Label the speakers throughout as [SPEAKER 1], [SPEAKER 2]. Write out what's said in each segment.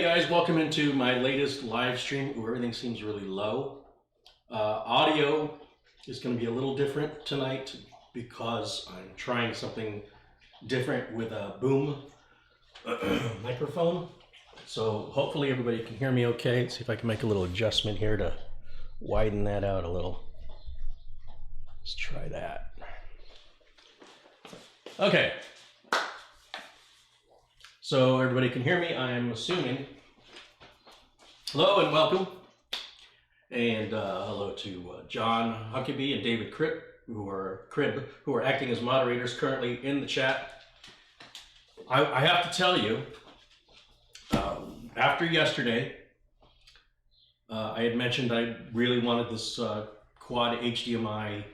[SPEAKER 1] Hey guys, welcome into my latest live stream where everything seems really low. Audio is going to be a little different tonight because I'm trying something different with a boom microphone. So hopefully everybody can hear me okay. Let's see if I can make a little adjustment here to widen that out a little. Let's try that. Okay. So everybody can hear me, I'm assuming. Hello and welcome. And hello to John Huckabee and David Cribb, who are acting as moderators currently in the chat. I have to tell you, after yesterday, I had mentioned I really wanted this quad HDMI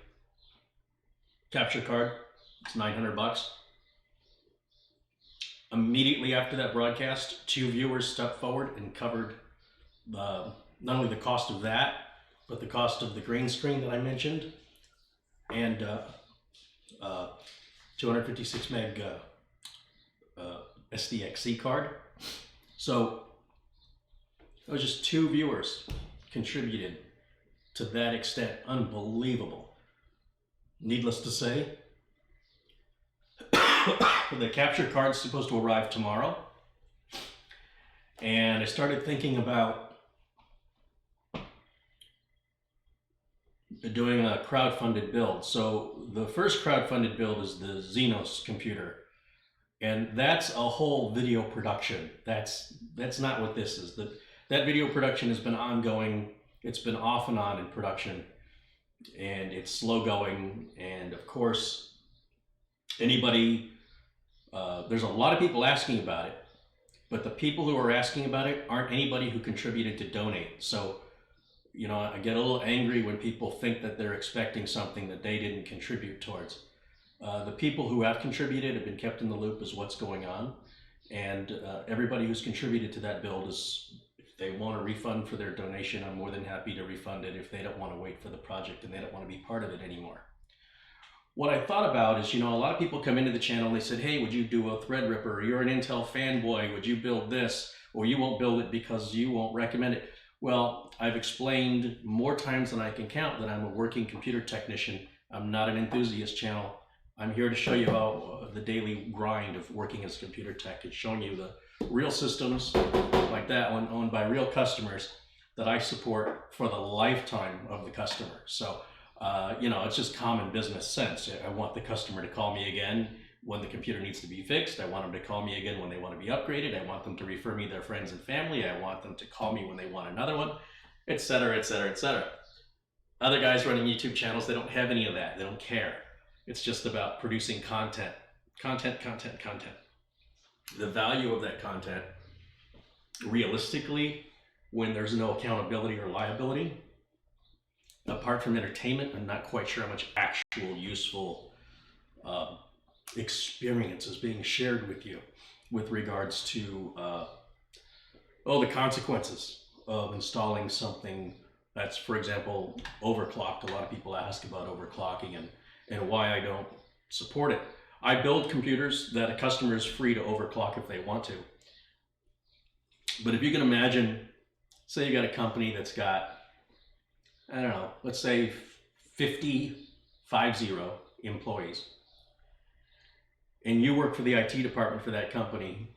[SPEAKER 1] capture card. It's $900. Immediately after that broadcast, 2 viewers stepped forward and covered not only the cost of that, but the cost of the green screen that I mentioned, and 256 meg SDXC card. So it was just 2 viewers contributed to that extent. Unbelievable. Needless to say, the capture card is supposed to arrive tomorrow, and I started thinking about doing a crowdfunded build. So the first crowdfunded build is the Xenos computer, and that's a whole video production. That's not what this is. That video production has been ongoing. It's been off and on in production, and it's slow going. And of course, anybody, there's a lot of people asking about it, but the people who are asking about it aren't anybody who contributed to donate. So, you know, I get a little angry when people think that they're expecting something that they didn't contribute towards. The people who have contributed have been kept in the loop as what's going on, and everybody who's contributed to that build is, if they want a refund for their donation, I'm more than happy to refund it if they don't want to wait for the project and they don't want to be part of it anymore. What I thought about is, you know, a lot of people come into the channel and they said, hey, would you do a Threadripper? Or you're an Intel fanboy, would you build this? Or you won't build it because you won't recommend it. Well, I've explained more times than I can count that I'm a working computer technician. I'm not an enthusiast channel. I'm here to show you how the daily grind of working as a computer tech is showing you the real systems like that one owned by real customers that I support for the lifetime of the customer. So, you know, it's just common business sense. I want the customer to call me again when the computer needs to be fixed. I want them to call me again when they want to be upgraded. I want them to refer me their friends and family. I want them to call me when they want another one, etc., etc., etc. Other guys running YouTube channels, they don't have any of that. They don't care. It's just about producing content. Content. The value of that content, realistically, when there's no accountability or liability, apart from entertainment, I'm not quite sure how much actual useful experience is being shared with you with regards to the consequences of installing something that's, for example, overclocked. A lot of people ask about overclocking and why I don't support it. I build computers that a customer is free to overclock if they want to. But if you can imagine, say you got a company that's got, I don't know, let's say 50 employees, and you work for the IT department for that company,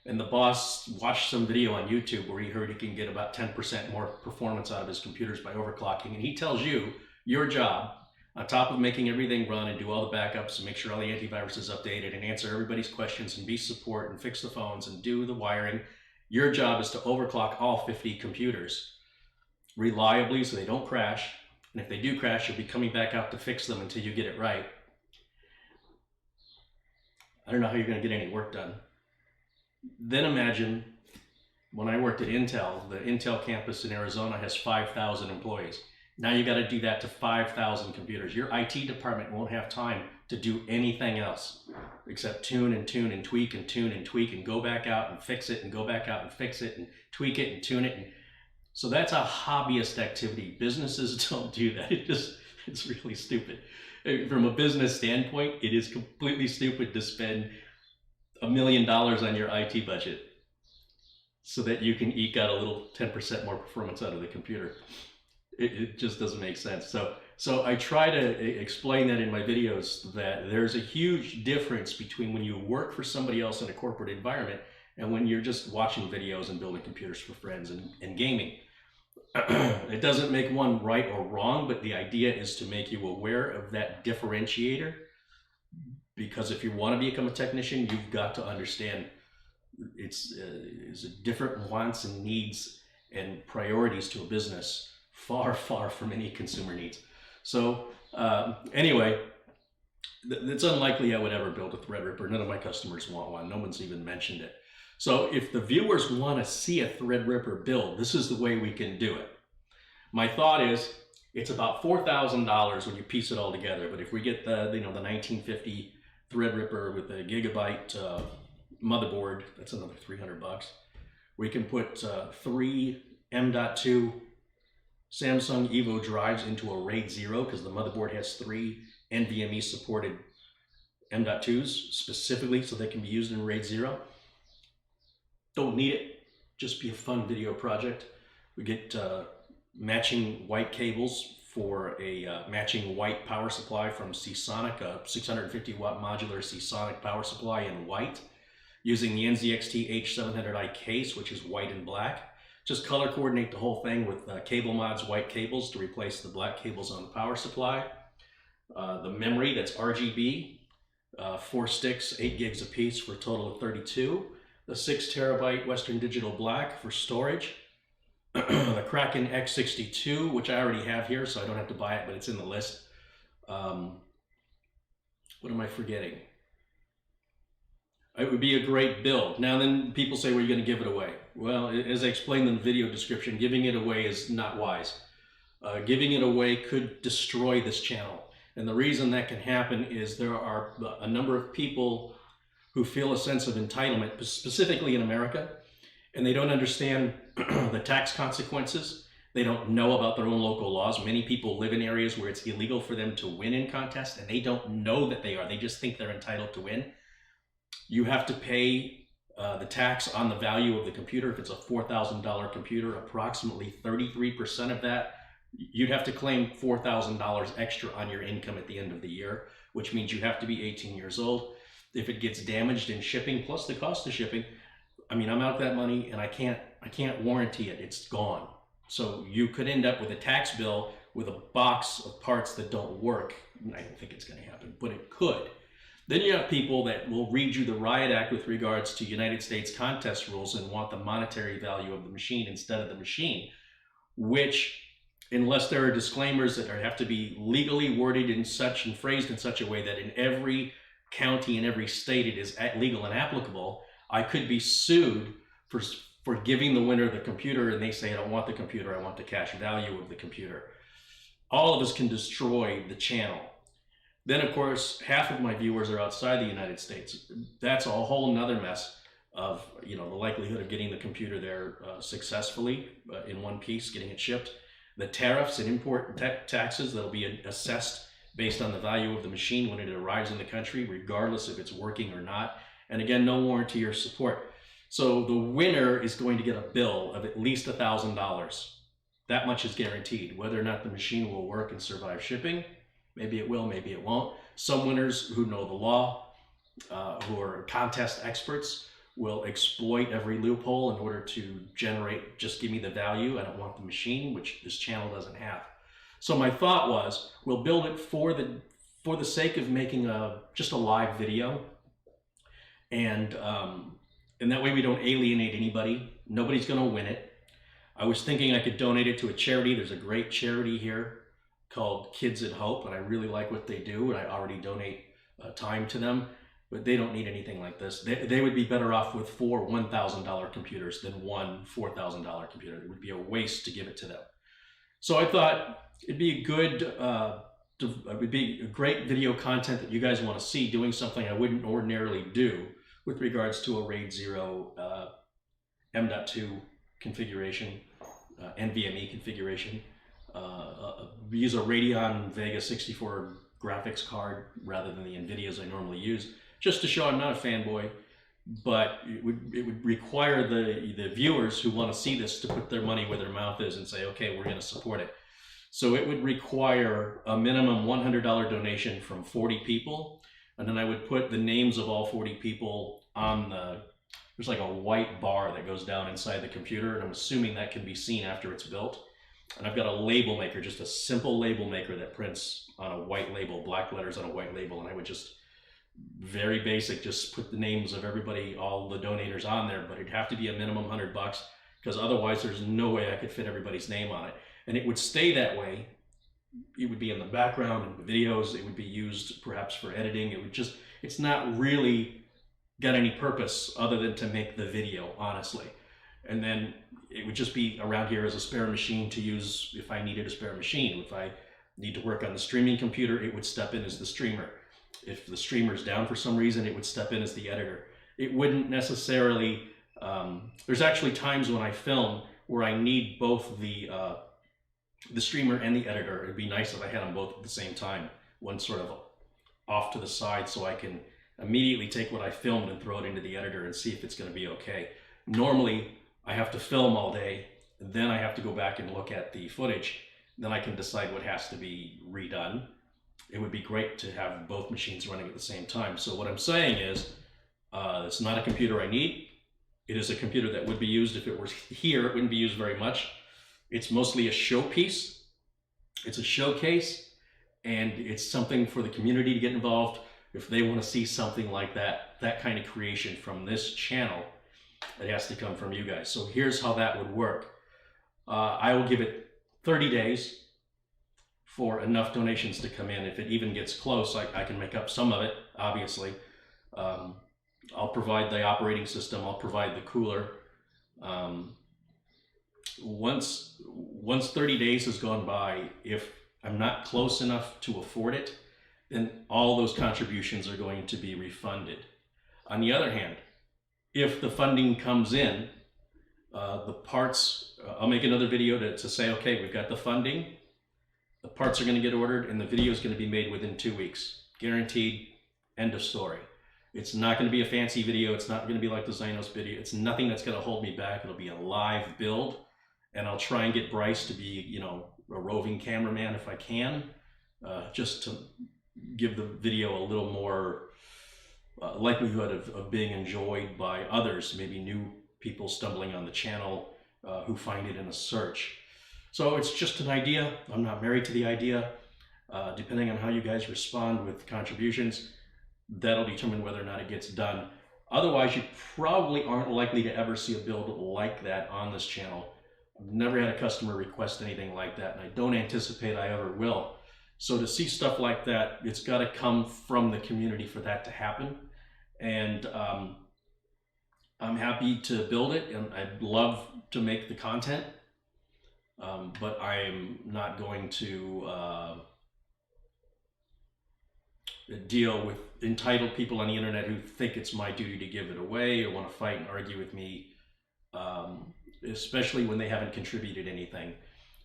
[SPEAKER 1] and the boss watched some video on YouTube where he heard he can get about 10% more performance out of his computers by overclocking, and he tells you your job, on top of making everything run and do all the backups and make sure all the antivirus is updated and answer everybody's questions and be support and fix the phones and do the wiring, your job is to overclock all 50 computers reliably so they don't crash, and if they do crash, you'll be coming back out to fix them until you get it right. I don't know how you're going to get any work done. Then imagine when I worked at Intel, the Intel campus in Arizona has 5,000 employees. Now you got to do that to 5,000 computers. Your IT department won't have time to do anything else except tune and tweak and tune and tweak and go back out and fix it and go back out and fix it and tweak it and tune it. And so that's a hobbyist activity. Businesses don't do that. It's really stupid. From a business standpoint, it is completely stupid to spend $1 million on your IT budget. so that you can eke out a little 10% more performance out of the computer. It just doesn't make sense. So I try to explain that in my videos, that there's a huge difference between when you work for somebody else in a corporate environment and when you're just watching videos and building computers for friends and gaming. It doesn't make one right or wrong, but the idea is to make you aware of that differentiator, because if you want to become a technician, you've got to understand it's a different wants and needs and priorities to a business, far from any consumer needs. So anyway, it's unlikely I would ever build a Threadripper. None of my customers want one. No one's even mentioned it. So if the viewers want to see a Threadripper build, this is the way we can do it. My thought is it's about $4,000 when you piece it all together. But if we get the 1950 Threadripper with a GIGABYTE motherboard, that's another $300. We can put 3 M.2 Samsung Evo drives into a RAID 0, because the motherboard has 3 NVMe supported M.2s specifically, so they can be used in RAID 0. Don't need it, just be a fun video project. We get matching white cables for a matching white power supply from Seasonic, a 650 watt modular Seasonic power supply in white, using the NZXT H700i case, which is white and black. Just color coordinate the whole thing with Cable Mod's white cables to replace the black cables on the power supply. The memory, that's RGB, 4 sticks, 8 gigs a piece for a total of 32. The 6 terabyte Western Digital Black for storage. The Kraken X62, which I already have here, so I don't have to buy it, but it's in the list. What am I forgetting? It would be a great build. Now then people say, well, you're going to give it away. Well, as I explained in the video description, giving it away is not wise. Giving it away could destroy this channel. And the reason that can happen is there are a number of people who feel a sense of entitlement, specifically in America, and they don't understand the tax consequences. They don't know about their own local laws. Many people live in areas where it's illegal for them to win in contests, and they don't know that they are. They just think they're entitled to win. You have to pay the tax on the value of the computer. If it's a $4,000 computer, approximately 33% of that, you'd have to claim $4,000 extra on your income at the end of the year, which means you have to be 18 years old. If it gets damaged in shipping, plus the cost of shipping, I mean, I'm out that money and I can't warranty it. It's gone. So you could end up with a tax bill with a box of parts that don't work. I don't think it's going to happen, but it could. Then you have people that will read you the Riot Act with regards to United States contest rules and want the monetary value of the machine instead of the machine, which, unless there are disclaimers that have to be legally worded in such and phrased in such a way that in every county in every state it is legal and applicable, I could be sued for giving the winner the computer and they say, I don't want the computer, I want the cash value of the computer. All of us can destroy the channel. Then, of course, half of my viewers are outside the United States. That's a whole nother mess of, the likelihood of getting the computer there successfully in one piece, getting it shipped. The tariffs and import taxes that'll be assessed based on the value of the machine when it arrives in the country, regardless if it's working or not. And again, no warranty or support. So the winner is going to get a bill of at least $1,000. That much is guaranteed. Whether or not the machine will work and survive shipping, maybe it will, maybe it won't. Some winners who know the law, who are contest experts, will exploit every loophole in order to generate, just give me the value, I don't want the machine, which this channel doesn't have. So my thought was, we'll build it for the sake of making just a live video, and that way we don't alienate anybody. Nobody's going to win it. I was thinking I could donate it to a charity. There's a great charity here called Kids at Hope, and I really like what they do, and I already donate time to them, but they don't need anything like this. They would be better off with 4 $1,000 computers than one $4,000 computer. It would be a waste to give it to them. So I thought it'd be a good, it would be a great video content that you guys want to see, doing something I wouldn't ordinarily do with regards to a RAID 0 M.2 configuration, NVMe configuration. We use a Radeon Vega 64 graphics card rather than the NVIDIAs I normally use, just to show I'm not a fanboy. but it would require the viewers who want to see this to put their money where their mouth is and say, okay, we're going to support it. So it would require a minimum $100 donation from 40 people. And then I would put the names of all 40 people on there's like a white bar that goes down inside the computer. And I'm assuming that can be seen after it's built. And I've got a label maker, just a simple label maker that prints on a white label, black letters on a white label. And I would just, very basic, just put the names of everybody, all the donators on there, but it'd have to be a minimum $100 because otherwise there's no way I could fit everybody's name on it. And it would stay that way. It would be in the background in the videos. It would be used perhaps for editing. It would just, it's not really got any purpose other than to make the video, honestly. And then it would just be around here as a spare machine to use if I needed a spare machine. If I need to work on the streaming computer, it would step in as the streamer. If the streamer's down for some reason, it would step in as the editor. It wouldn't necessarily, there's actually times when I film where I need both the streamer and the editor. It'd be nice if I had them both at the same time, one sort of off to the side so I can immediately take what I filmed and throw it into the editor and see if it's going to be okay. Normally, I have to film all day, then I have to go back and look at the footage, then I can decide what has to be redone. It would be great to have both machines running at the same time. So what I'm saying is, it's not a computer I need. It is a computer that would be used if it were here. It wouldn't be used very much. It's mostly a showpiece. It's a showcase, and it's something for the community to get involved. If they want to see something like that kind of creation from this channel, it has to come from you guys. So here's how that would work. I will give it 30 days for enough donations to come in. If it even gets close, I can make up some of it, obviously. I'll provide the operating system, I'll provide the cooler. Once 30 days has gone by, if I'm not close enough to afford it, then all those contributions are going to be refunded. On the other hand, if the funding comes in, the parts, I'll make another video to say, okay, we've got the funding, the parts are going to get ordered, and the video is going to be made within 2 weeks. Guaranteed, end of story. It's not going to be a fancy video. It's not going to be like the Zynos video. It's nothing that's going to hold me back. It'll be a live build, and I'll try and get Bryce to be, you know, a roving cameraman if I can, just to give the video a little more likelihood of being enjoyed by others, maybe new people stumbling on the channel who find it in a search. So it's just an idea. I'm not married to the idea. Depending on how you guys respond with contributions, that'll determine whether or not it gets done. Otherwise, you probably aren't likely to ever see a build like that on this channel. I've never had a customer request anything like that, and I don't anticipate I ever will. So to see stuff like that, it's got to come from the community for that to happen. And I'm happy to build it, and I'd love to make the content, but I am not going to deal with entitled people on the internet who think it's my duty to give it away or want to fight and argue with me, especially when they haven't contributed anything.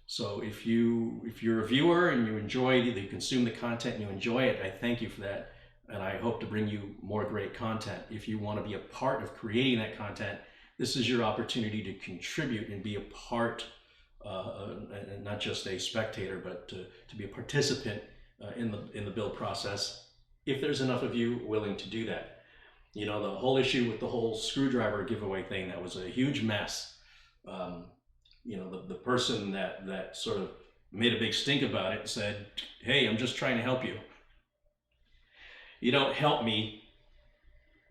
[SPEAKER 1] So if you're a viewer and you consume the content and you enjoy it, I thank you for that, and I hope to bring you more great content. If you want to be a part of creating that content, this is your opportunity to contribute and be a part, and not just a spectator, but to be a participant in the build process, if there's enough of you willing to do that. You know, the whole issue with the whole screwdriver giveaway thing, that was a huge mess. You know, the person that sort of made a big stink about it said, hey, I'm just trying to help you. You don't help me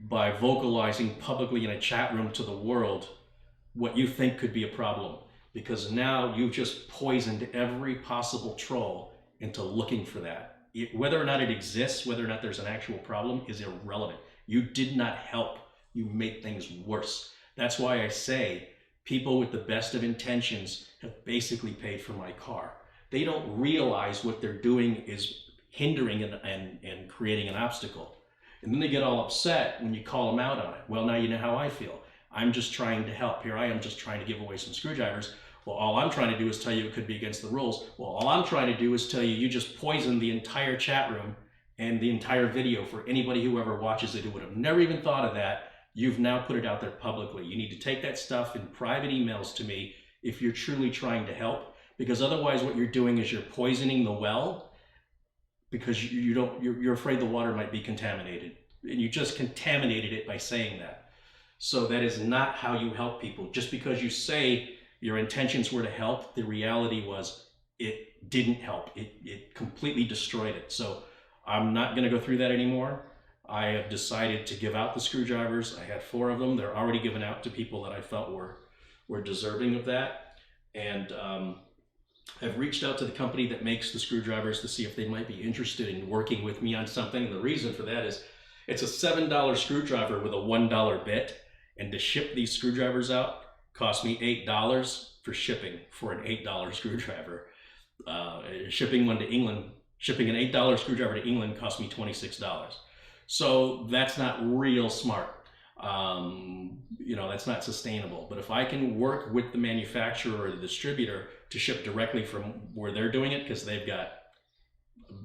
[SPEAKER 1] by vocalizing publicly in a chat room to the world what you think could be a problem, because now you've just poisoned every possible troll into looking for that. Whether or not it exists, whether or not there's an actual problem, is irrelevant. You did not help. You made things worse. That's why I say people with the best of intentions have basically paid for my car. They don't realize what they're doing is hindering and creating an obstacle. And then they get all upset when you call them out on it. Well, now you know how I feel. I'm just trying to help. Here I am just trying to give away some screwdrivers. Well, all I'm trying to do is tell you it could be against the rules. Well, all I'm trying to do is tell you you just poisoned the entire chat room and the entire video for anybody who ever watches it who would have never even thought of that. you've now put it out there publicly. You need to take that stuff in private emails to me if you're truly trying to help, because otherwise what you're doing is you're poisoning the well, because you're afraid the water might be contaminated, and you just contaminated it by saying that. So that is not how you help people. Just because you say your intentions were to help, the reality was it didn't help. It completely destroyed it. So I'm not going to go through that anymore. I have decided to give out the screwdrivers. I had 4 of them. They're already given out to people that I felt were deserving of that. And I've reached out to the company that makes the screwdrivers to see if they might be interested in working with me on something. And the reason for that is it's a $7 screwdriver with a $1 bit. And to ship these screwdrivers out cost me $8 for shipping for an $8 screwdriver. Shipping one to England, shipping an $8 screwdriver to England cost me $26. So that's not real smart. You know, that's not sustainable. But if I can work with the manufacturer or the distributor to ship directly from where they're doing it, because they've got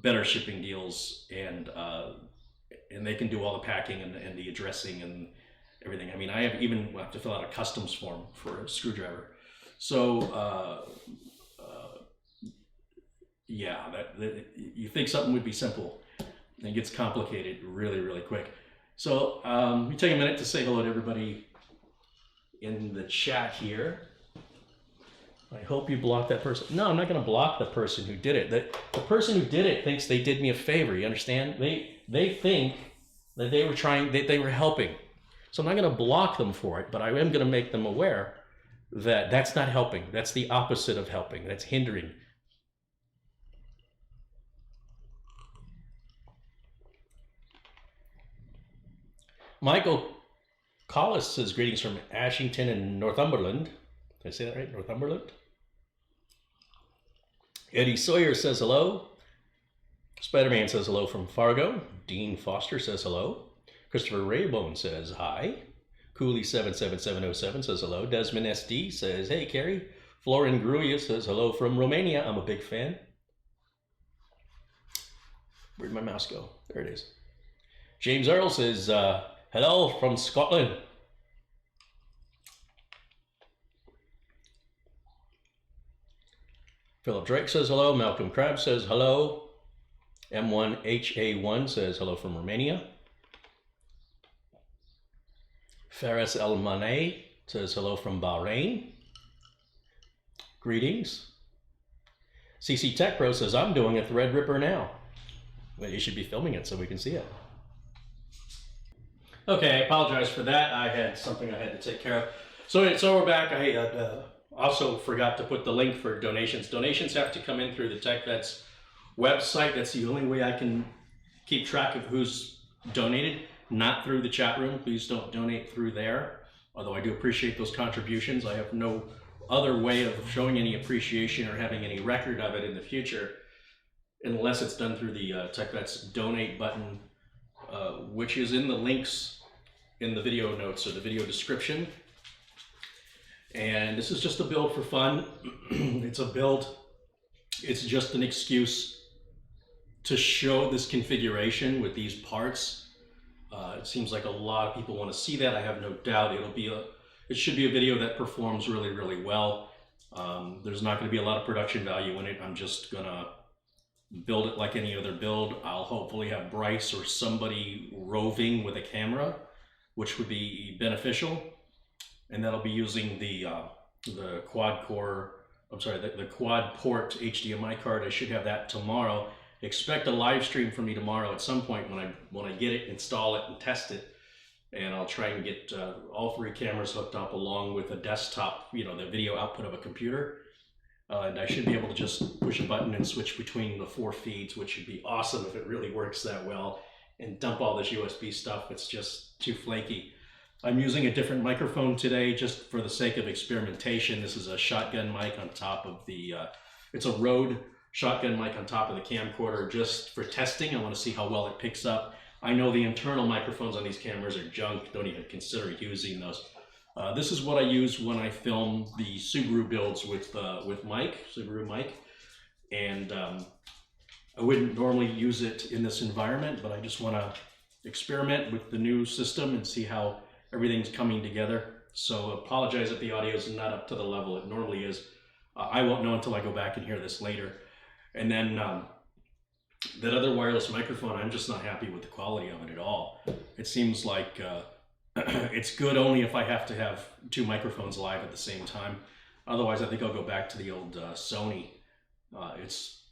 [SPEAKER 1] better shipping deals, and they can do all the packing and the addressing and everything. I mean, I have to fill out a customs form for a screwdriver. So yeah, that you think something would be simple, and it gets complicated really, really quick. So let me take a minute to say hello to everybody in the chat here. I hope you blocked that person. No, I'm not going to block the person who did it. The person who did it thinks they did me a favor. You understand? They think that they were trying, that they were helping. So I'm not going to block them for it, but I am going to make them aware that that's not helping. That's the opposite of helping. That's hindering. Michael Collis says greetings from Ashington and Northumberland. Did I say that right? Northumberland? Eddie Sawyer says hello. Spider-Man says hello from Fargo. Dean Foster says hello. Christopher Raybone says hi. Cooley77707 says hello. Desmond SD says, hey, Carrie. Florin Gruya says hello from Romania. I'm a big fan. Where'd my mouse go? There it is. James Earl says, hello from Scotland. Philip Drake says hello. Malcolm Crab says hello. M1HA1 says hello from Romania. Faris El Mane says hello from Bahrain. Greetings. CC Tech Pro says, I'm doing a Threadripper now. Well, you should be filming it so we can see it. Okay, I apologize for that. I had something I had to take care of. So we're back. I also forgot to put the link for donations. Donations have to come in through the TechVets website. That's the only way I can keep track of who's donated, not through the chat room. Please don't donate through there, although I do appreciate those contributions. I have no other way of showing any appreciation or having any record of it in the future unless it's done through the TechVets donate button, which is in the links in the video notes or the video description. And this is just a build for fun. It's a build. It's just an excuse to show this configuration with these parts. It seems like a lot of people want to see that. I have no doubt it should be a video that performs really, really well. There's not going to be a lot of production value in it. I'm just going to build it like any other build. I'll hopefully have Bryce or somebody roving with a camera, which would be beneficial. And that'll be using the quad core, the quad port HDMI card. I should have that tomorrow. Expect a live stream from me tomorrow at some point when I get it, install it, and test it. And I'll try and get all 3 cameras hooked up along with a desktop, the video output of a computer. And I should be able to just push a button and switch between the 4 feeds, which would be awesome if it really works that well, and dump all this USB stuff. It's just too flaky. I'm using a different microphone today just for the sake of experimentation. This is a shotgun mic on top of it's a Rode shotgun mic on top of the camcorder just for testing. I want to see how well it picks up. I know the internal microphones on these cameras are junk. Don't even consider using those. This is what I use when I film the Subaru builds with Mike, Subaru Mike. And I wouldn't normally use it in this environment, but I just want to experiment with the new system and see how everything's coming together. So apologize if the audio is not up to the level it normally is. I won't know until I go back and hear this later. And then that other wireless microphone, I'm just not happy with the quality of it at all. It seems like it's good only if I have to have two microphones live at the same time. Otherwise, I think I'll go back to the old Sony. It's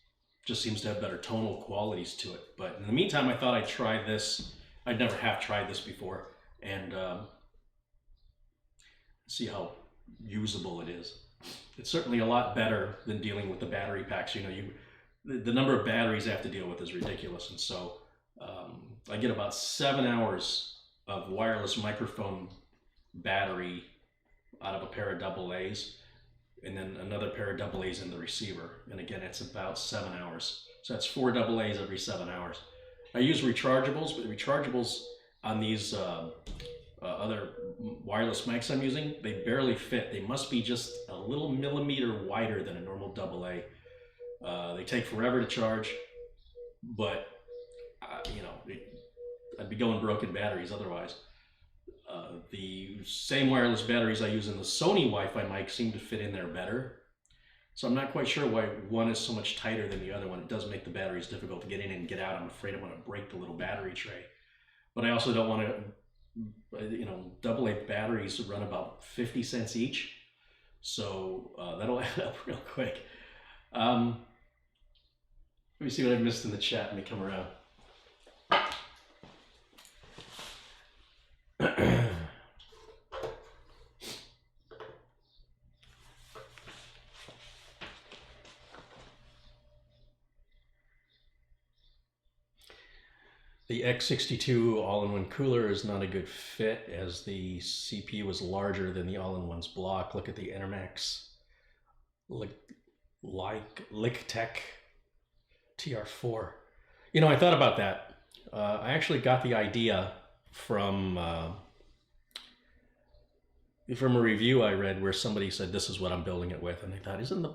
[SPEAKER 1] just seems to have better tonal qualities to it. But in the meantime, I thought I'd try this. I'd never have tried this before, and see how usable it is. It's certainly a lot better than dealing with the battery packs. You know, the number of batteries I have to deal with is ridiculous, and so I get about 7 hours of wireless microphone battery out of a pair of AA's, and then another pair of AA's in the receiver. And again, it's about 7 hours. So that's 4 AA's every 7 hours. I use rechargeables, but rechargeables on these other wireless mics I'm using, they barely fit. They must be just a little millimeter wider than a normal AA. They take forever to charge, but you know, I'd be going broken batteries otherwise. The same wireless batteries I use in the Sony Wi-Fi mic seem to fit in there better. So I'm not quite sure why one is so much tighter than the other one. It does make the batteries difficult to get in and get out. I'm afraid I'm going to break the little battery tray. But I also don't want to, you know, AA batteries run about 50 cents each. So that'll add up real quick. Let me see what I missed in the chat. Let me come around. The X62 all-in-one cooler is not a good fit, as the CPU is larger than the all-in-one's block. Look at the Enermax Lictech TR4. You know, I thought about that. I actually got the idea from a review I read where somebody said this is what I'm building it with, and I thought, isn't the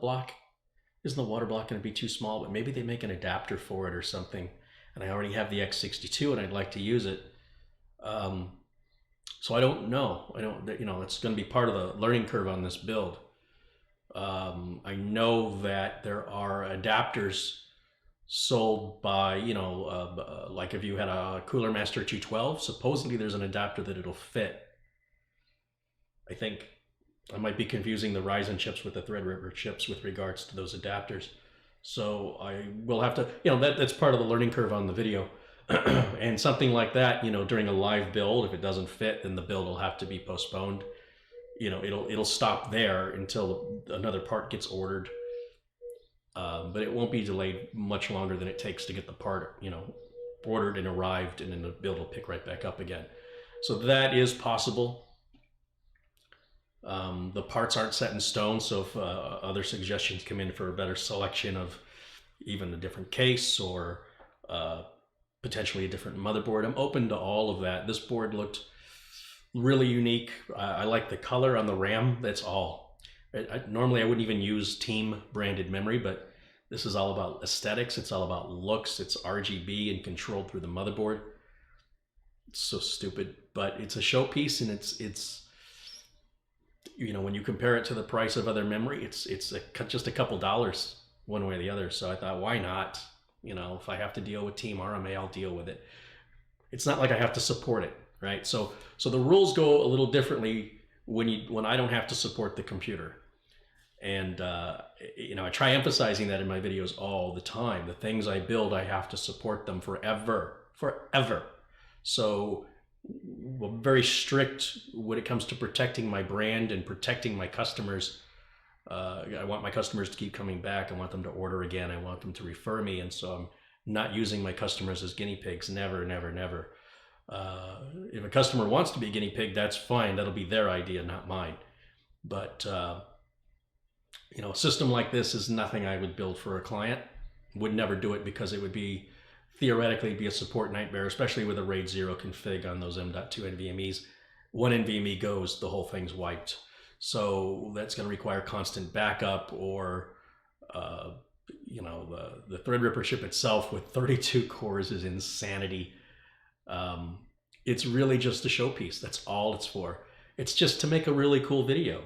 [SPEAKER 1] water block going to be too small? But maybe they make an adapter for it or something. And I already have the X62 and I'd like to use it. So I don't know. You know, it's going to be part of the learning curve on this build. I know that there are adapters sold by, you know, like if you had a Cooler Master 212, supposedly there's an adapter that it'll fit. I think I might be confusing the Ryzen chips with the Threadripper chips with regards to those adapters. So I will have to, you know, that's part of the learning curve on the video. And something like that, you know, during a live build, if it doesn't fit, then the build will have to be postponed. You know, it'll stop there until another part gets ordered. But it won't be delayed much longer than it takes to get the part, you know, ordered and arrived, and then the build will pick right back up again. So that is possible. The parts aren't set in stone, so if other suggestions come in for a better selection of even a different case or potentially a different motherboard, I'm open to all of that. This board looked really unique. I like the color on the RAM. That's all. Normally I wouldn't even use Team branded memory, but this is all about aesthetics. It's all about looks. It's RGB and controlled through the motherboard. It's so stupid, but it's a showpiece, and it's you know, when you compare it to the price of other memory, it's just a couple dollars one way or the other. So I thought, why not? You know, if I have to deal with Team RMA, I'll deal with it. It's not like I have to support it, right? So the rules go a little differently when I don't have to support the computer. And you know, I try emphasizing that in my videos all the time. The things I build, I have to support them forever. So I'm very strict when it comes to protecting my brand and protecting my customers. I want my customers to keep coming back. I want them to order again. I want them to refer me. And so I'm not using my customers as guinea pigs. Never, never, never. If a customer wants to be a guinea pig, that's fine. That'll be their idea, not mine. But you know, a system like this is nothing I would build for a client. Would never do it, because it would be theoretically be a support nightmare, especially with a RAID 0 config on those M.2 NVMe's. One NVMe goes, the whole thing's wiped. So that's going to require constant backup, or you know, the Threadripper chip itself with 32 cores is insanity. it's really just a showpiece. That's all it's for. It's just to make a really cool video.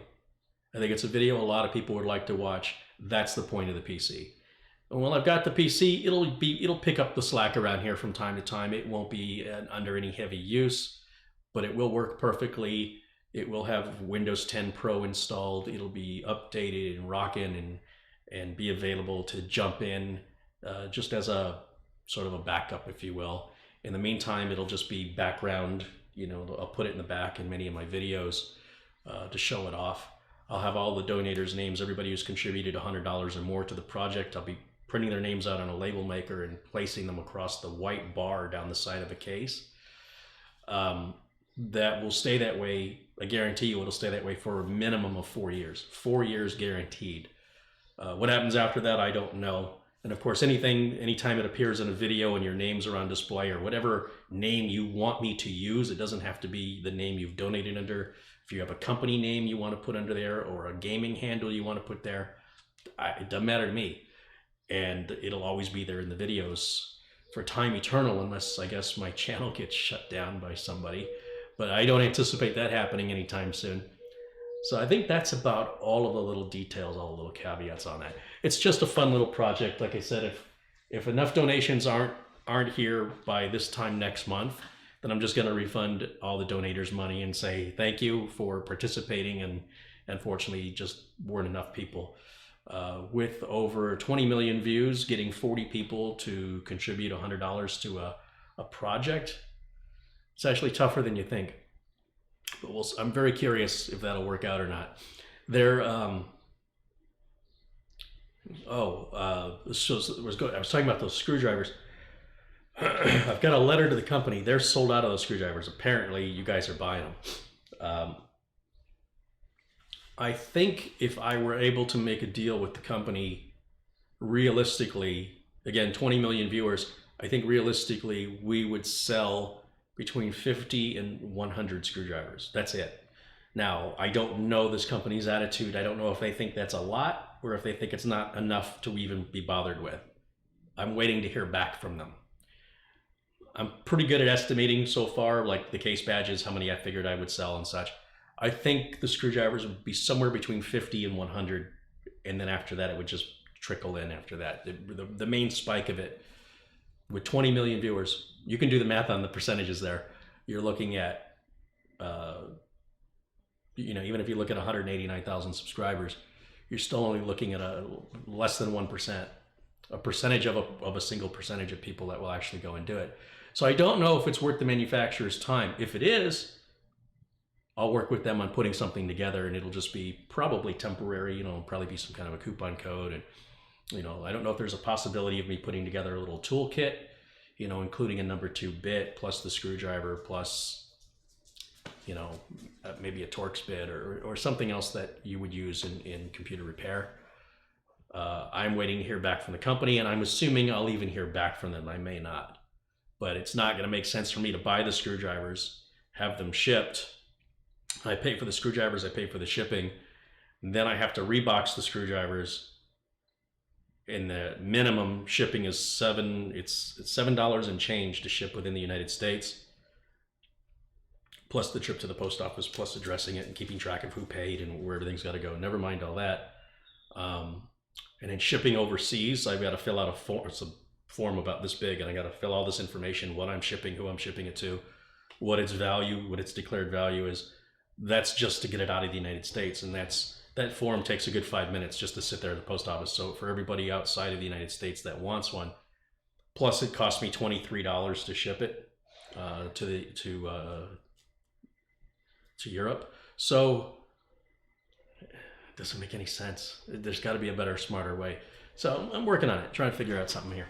[SPEAKER 1] I think it's a video a lot of people would like to watch. That's the point of the PC. And when I've got the PC, it'll pick up the slack around here from time to time. It won't be under any heavy use, but it will work perfectly. It will have Windows 10 Pro installed. It'll be updated and rocking and be available to jump in just as a sort of a backup, if you will. In the meantime, it'll just be background. You know, I'll put it in the back in many of my videos to show it off. I'll have all the donators' names, everybody who's contributed $100 or more to the project. I'll be printing their names out on a label maker and placing them across the white bar down the side of a case. That will stay that way. I guarantee you it'll stay that way for a minimum of 4 years. 4 years guaranteed. What happens after that, I don't know. And of course, anytime it appears in a video and your names are on display or whatever name you want me to use, it doesn't have to be the name you've donated under. If you have a company name you want to put under there or a gaming handle you want to put there, it doesn't matter to me. And it'll always be there in the videos for time eternal, unless I guess my channel gets shut down by somebody. But I don't anticipate that happening anytime soon. So I think that's about all of the little details, all the little caveats on that. It's just a fun little project. Like I said, if enough donations aren't here by this time next month, then I'm just going to refund all the donators' money and say thank you for participating. And unfortunately, just weren't enough people. With over 20 million views, getting 40 people to contribute $100 to a project, it's actually tougher than you think. But I'm very curious if that'll work out or not. I was talking about those screwdrivers. I've got a letter to the company. They're sold out of those screwdrivers. Apparently, you guys are buying them. I think if I were able to make a deal with the company, realistically, again, 20 million viewers, I think realistically we would sell between 50 and 100 screwdrivers. That's it. Now, I don't know this company's attitude. I don't know if they think that's a lot or if they think it's not enough to even be bothered with. I'm waiting to hear back from them. I'm pretty good at estimating so far, like the case badges, how many I figured I would sell and such. I think the screwdrivers would be somewhere between 50 and 100. And then after that, it would just trickle in after that. The main spike of it, with 20 million viewers, you can do the math on the percentages there. You're looking at, even if you look at 189,000 subscribers, you're still only looking at a less than 1%, a percentage of a single percentage of people that will actually go and do it. So I don't know if it's worth the manufacturer's time. If it is, I'll work with them on putting something together, and it'll just be probably temporary, probably be some kind of a coupon code. And, I don't know if there's a possibility of me putting together a little toolkit, including a number 2 bit plus the screwdriver plus, maybe a Torx bit or something else that you would use in computer repair. I'm waiting to hear back from the company, and I'm assuming I'll even hear back from them. I may not, but it's not going to make sense for me to buy the screwdrivers, have them shipped. I pay for the screwdrivers, I pay for the shipping, and then I have to rebox the screwdrivers. And the minimum shipping is it's $7 and change to ship within the United States, plus the trip to the post office, plus addressing it and keeping track of who paid and where everything's got to go. Never mind all that. And then shipping overseas, I've got to fill out a form. It's a form about this big, and I got to fill all this information: what I'm shipping, who I'm shipping it to, what its value, what its declared value is. That's just to get it out of the United States, and that form takes a good 5 minutes just to sit there at the post office. So for everybody outside of the United States that wants one, plus it cost me $23 to ship it to Europe. So it doesn't make any sense. There's got to be a better, smarter way. So I'm working on it, trying to figure out something here.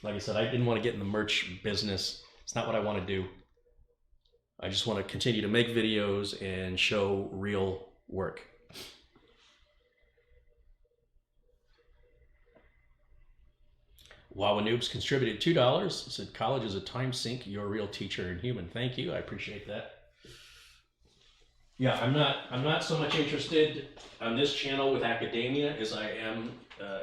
[SPEAKER 1] Like I said, I didn't want to get in the merch business. It's not what I want to do. I just want to continue to make videos and show real work. Wawa Noobs contributed $2. Said college is a time sink. You're a real teacher and human. Thank you. I appreciate that. Yeah, I'm not so much interested on this channel with academia as I am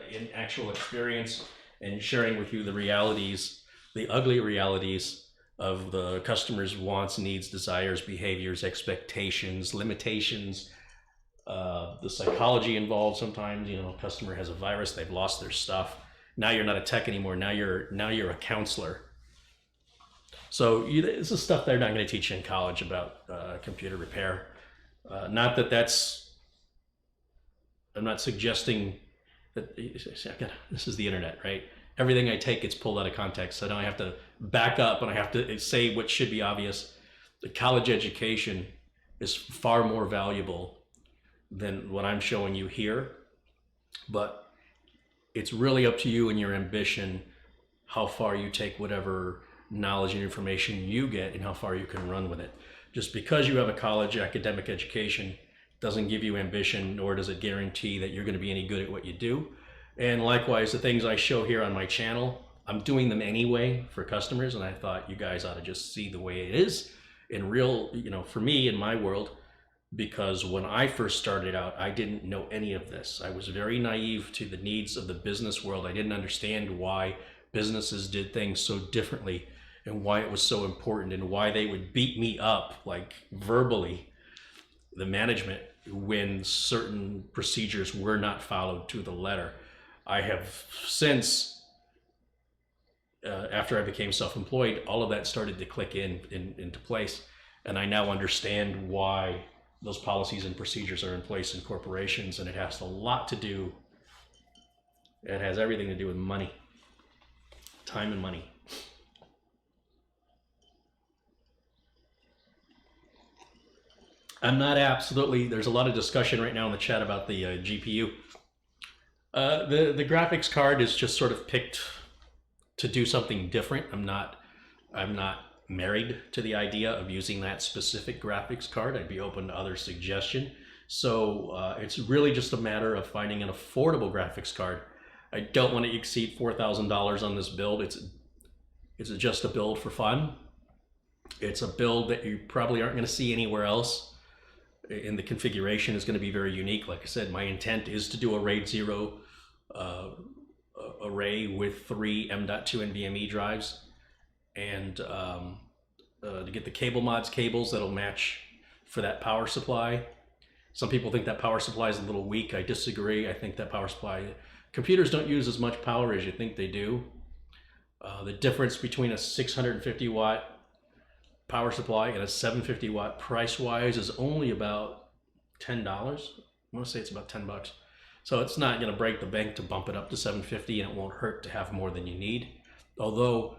[SPEAKER 1] in actual experience and sharing with you the realities, the ugly realities of the customer's wants, needs, desires, behaviors, expectations, limitations, the psychology involved. Sometimes, you know, a customer has a virus, they've lost their stuff. Now you're not a tech anymore. Now you're a counselor. So this is stuff they're not going to teach you in college about computer repair. Not that that's, I'm not suggesting that, this is the internet, right? Everything I take gets pulled out of context. So now I have to back up and I have to say what should be obvious. The college education is far more valuable than what I'm showing you here. But it's really up to you and your ambition, how far you take whatever knowledge and information you get and how far you can run with it. Just because you have a college academic education doesn't give you ambition, nor does it guarantee that you're going to be any good at what you do. And likewise, the things I show here on my channel, I'm doing them anyway for customers, and I thought you guys ought to just see the way it is in real, you know, for me in my world, because when I first started out, I didn't know any of this. I was very naive to the needs of the business world. I didn't understand why businesses did things so differently and why it was so important and why they would beat me up, like verbally, the management, when certain procedures were not followed to the letter. I have since, after I became self-employed, all of that started to click into place. And I now understand why those policies and procedures are in place in corporations. And it has a lot to do, it has everything to do with money, time and money. I'm not absolutely, there's a lot of discussion right now in the chat about the GPU. The graphics card is just sort of picked to do something different. I'm not married to the idea of using that specific graphics card. I'd be open to other suggestion. So it's really just a matter of finding an affordable graphics card. I don't want to exceed $4,000 on this build. It's just a build for fun. It's a build that you probably aren't going to see anywhere else. In the configuration is going to be very unique. Like I said, my intent is to do a RAID 0 array with 3 M.2 NVMe drives, and to get the cable mods cables that'll match for that power supply. Some people think that power supply is a little weak. I disagree. I think that power supply, computers don't use as much power as you think they do. The difference between a 650 watt power supply and a 750 watt price wise is only about $10. I want to say it's about 10 bucks. So it's not going to break the bank to bump it up to 750, and it won't hurt to have more than you need. Although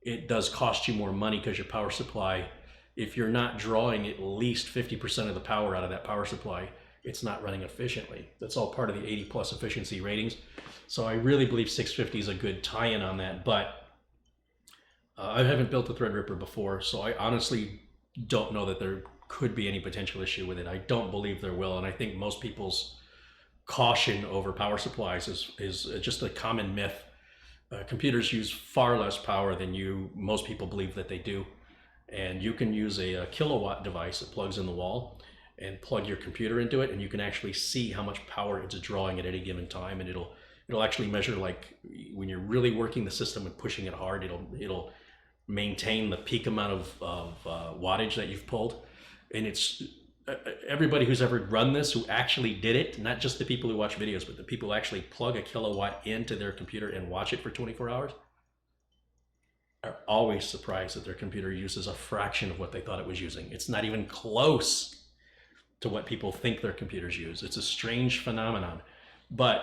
[SPEAKER 1] it does cost you more money because your power supply, if you're not drawing at least 50% of the power out of that power supply, it's not running efficiently. That's all part of the 80+ efficiency ratings. So I really believe 650 is a good tie-in on that, but I haven't built a Threadripper before, so I honestly don't know that there could be any potential issue with it. I don't believe there will, and I think most people's caution over power supplies is just a common myth. Computers use far less power than most people believe that they do, and you can use a kilowatt device that plugs in the wall and plug your computer into it, and you can actually see how much power it's drawing at any given time, and it'll actually measure, like when you're really working the system and pushing it hard, it'll maintain the peak amount of wattage that you've pulled. And it's everybody who's ever run this, who actually did it, not just the people who watch videos, but the people who actually plug a kilowatt into their computer and watch it for 24 hours, are always surprised that their computer uses a fraction of what they thought it was using. It's not even close to what people think their computers use. It's a strange phenomenon. But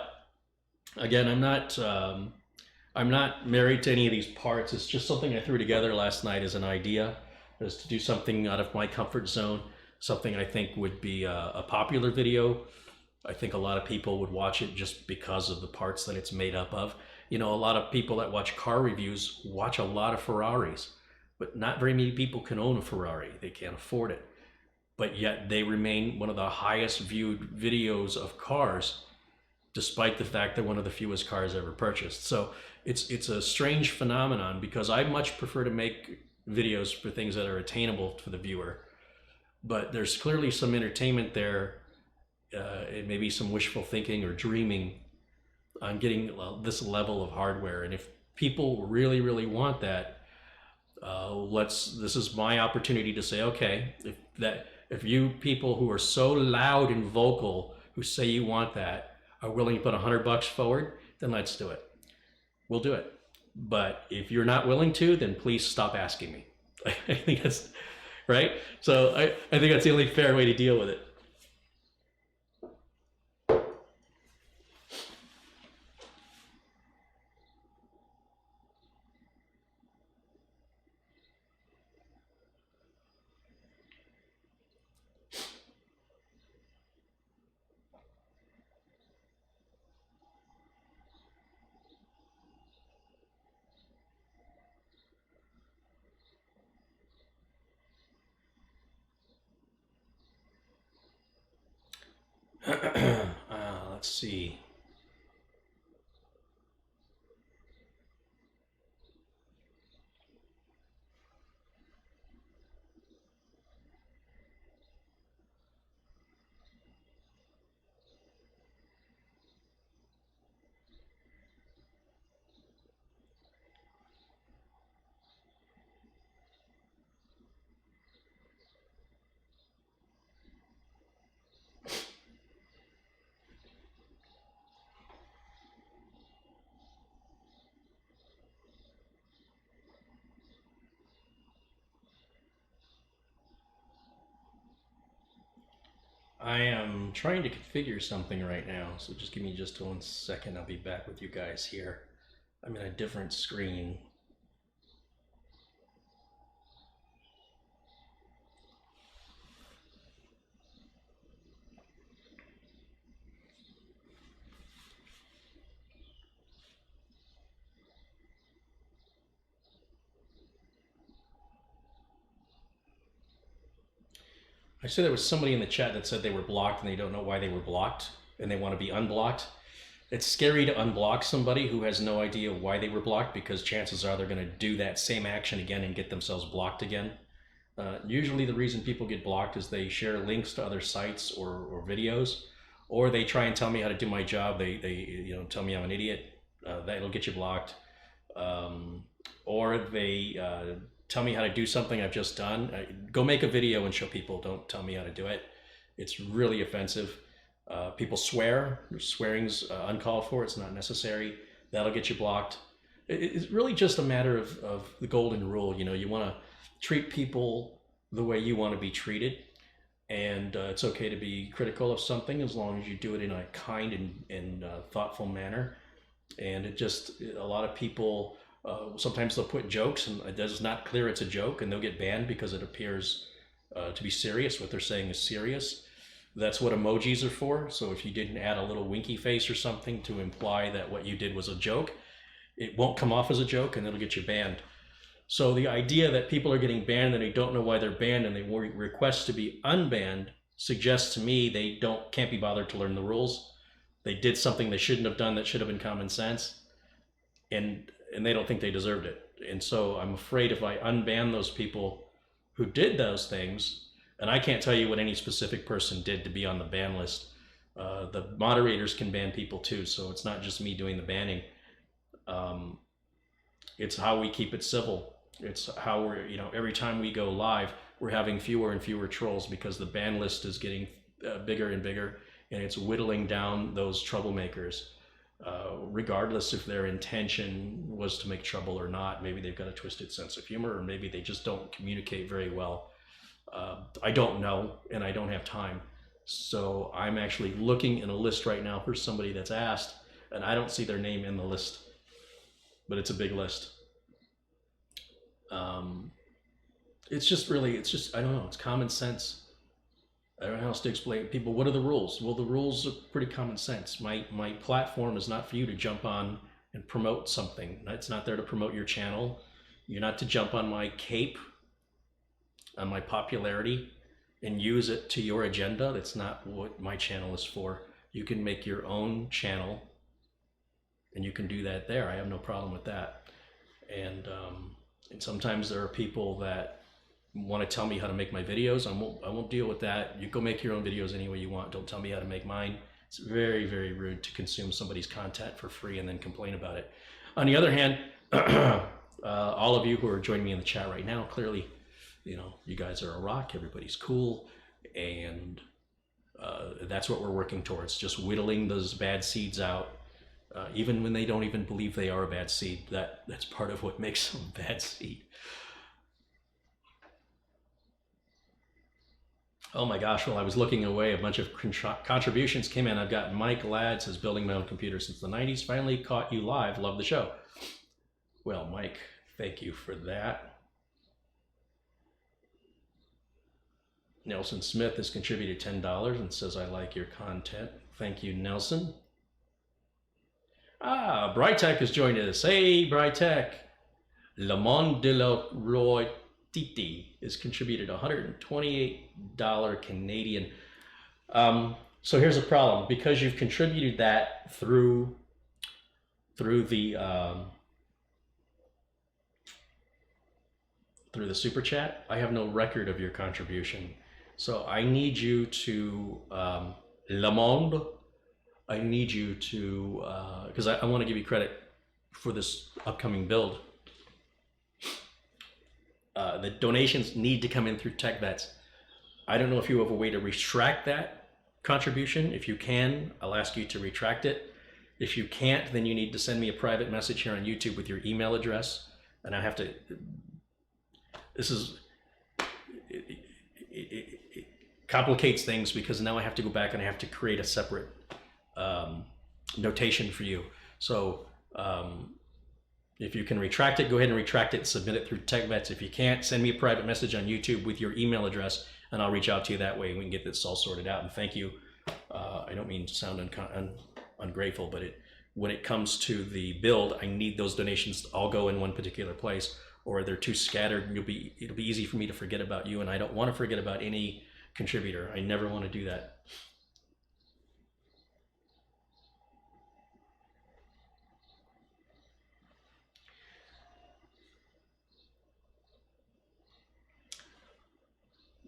[SPEAKER 1] again, I'm not married to any of these parts. It's just something I threw together last night as an idea, as to do something out of my comfort zone, something I think would be a popular video. I think a lot of people would watch it just because of the parts that it's made up of. You know, a lot of people that watch car reviews watch a lot of Ferraris, but not very many people can own a Ferrari. They can't afford it. But yet they remain one of the highest viewed videos of cars, despite the fact they're one of the fewest cars ever purchased. So it's a strange phenomenon, because I much prefer to make videos for things that are attainable for the viewer. But there's clearly some entertainment there, and maybe some wishful thinking or dreaming on getting this level of hardware. And if people really, really want that, This is my opportunity to say, okay, if you people who are so loud and vocal who say you want that are willing to put $100 forward, then let's do it. We'll do it. But if you're not willing to, then please stop asking me. I think that's right. So I think that's the only fair way to deal with it. Let's see. I am trying to configure something right now, so just give me just 1 second. I'll be back with you guys here. I'm in a different screen. I said there was somebody in the chat that said they were blocked and they don't know why they were blocked and they want to be unblocked. It's scary to unblock somebody who has no idea why they were blocked, because chances are they're going to do that same action again and get themselves blocked again. Usually the reason people get blocked is they share links to other sites or videos, or they try and tell me how to do my job. They tell me I'm an idiot. That'll get you blocked. Or they tell me how to do something I've just done. Go make a video and show people. Don't tell me how to do it. It's really offensive. People swear. Swearing's uncalled for. It's not necessary. That'll get you blocked. It's really just a matter of the golden rule. You want to treat people the way you want to be treated. And it's okay to be critical of something as long as you do it in a kind and thoughtful manner. And a lot of people, sometimes they'll put jokes and it is not clear it's a joke, and they'll get banned because it appears to be serious. What they're saying is serious. That's what emojis are for. So if you didn't add a little winky face or something to imply that what you did was a joke, it won't come off as a joke and it'll get you banned. So the idea that people are getting banned and they don't know why they're banned and they request to be unbanned suggests to me they can't be bothered to learn the rules. They did something they shouldn't have done that should have been common sense, and they don't think they deserved it. And so I'm afraid if I unban those people who did those things, and I can't tell you what any specific person did to be on the ban list. The moderators can ban people too, so it's not just me doing the banning. It's how we keep it civil. It's how we're, every time we go live, we're having fewer and fewer trolls because the ban list is getting bigger and bigger, and it's whittling down those troublemakers. Regardless if their intention was to make trouble or not. Maybe they've got a twisted sense of humor, or maybe they just don't communicate very well. I don't know, and I don't have time. So I'm actually looking in a list right now for somebody that's asked, and I don't see their name in the list, but it's a big list. It's just, I don't know, it's common sense. I don't know how else to explain. People, what are the rules? Well, the rules are pretty common sense. My platform is not for you to jump on and promote something. It's not there to promote your channel. You're not to jump on my cape, on my popularity, and use it to your agenda. That's not what my channel is for. You can make your own channel, and you can do that there. I have no problem with that. And sometimes there are people that want to tell me how to make my videos. I won't deal with that. You go make your own videos any way you want. Don't tell me how to make mine. It's very, very rude to consume somebody's content for free and then complain about it. On the other hand, all of you who are joining me in the chat right now, clearly, you know, you guys are a rock, everybody's cool, and that's what we're working towards, just whittling those bad seeds out, even when they don't even believe they are a bad seed. That's part of what makes them a bad seed. Oh my gosh, while I was looking away, a bunch of contributions came in. I've got Mike Ladd says, building my own computer since the 90s, finally caught you live, love the show. Well, Mike, thank you for that. Nelson Smith has contributed $10 and says, I like your content. Thank you, Nelson. Ah, Brightech has joined us. Hey, Brightech. Le Monde de la Roy Titi has contributed $128 Canadian. So here's a problem. Because you've contributed that through the super chat, I have no record of your contribution. So I need you to, Le Monde, I need you to, because I want to give you credit for this upcoming build. The donations need to come in through TechVets. I don't know if you have a way to retract that contribution. If you can, I'll ask you to retract it. If you can't, then you need to send me a private message here on YouTube with your email address. And I have to, this is, it complicates things because now I have to go back and I have to create a separate notation for you. So if you can retract it, go ahead and retract it, submit it through TechVets. If you can't, send me a private message on YouTube with your email address and I'll reach out to you that way and we can get this all sorted out. And thank you. I don't mean to sound ungrateful, but when it comes to the build, I need those donations to all go in one particular place, or they're too scattered and it'll be easy for me to forget about you, and I don't want to forget about any contributor. I never want to do that.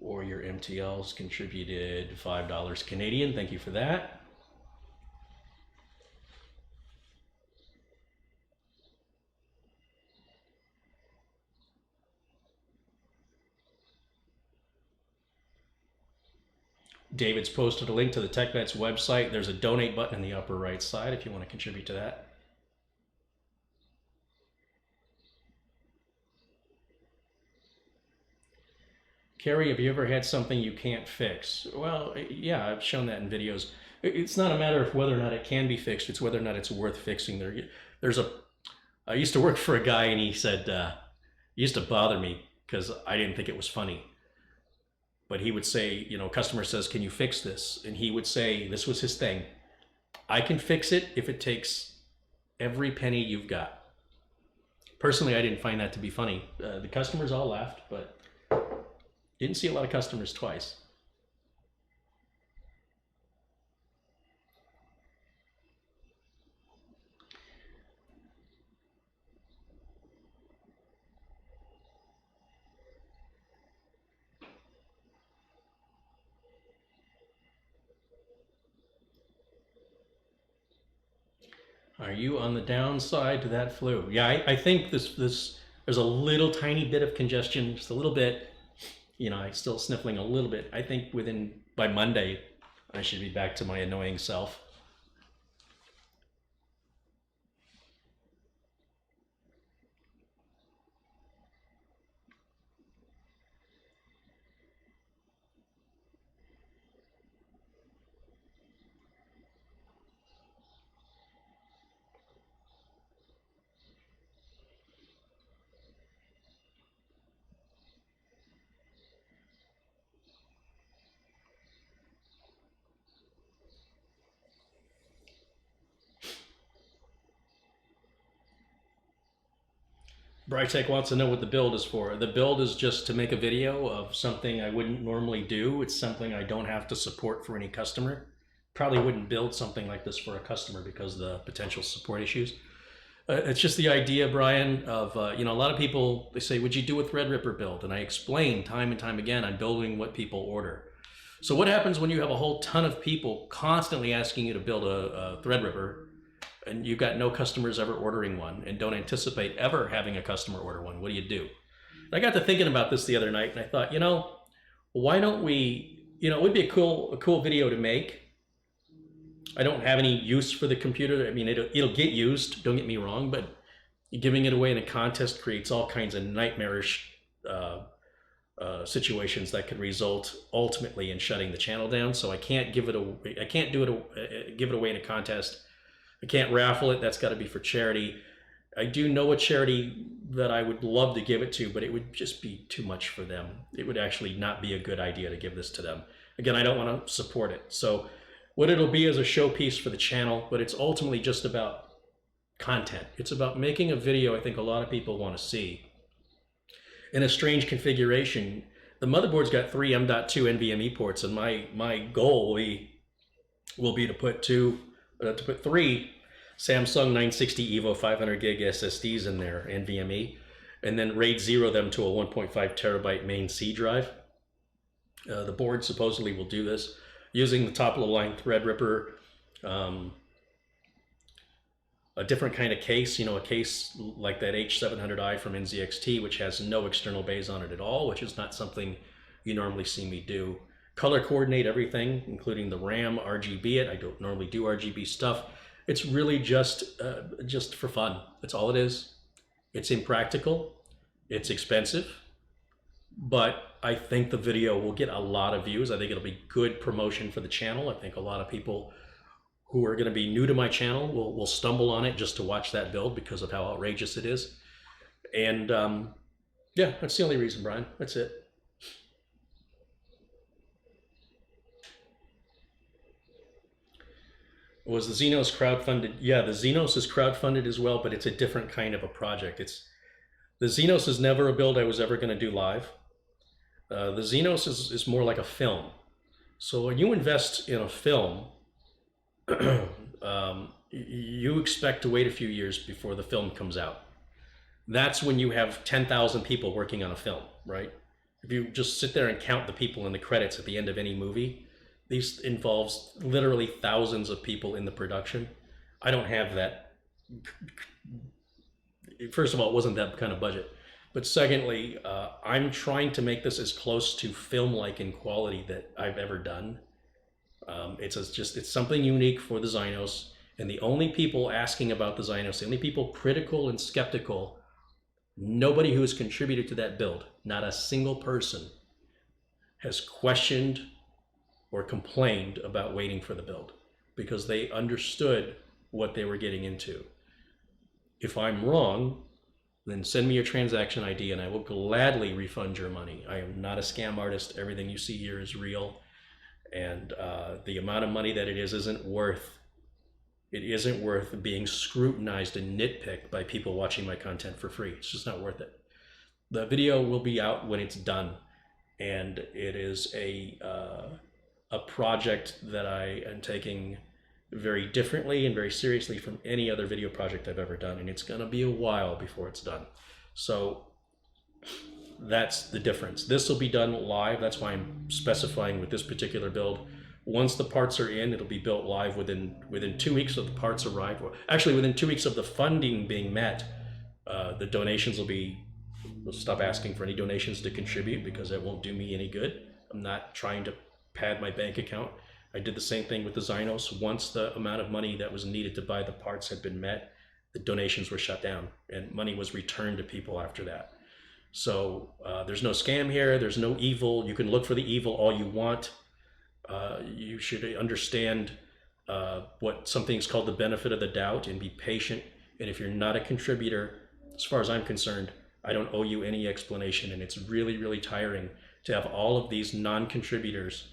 [SPEAKER 1] Or your MTLs contributed $5 Canadian. Thank you for that. David's posted a link to the TechVets website. There's a donate button in the upper right side if you want to contribute to that. Carrie, have you ever had something you can't fix? Well, yeah, I've shown that in videos. It's not a matter of whether or not it can be fixed, it's whether or not it's worth fixing. I used to work for a guy and he said, he used to bother me because I didn't think it was funny. But he would say, you know, customer says, can you fix this? And he would say, this was his thing, I can fix it if it takes every penny you've got. Personally, I didn't find that to be funny. The customers all laughed, but didn't see a lot of customers twice. Are you on the downside to that flu? Yeah, I think there's a little tiny bit of congestion, just a little bit. You know, I'm still sniffling a little bit. I think by Monday, I should be back to my annoying self. Brightech wants to know what the build is for. The build is just to make a video of something I wouldn't normally do. It's something I don't have to support for any customer. Probably wouldn't build something like this for a customer because of the potential support issues. It's just the idea, Brian, of, you know, a lot of people, they say, would you do a Threadripper build? And I explain time and time again, I'm building what people order. So what happens when you have a whole ton of people constantly asking you to build a Threadripper? and you've got no customers ever ordering one and don't anticipate ever having a customer order one, what do you do? And I got to thinking about this the other night, and I thought, why don't we, it would be a cool video to make. I don't have any use for the computer. I mean, it'll get used, don't get me wrong, but giving it away in a contest creates all kinds of nightmarish situations that could result ultimately in shutting the channel down. So I can't give it away. I can't give it away in a contest. I can't raffle it. That's got to be for charity. I do know a charity that I would love to give it to, but it would just be too much for them. It would actually not be a good idea to give this to them. Again, I don't want to support it. So what it'll be is a showpiece for the channel, but it's ultimately just about content. It's about making a video I think a lot of people want to see. In a strange configuration, the motherboard's got 3 M.2 NVMe ports, and my goal will be to put 3 Samsung 960 EVO 500 gig SSDs in there, NVMe, and then RAID 0 them to a 1.5 terabyte main C drive. The board supposedly will do this using the top of the line Threadripper, a different kind of case, a case like that H700i from NZXT, which has no external bays on it at all, which is not something you normally see me do. Color coordinate everything, including the RAM, RGB it. I don't normally do RGB stuff. It's really just for fun. That's all it is. It's impractical. It's expensive. But I think the video will get a lot of views. I think it'll be good promotion for the channel. I think a lot of people who are going to be new to my channel will stumble on it just to watch that build because of how outrageous it is. And yeah, that's the only reason, Brian. That's it. Was the Xenos crowdfunded? Yeah, the Xenos is crowdfunded as well, but it's a different kind of a project. The Xenos is never a build I was ever going to do live. The Xenos is more like a film. So when you invest in a film, you expect to wait a few years before the film comes out. That's when you have 10,000 people working on a film, right? If you just sit there and count the people in the credits at the end of any movie, this involves literally thousands of people in the production. I don't have that. First of all, it wasn't that kind of budget. But secondly, I'm trying to make this as close to film-like in quality that I've ever done. It's something unique for the Xenos, and the only people asking about the Xenos, the only people critical and skeptical, nobody who has contributed to that build, not a single person, has questioned or complained about waiting for the build because they understood what they were getting into. If I'm wrong, then send me your transaction ID and I will gladly refund your money. I am not a scam artist. Everything you see here is real. And the amount of money that it isn't worth being scrutinized and nitpicked by people watching my content for free. It's just not worth it. The video will be out when it's done. And it is a project that I am taking very differently and very seriously from any other video project I've ever done, and it's going to be a while before it's done. So that's the difference. This will be done live. That's why I'm specifying with this particular build. Once the parts are in, it'll be built live within 2 weeks of the parts arrive. Actually, within 2 weeks of the funding being met, the donations we'll stop asking for any donations to contribute because it won't do me any good. I'm not trying to pad my bank account. I did the same thing with the Xenos. Once the amount of money that was needed to buy the parts had been met, the donations were shut down and money was returned to people after that. So there's no scam here. There's no evil. You can look for the evil all you want. You should understand what something's called the benefit of the doubt and be patient. And if you're not a contributor, as far as I'm concerned, I don't owe you any explanation. And it's really, really tiring to have all of these non-contributors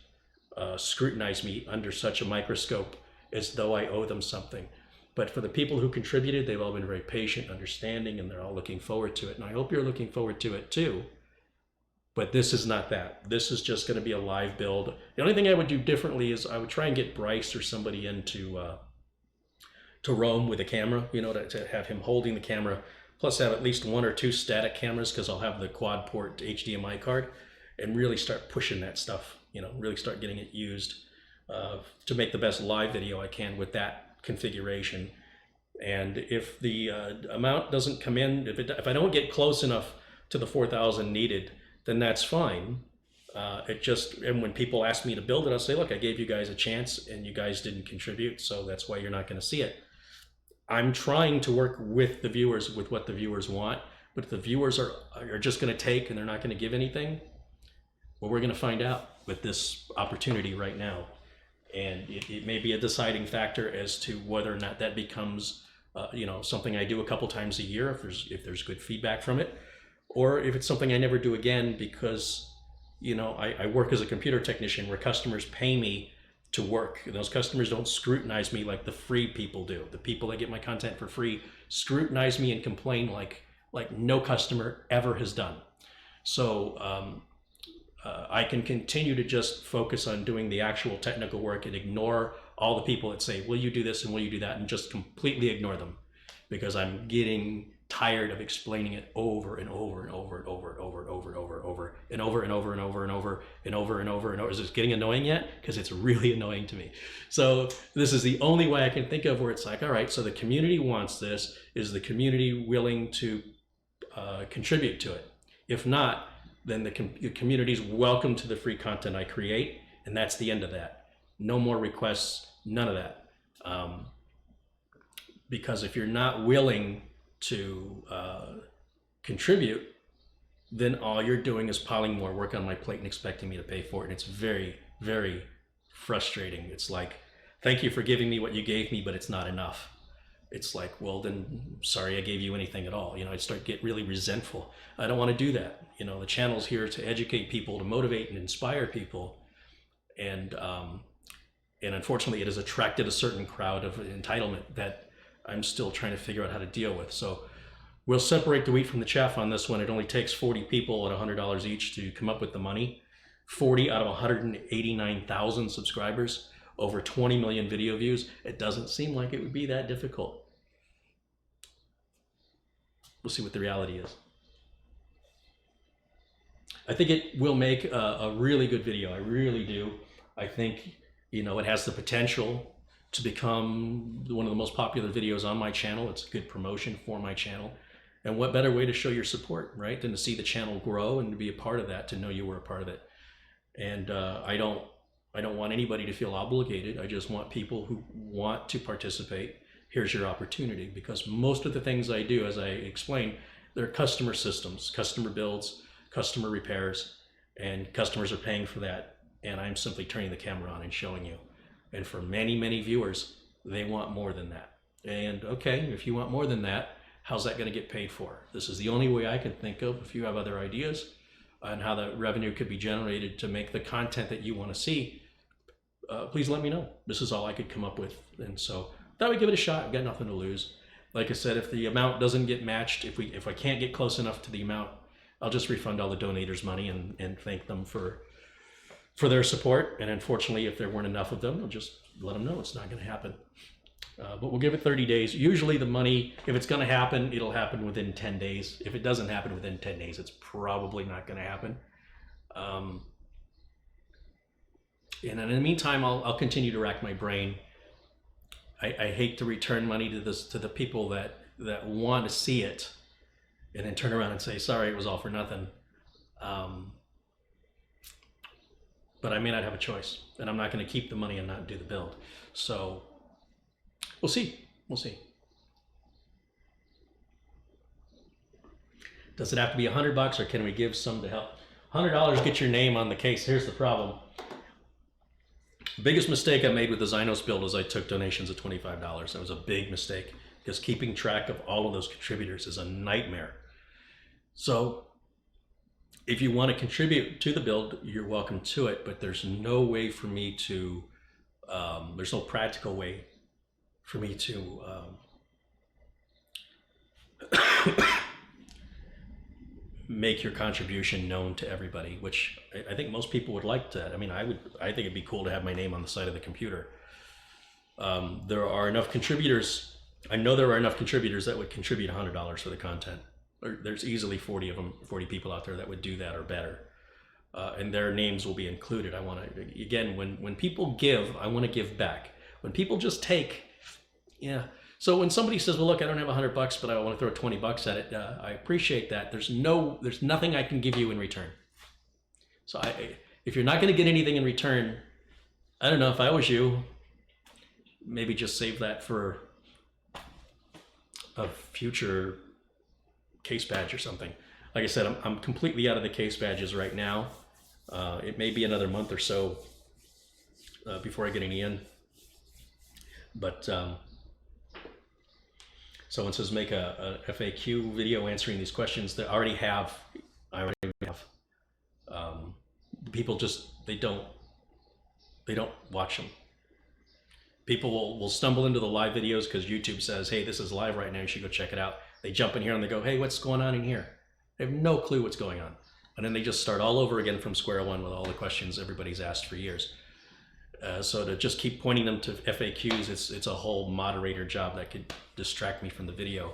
[SPEAKER 1] scrutinize me under such a microscope as though I owe them something. But for the people who contributed, they've all been very patient, understanding, and they're all looking forward to it. And I hope you're looking forward to it too. But this is not that. This is just going to be a live build. The only thing I would do differently is I would try and get Bryce or somebody in to roam with a camera, to have him holding the camera, plus have at least 1 or 2 static cameras because I'll have the quad port HDMI card, and really start pushing that stuff, really start getting it used to make the best live video I can with that configuration.
[SPEAKER 2] And if the amount doesn't come in, if I don't get close enough to the 4,000 needed, then that's fine. And when people ask me to build it, I'll say, look, I gave you guys a chance and you guys didn't contribute, so that's why you're not going to see it. I'm trying to work with the viewers, with what the viewers want, but if the viewers are just going to take and they're not going to give anything, well, we're going to find out with this opportunity right now. And it may be a deciding factor as to whether or not that becomes, something I do a couple times a year if there's good feedback from it, or if it's something I never do again because, I work as a computer technician where customers pay me to work. And those customers don't scrutinize me like the free people do. The people that get my content for free scrutinize me and complain like no customer ever has done. So I can continue to just focus on doing the actual technical work and ignore all the people that say, will you do this and will you do that, and just completely ignore them, because I'm getting tired of explaining it over and over and over and over and over and over and over and over and over and over and over and over and over and over and over. Is this getting annoying yet? Because it's really annoying to me. So this is the only way I can think of where it's like, all right, so the community wants this. Is the community willing to contribute to it? If not, then the community's welcome to the free content I create, and that's the end of that. No more requests, none of that. Because if you're not willing to contribute, then all you're doing is piling more work on my plate and expecting me to pay for it. And it's very, very frustrating. It's like, thank you for giving me what you gave me, but it's not enough. It's like, well, then sorry I gave you anything at all. I'd start get really resentful. I don't want to do that. The channel's here to educate people, to motivate and inspire people. And unfortunately, it has attracted a certain crowd of entitlement that I'm still trying to figure out how to deal with. So we'll separate the wheat from the chaff on this one. It only takes 40 people at $100 each to come up with the money. 40 out of 189,000 subscribers, over 20 million video views. It doesn't seem like it would be that difficult. We'll see what the reality is. I think it will make a really good video. I really do. I think, it has the potential to become one of the most popular videos on my channel. It's a good promotion for my channel. And what better way to show your support, right, than to see the channel grow and to be a part of that, to know you were a part of it. And I don't want anybody to feel obligated. I just want people who want to participate. Here's your opportunity, because most of the things I do, as I explained, they're customer systems, customer builds, customer repairs, and customers are paying for that. And I'm simply turning the camera on and showing you. And for many, many viewers, they want more than that. And okay, if you want more than that, how's that going to get paid for? This is the only way I can think of. If you have other ideas on how the revenue could be generated to make the content that you want to see, please let me know. This is all I could come up with. And so thought we'd give it a shot. I've got nothing to lose. Like I said, if the amount doesn't get matched, if I can't get close enough to the amount, I'll just refund all the donators money and thank them for their support. And unfortunately, if there weren't enough of them, I'll just let them know it's not going to happen. But we'll give it 30 days. Usually the money, if it's going to happen, it'll happen within 10 days. If it doesn't happen within 10 days, it's probably not going to happen. And in the meantime, I'll continue to rack my brain. I hate to return money to the people that want to see it and then turn around and say, sorry, it was all for nothing. But I may not have a choice, and I'm not going to keep the money and not do the build. So we'll see. We'll see. Does it have to be $100, or can we give some to help? $100 get your name on the case. Here's the problem. The biggest mistake I made with the Zynos build is I took donations of $25. That was a big mistake, because keeping track of all of those contributors is a nightmare. So if you want to contribute to the build, you're welcome to it, but there's no way for me to, there's no practical way for me to make your contribution known to everybody, which I think most people would like to. I mean, I think it'd be cool to have my name on the side of the computer. There are enough contributors. I know there are enough contributors that would contribute $100 for the content. There's easily 40 of them, 40 people out there that would do that or better. And their names will be included. I want to, again, when people give, I want to give back. When people just take, yeah. So when somebody says, well, look, I don't have $100, but I want to throw 20 bucks at it, I appreciate that. There's nothing I can give you in return. So if you're not going to get anything in return, I don't know, if I was you, maybe just save that for a future case badge or something. Like I said, I'm completely out of the case badges right now. It may be another month or so before I get any in. But someone says make a FAQ video answering these questions that I already have. People just, they don't watch them. People will stumble into the live videos because YouTube says, hey, this is live right now, you should go check it out. They jump in here and they go, hey, what's going on in here? They have no clue what's going on. And then they just start all over again from square one with all the questions everybody's asked for years. So to just keep pointing them to FAQs, it's a whole moderator job that could distract me from the video.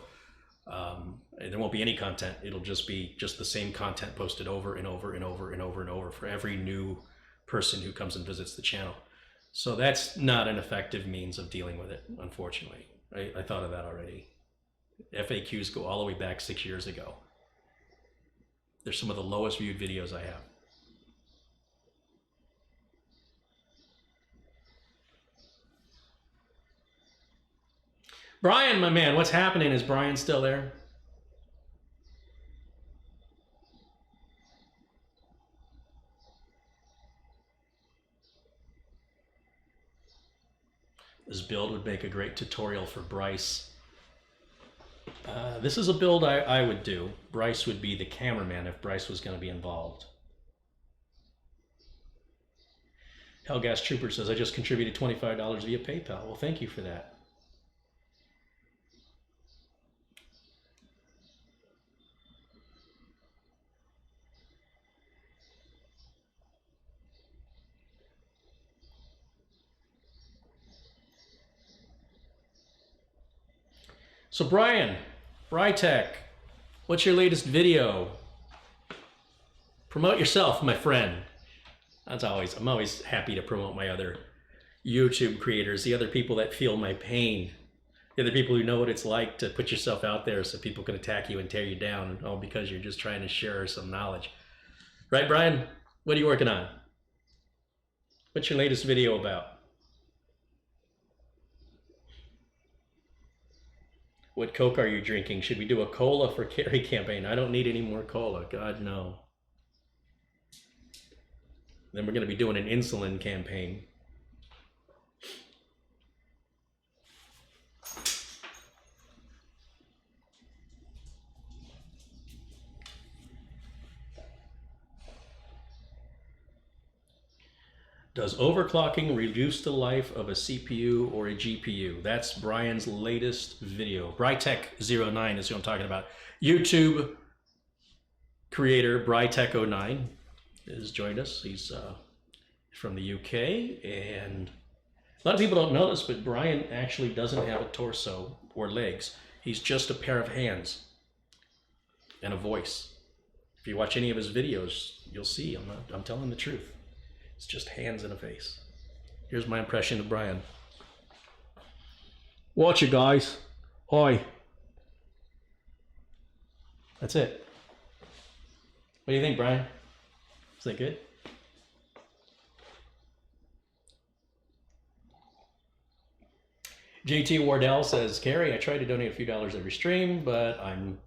[SPEAKER 2] There won't be any content. It'll just be the same content posted over and over and over and over and over for every new person who comes and visits the channel. So that's not an effective means of dealing with it, unfortunately. I thought of that already. FAQs go all the way back 6 years ago. They're some of the lowest viewed videos I have. Brian, my man, what's happening? Is Brian still there? This build would make a great tutorial for Bryce. This is a build I would do. Bryce would be the cameraman if Bryce was going to be involved. Hellgas Trooper says, I just contributed $25 via PayPal. Well, thank you for that. So Brian, Brytech, what's your latest video? Promote yourself, my friend. I'm always happy to promote my other YouTube creators, the other people that feel my pain, the other people who know what it's like to put yourself out there so people can attack you and tear you down, all because you're just trying to share some knowledge. Right, Brian? What are you working on? What's your latest video about? What Coke are you drinking? Should we do a cola for Carrie campaign? I don't need any more cola. God, no. Then we're going to be doing an insulin campaign. Does overclocking reduce the life of a CPU or a GPU? That's Brian's latest video. Brytech09 is who I'm talking about. YouTube creator Brytech09 has joined us. He's from the UK, and a lot of people don't know this, but Brian actually doesn't have a torso or legs. He's just a pair of hands and a voice. If you watch any of his videos, you'll see I'm telling the truth. It's just hands and a face. Here's my impression of Brian. Watch it, guys. Oi. That's it. What do you think, Brian? Is that good? JT Wardell says, Carrie, I try to donate a few dollars every stream, but I'm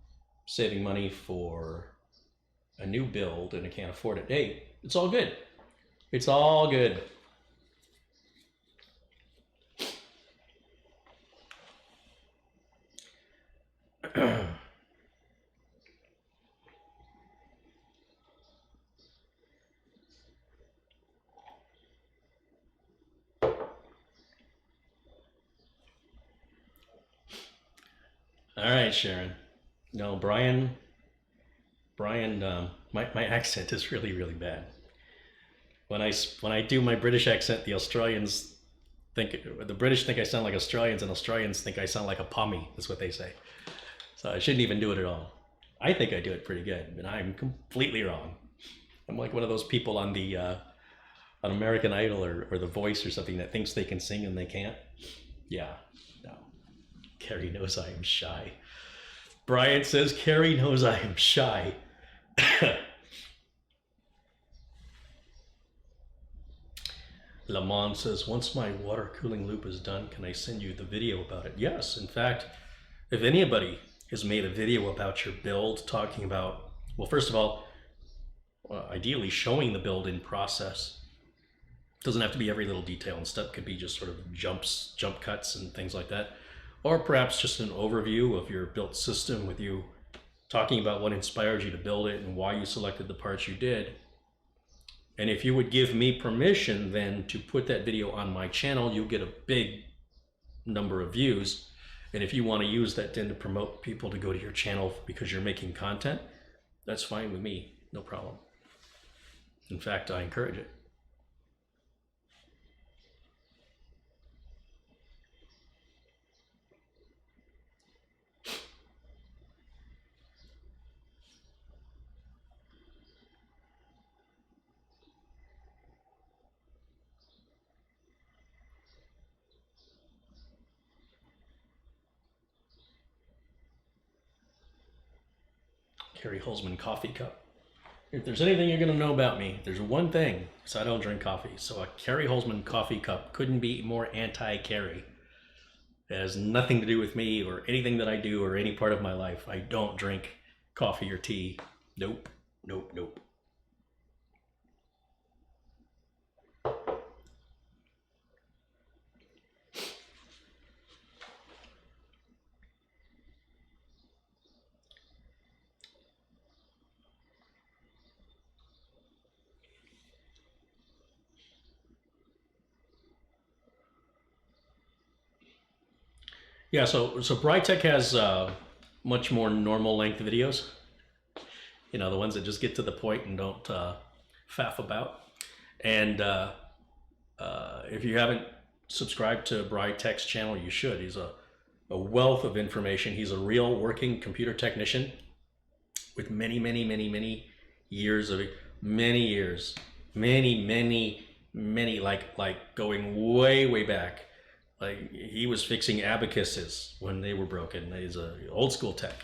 [SPEAKER 2] saving money for a new build and I can't afford it. Hey, it's all good. It's all good. All right, Sharon. No, Brian, my accent is really, really bad. When I do my British accent, the British think I sound like Australians, and Australians think I sound like a pommy. That's what they say. So I shouldn't even do it at all. I think I do it pretty good, but I'm completely wrong. I'm like one of those people on the on American Idol or The Voice or something that thinks they can sing and they can't. Yeah, no, Carrie knows I am shy. Brian says, Carrie knows I am shy. Lamont says, once my water cooling loop is done, can I send you the video about it? Yes, in fact, if anybody has made a video about your build, talking about, well, first of all, ideally showing the build in process. Doesn't have to be every little detail and step, could be just sort of jump cuts and things like that. Or perhaps just an overview of your built system with you talking about what inspired you to build it and why you selected the parts you did. And if you would give me permission then to put that video on my channel, you'll get a big number of views. And if you want to use that then to promote people to go to your channel because you're making content, that's fine with me, no problem. In fact, I encourage it. Carrie Holzman coffee cup. If there's anything you're going to know about me, there's one thing, is I don't drink coffee. So a Carrie Holzman coffee cup couldn't be more anti-Carrie. It has nothing to do with me or anything that I do or any part of my life. I don't drink coffee or tea. Nope, nope, nope. Yeah, so Brightech has much more normal length videos. You know, the ones that just get to the point and don't faff about. And if you haven't subscribed to Brightech's channel, you should. He's a wealth of information. He's a real working computer technician with many years of many, like going way back. Like he was fixing abacuses when they were broken. He's a old school tech.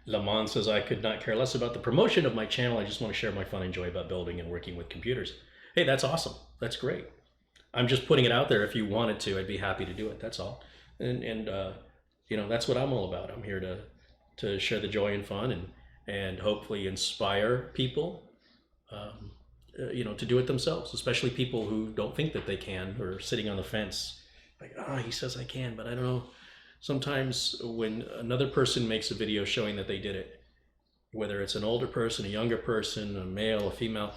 [SPEAKER 2] Lamont says, I could not care less about the promotion of my channel. I just want to share my fun and joy about building and working with computers. Hey, that's awesome. That's great. I'm just putting it out there. If you wanted to, I'd be happy to do it. That's all. And you know, that's what I'm all about. I'm here to share the joy and fun and hopefully inspire people, you know, to do it themselves, especially people who don't think that they can or sitting on the fence. Like, oh, he says I can, but I don't know. Sometimes when another person makes a video showing that they did it, whether it's an older person, a younger person, a male, a female,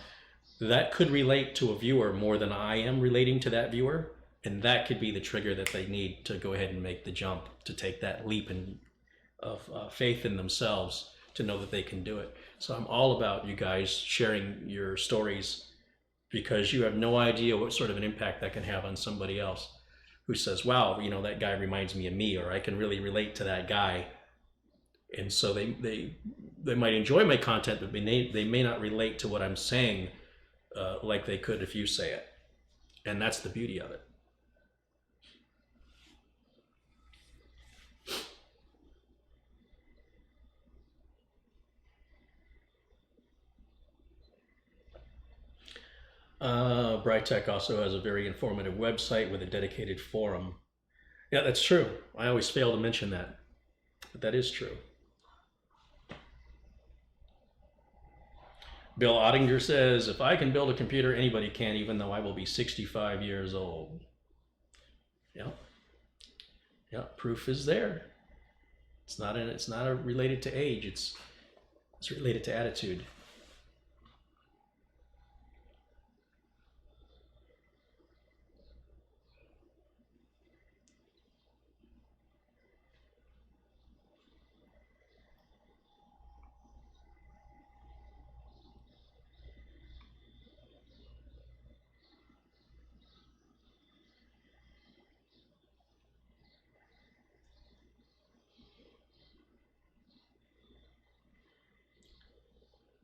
[SPEAKER 2] that could relate to a viewer more than I am relating to that viewer. And that could be the trigger that they need to go ahead and make the jump, to take that leap of faith in themselves, to know that they can do it. So I'm all about you guys sharing your stories, because you have no idea what sort of an impact that can have on somebody else who says, wow, you know, that guy reminds me of me, or I can really relate to that guy. And so they might enjoy my content, but they may not relate to what I'm saying like they could if you say it. And that's the beauty of it. Brightech also has a very informative website with a dedicated forum. Yeah, that's true. I always fail to mention that, but that is true. Bill Ottinger says, if I can build a computer, anybody can, even though I will be 65 years old. Yeah. Yeah, proof is there. It's not related to age, it's related to attitude.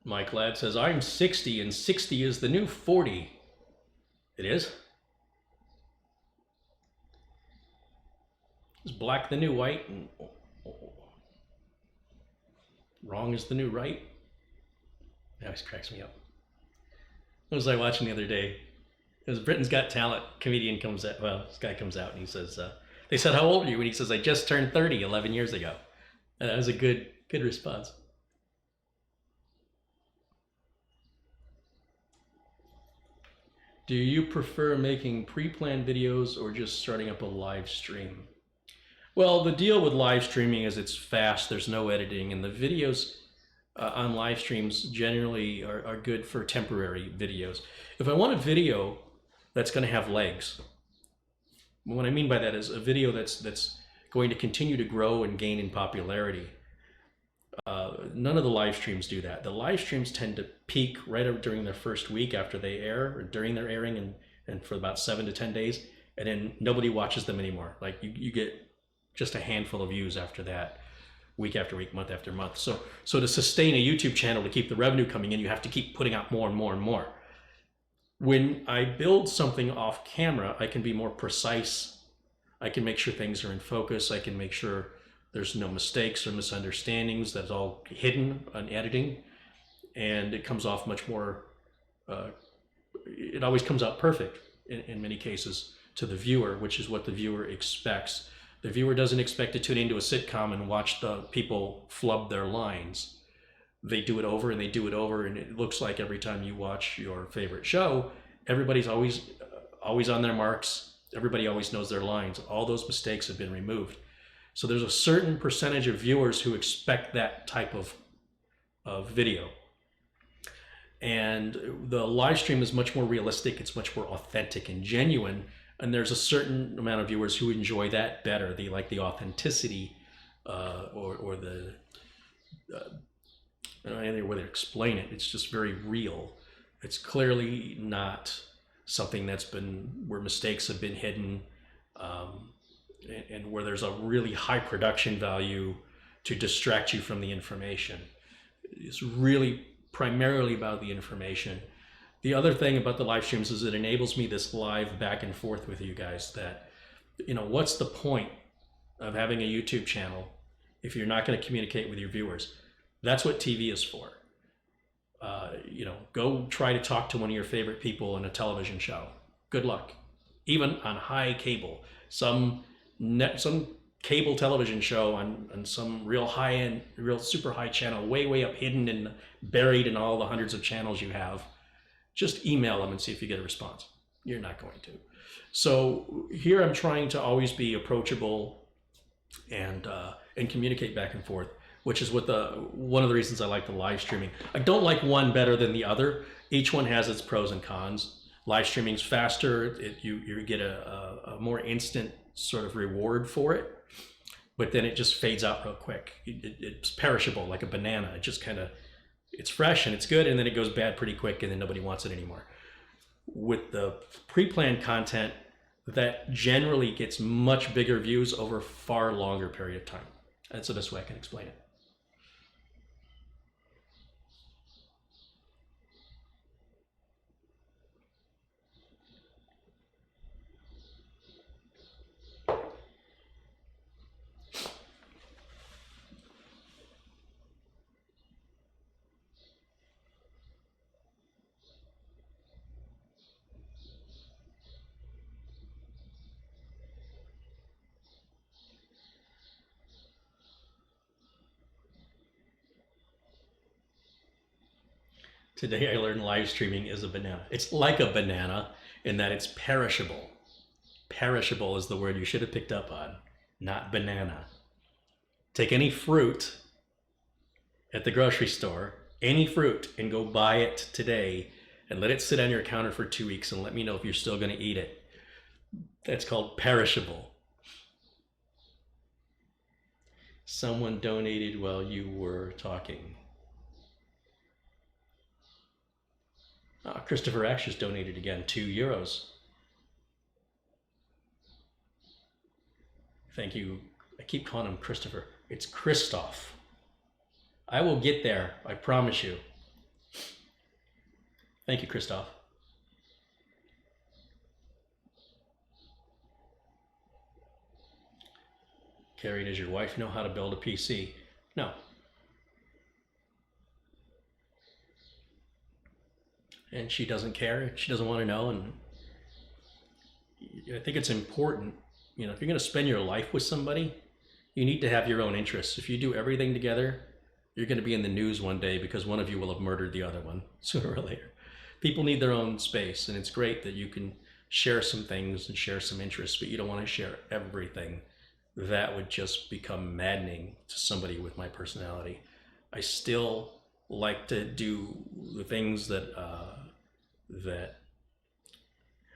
[SPEAKER 2] Mike Ladd says, I'm 60 and 60 is the new 40. It is? Is black the new white and wrong is the new right? That always cracks me up. What was I watching the other day? It was Britain's Got Talent. Comedian comes out, well, this guy comes out and he says, they said, how old are you? And he says, I just turned 30 11 years ago. And that was a good response. Do you prefer making pre-planned videos or just starting up a live stream? Well, the deal with live streaming is it's fast, there's no editing, and the videos on live streams generally are good for temporary videos. If I want a video that's going to have legs, what I mean by that is a video that's going to continue to grow and gain in popularity. None of the live streams do that. The live streams tend to peak right during their first week after they air, or during their airing, and for about 7 to 10 days, and then nobody watches them anymore. Like you get just a handful of views after that, week after week, month after month. So to sustain a YouTube channel, to keep the revenue coming in, you have to keep putting out more and more and more. When I build something off camera, I can be more precise. I can make sure things are in focus. I can make sure there's no mistakes or misunderstandings. That's all hidden on editing. And it comes off much more, it always comes out perfect in many cases to the viewer, which is what the viewer expects. The viewer doesn't expect to tune into a sitcom and watch the people flub their lines. They do it over and they do it over, and it looks like every time you watch your favorite show, everybody's always on their marks. Everybody always knows their lines. All those mistakes have been removed. So there's a certain percentage of viewers who expect that type of video. And the live stream is much more realistic. It's much more authentic and genuine. And there's a certain amount of viewers who enjoy that better. They like the authenticity or the, I don't know any way to explain it. It's just very real. It's clearly not something that's been, where mistakes have been hidden, and where there's a really high production value to distract you from the information. It's really primarily about the information. The other thing about the live streams is it enables me this live back and forth with you guys that, you know, what's the point of having a YouTube channel if you're not going to communicate with your viewers? That's what TV is for. You know, go try to talk to one of your favorite people in a television show. Good luck. Even on high cable, some cable television show on some real high end, real super high channel, way up hidden and buried in all the hundreds of channels you have. Just email them and see if you get a response. You're not going to. So here I'm trying to always be approachable and communicate back and forth, which is what one of the reasons I like the live streaming. I don't like one better than the other. Each one has its pros and cons. Live streaming's faster. You get a more instant sort of reward for it, but then it just fades out real quick. It's perishable like a banana. It just kind of, it's fresh and it's good, and then it goes bad pretty quick, and then nobody wants it anymore. With the pre-planned content, that generally gets much bigger views over a far longer period of time. That's the best way I can explain it. Today I learned live streaming is a banana. It's like a banana in that it's perishable. Perishable is the word you should have picked up on, not banana. Take any fruit at the grocery store, any fruit, and go buy it today and let it sit on your counter for 2 weeks and let me know if you're still going to eat it. That's called perishable. Someone donated while you were talking. Christopher Ash just donated again, €2. Thank you. I keep calling him Christopher. It's Christoph. I will get there, I promise you. Thank you, Christoph. Carrie, does your wife know how to build a PC? No. And she doesn't care. She doesn't want to know. And I think it's important, you know, if you're going to spend your life with somebody, you need to have your own interests. If you do everything together, you're going to be in the news one day because one of you will have murdered the other one sooner or later. People need their own space, and it's great that you can share some things and share some interests, but you don't want to share everything. That would just become maddening to somebody with my personality. I still like to do the things that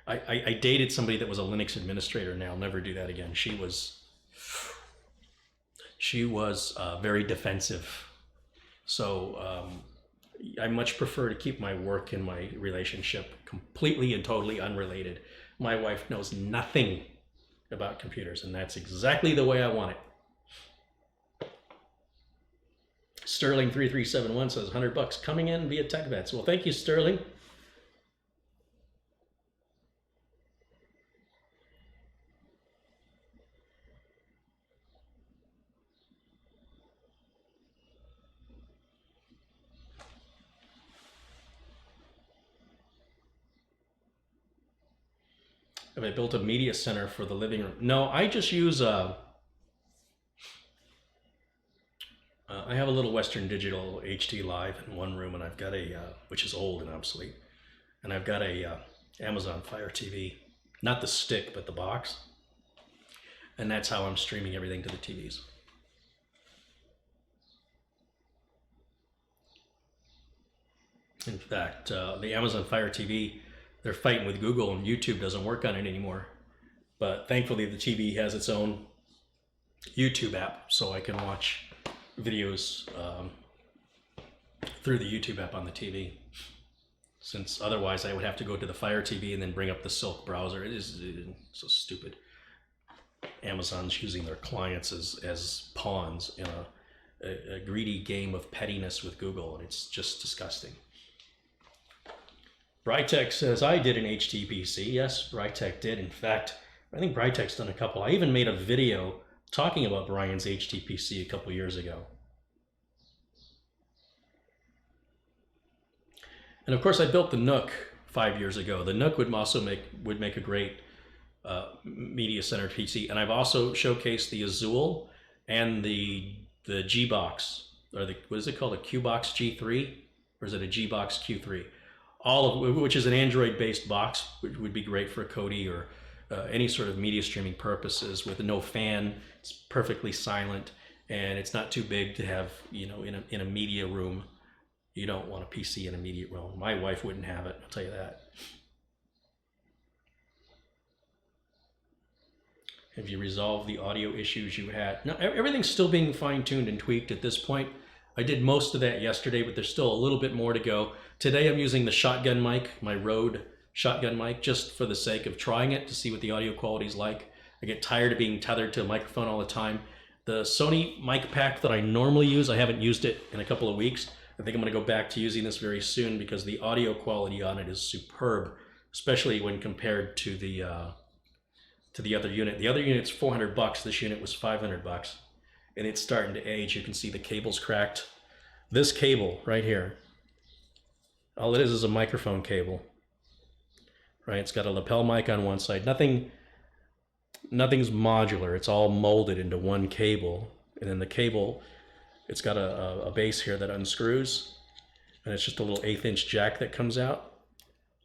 [SPEAKER 2] I dated somebody that was a Linux administrator, and I'll never do that again. She was very defensive. So I much prefer to keep my work and my relationship completely and totally unrelated. My wife knows nothing about computers, and that's exactly the way I want it. Sterling 3371 says $100 coming in via TechVets. Well, thank you, Sterling. Have I built a media center for the living room? No, I just use I have a little Western Digital HD Live in one room, and I've got a which is old and obsolete, and I've got a Amazon Fire TV, not the stick but the box, and that's how I'm streaming everything to the TVs. In fact, the Amazon Fire TV, they're fighting with Google, and YouTube doesn't work on it anymore. But thankfully, the TV has its own YouTube app, so I can watch videos through the YouTube app on the TV. Since otherwise, I would have to go to the Fire TV and then bring up the Silk browser. It is so stupid. Amazon's using their clients as pawns in a greedy game of pettiness with Google, and it's just disgusting. Brightech says, I did an HTPC. Yes, Brightech did. In fact, I think Brightech's done a couple. I even made a video talking about Brian's HTPC a couple years ago. And of course, I built the Nook 5 years ago. The Nook would also make a great media center PC. And I've also showcased the Azul and the G-Box, or what is it called, a Q-Box G3? Or is it a G-Box Q3? All of which is an Android-based box, which would be great for Kodi or any sort of media streaming purposes with no fan. It's perfectly silent, and it's not too big to have, you know, in a media room. You don't want a PC in a media room. My wife wouldn't have it, I'll tell you that. Have you resolved the audio issues you had? No, everything's still being fine-tuned and tweaked at this point. I did most of that yesterday, but there's still a little bit more to go. Today I'm using the shotgun mic, my Rode shotgun mic, just for the sake of trying it to see what the audio quality is like. I get tired of being tethered to a microphone all the time. The Sony mic pack that I normally use, I haven't used it in a couple of weeks. I think I'm going to go back to using this very soon because the audio quality on it is superb, especially when compared to the other unit. The other unit's $400. This unit was $500. And it's starting to age. You can see the cable's cracked. This cable right here, all it is a microphone cable, right? It's got a lapel mic on one side. Nothing's modular. It's all molded into one cable. And then the cable, it's got a base here that unscrews, and it's just a little 1/8 inch jack that comes out.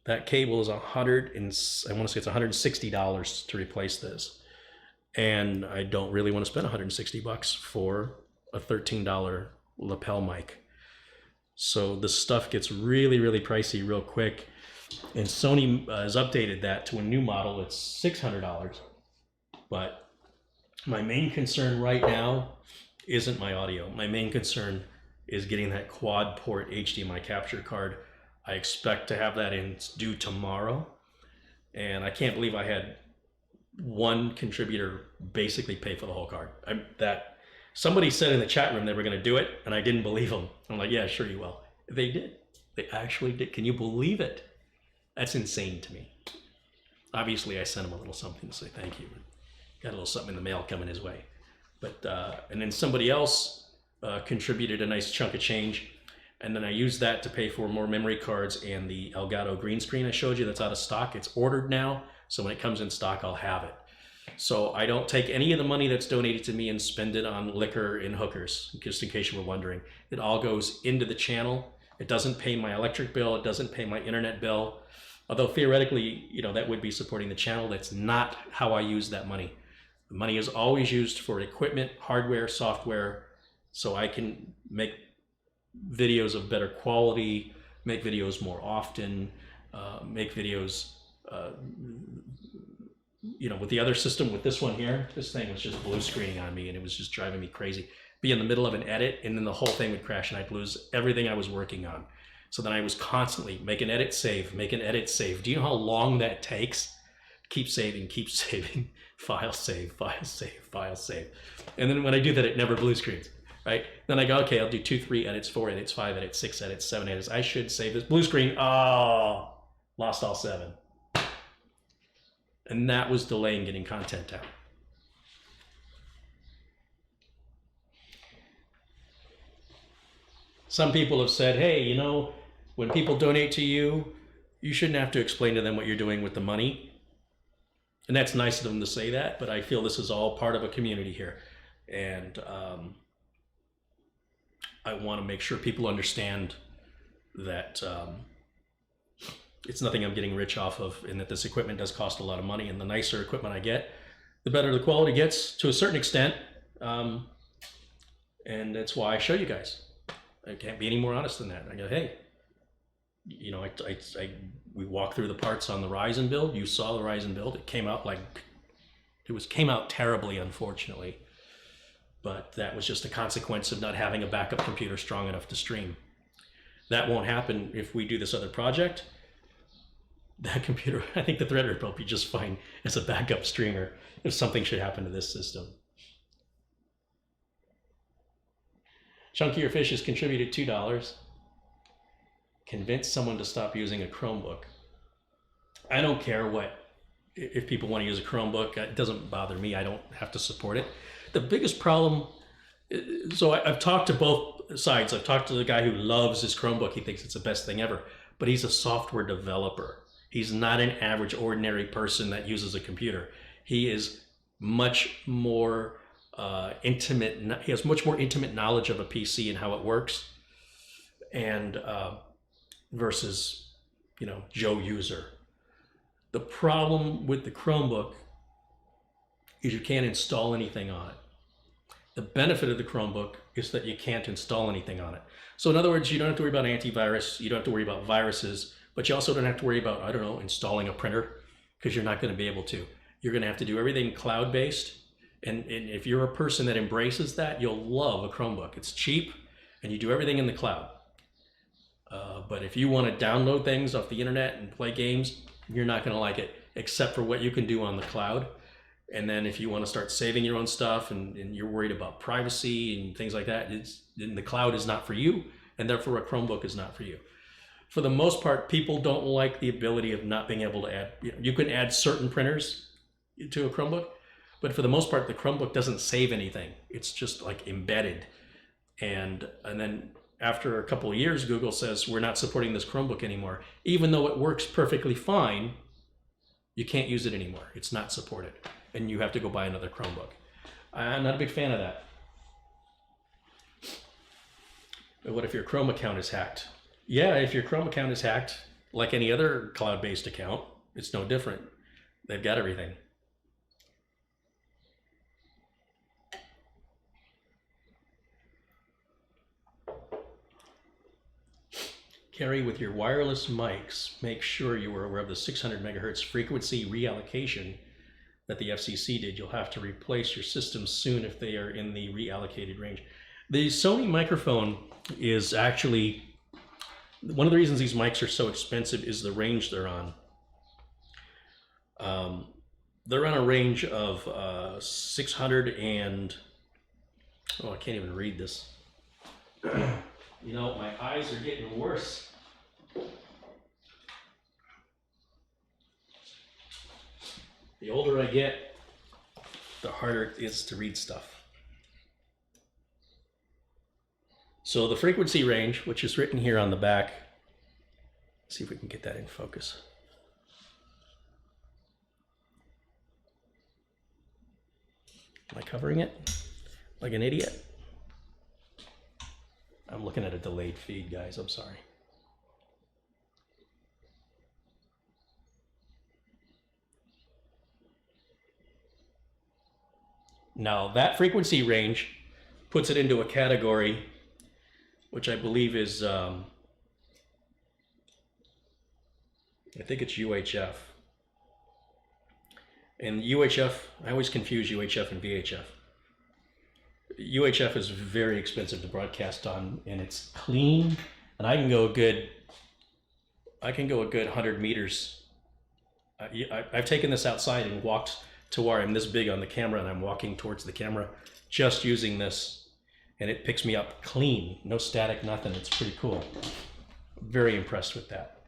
[SPEAKER 2] That cable is $160 to replace this. And I don't really want to spend $160 for a $13 lapel mic. So this stuff gets really, really pricey real quick. And Sony has updated that to a new model. It's $600. But my main concern right now isn't my audio. My main concern is getting that quad port HDMI capture card. I expect to have that in due tomorrow. And I can't believe I had one contributor basically pay for the whole card. Somebody said in the chat room they were going to do it, and I didn't believe them. I'm like, yeah, sure you will. They did. They actually did. Can you believe it? That's insane to me. Obviously, I sent him a little something to say thank you. Got a little something in the mail coming his way. But and then somebody else contributed a nice chunk of change, and then I used that to pay for more memory cards and the Elgato green screen I showed you that's out of stock. It's ordered now, so when it comes in stock, I'll have it. So I don't take any of the money that's donated to me and spend it on liquor and hookers, just in case you were wondering. It all goes into the channel. It doesn't pay my electric bill. It doesn't pay my internet bill. Although theoretically, you know, that would be supporting the channel. That's not how I use that money. The money is always used for equipment, hardware, software, so I can make videos of better quality, make videos more often, make videos, you know, with the other system, with this one here, this thing was just blue screening on me and it was just driving me crazy. Be in the middle of an edit and then the whole thing would crash and I'd lose everything I was working on. So then I was constantly make an edit, save, make an edit, save. Do you know how long that takes? Keep saving, file save, file save, file save. And then when I do that, it never blue screens, right? Then I go, okay, I'll do 2, 3 edits, 4 edits, 5 edits, 6 edits, 7 edits. I should save this blue screen. Oh, lost all 7. And that was delaying getting content out. Some people have said, hey, you know, when people donate to you, you shouldn't have to explain to them what you're doing with the money. And that's nice of them to say that, but I feel this is all part of a community here. And I want to make sure people understand that it's nothing I'm getting rich off of, and that this equipment does cost a lot of money, and the nicer equipment I get, the better the quality gets to a certain extent. And that's why I show you guys. I can't be any more honest than that. I go, hey, you know, we walked through the parts on the Ryzen build. You saw the Ryzen build. It came out came out terribly, unfortunately. But that was just a consequence of not having a backup computer strong enough to stream. That won't happen if we do this other project. That computer, I think the Threadripper will be just fine as a backup streamer if something should happen to this system. Chunkier Fish has contributed $2. Convince someone to stop using a Chromebook. I don't care if people want to use a Chromebook. It doesn't bother me. I don't have to support it. The biggest problem, so I've talked to both sides. I've talked to the guy who loves his Chromebook. He thinks it's the best thing ever, but he's a software developer. He's not an average, ordinary person that uses a computer. He is much more intimate. He has much more intimate knowledge of a PC and how it works, and versus, you know, Joe user. The problem with the Chromebook is you can't install anything on it. The benefit of the Chromebook is that you can't install anything on it. So in other words, you don't have to worry about antivirus, you don't have to worry about viruses, but you also don't have to worry about, I don't know, installing a printer, because you're not going to be able to. You're going to have to do everything cloud-based, and if you're a person that embraces that, you'll love a Chromebook. It's cheap, and you do everything in the cloud. But if you want to download things off the internet and play games, you're not going to like it, except for what you can do on the cloud. And then if you want to start saving your own stuff and you're worried about privacy and things like that, then the cloud is not for you, and therefore a Chromebook is not for you. For the most part, people don't like the ability of not being able to add, you can add certain printers to a Chromebook, but for the most part, the Chromebook doesn't save anything. It's just like embedded. And then after a couple of years, Google says, we're not supporting this Chromebook anymore. Even though it works perfectly fine, you can't use it anymore. It's not supported. And you have to go buy another Chromebook. I'm not a big fan of that. But what if your Chrome account is hacked? Yeah, if your Chrome account is hacked, like any other cloud-based account, it's no different. They've got everything. Carry with your wireless mics, make sure you are aware of the 600 megahertz frequency reallocation that the FCC did. You'll have to replace your systems soon if they are in the reallocated range. The Sony microphone is actually, one of the reasons these mics are so expensive is the range they're on. They're on a range of 600 and, oh, I can't even read this. You know, my eyes are getting worse. The older I get, the harder it is to read stuff. So the frequency range, which is written here on the back, let's see if we can get that in focus. Am I covering it like an idiot? I'm looking at a delayed feed, guys. I'm sorry. Now, that frequency range puts it into a category which I believe is, I think it's UHF. And UHF, I always confuse UHF and VHF. UHF is very expensive to broadcast on, and it's clean, and I can go a good 100 meters. I've taken this outside and walked to where I'm this big on the camera, and I'm walking towards the camera just using this, and it picks me up clean, no static, nothing. It's pretty cool. Very impressed with that.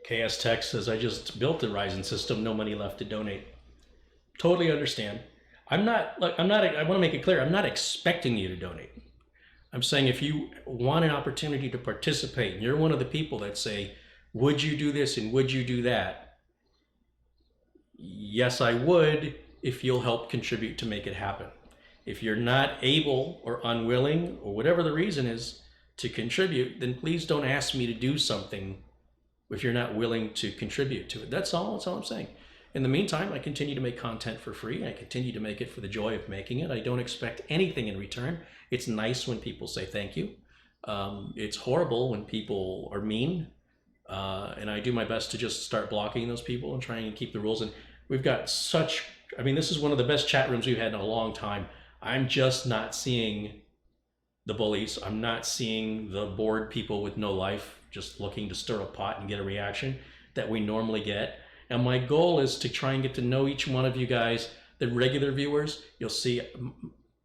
[SPEAKER 2] KS Tech says, I just built a Ryzen system, no money left to donate. Totally understand. I want to make it clear, I'm not expecting you to donate. I'm saying if you want an opportunity to participate, and you're one of the people that say, would you do this and would you do that? Yes, I would, if you'll help contribute to make it happen. If you're not able or unwilling, or whatever the reason is, to contribute, then please don't ask me to do something if you're not willing to contribute to it. That's all I'm saying. In the meantime, I continue to make content for free. I continue to make it for the joy of making it. I don't expect anything in return. It's nice when people say thank you. It's horrible when people are mean. And I do my best to just start blocking those people and trying to keep the rules. And we've got such, I mean, this is one of the best chat rooms we've had in a long time. I'm just not seeing the bullies. I'm not seeing the bored people with no life just looking to stir a pot and get a reaction that we normally get. And my goal is to try and get to know each one of you guys, the regular viewers. You'll see,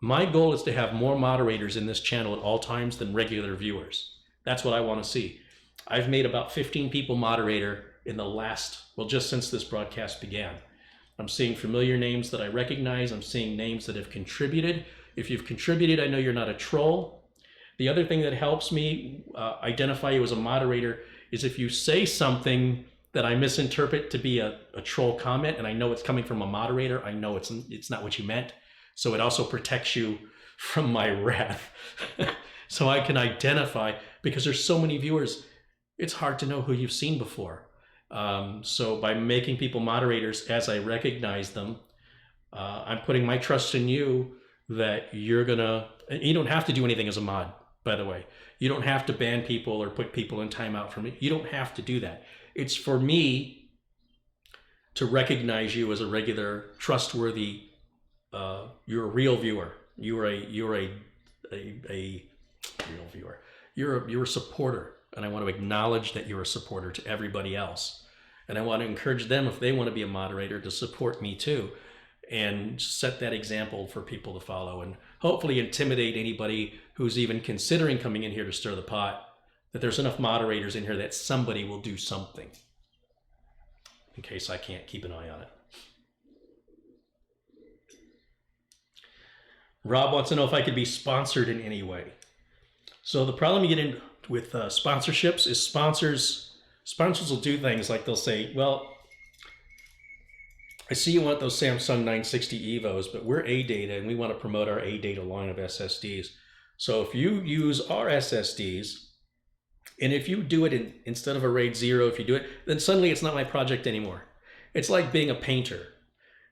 [SPEAKER 2] my goal is to have more moderators in this channel at all times than regular viewers. That's what I want to see. I've made about 15 people moderator in the last, well, just since this broadcast began. I'm seeing familiar names that I recognize. I'm seeing names that have contributed. If you've contributed, I know you're not a troll. The other thing that helps me identify you as a moderator is if you say something that I misinterpret to be a troll comment, and I know it's coming from a moderator, I know it's not what you meant. So it also protects you from my wrath. So I can identify, because there's so many viewers, it's hard to know who you've seen before. So by making people moderators as I recognize them, I'm putting my trust in you that you're gonna, you don't have to do anything as a mod, by the way. You don't have to ban people or put people in timeout from it. You don't have to do that. It's for me to recognize you as a regular, trustworthy, you're a real viewer. You're a real viewer. You're a supporter. And I want to acknowledge that you're a supporter to everybody else. And I want to encourage them, if they want to be a moderator, to support me too. And set that example for people to follow, and hopefully intimidate anybody who's even considering coming in here to stir the pot, that there's enough moderators in here that somebody will do something, in case I can't keep an eye on it. Rob wants to know if I could be sponsored in any way. So the problem you get in with sponsorships is sponsors will do things like they'll say, well, I see you want those Samsung 960 EVOs, but we're ADATA and we want to promote our ADATA line of SSDs. So if you use our SSDs, and if you do it instead of a RAID 0, if you do it, then suddenly it's not my project anymore. It's like being a painter.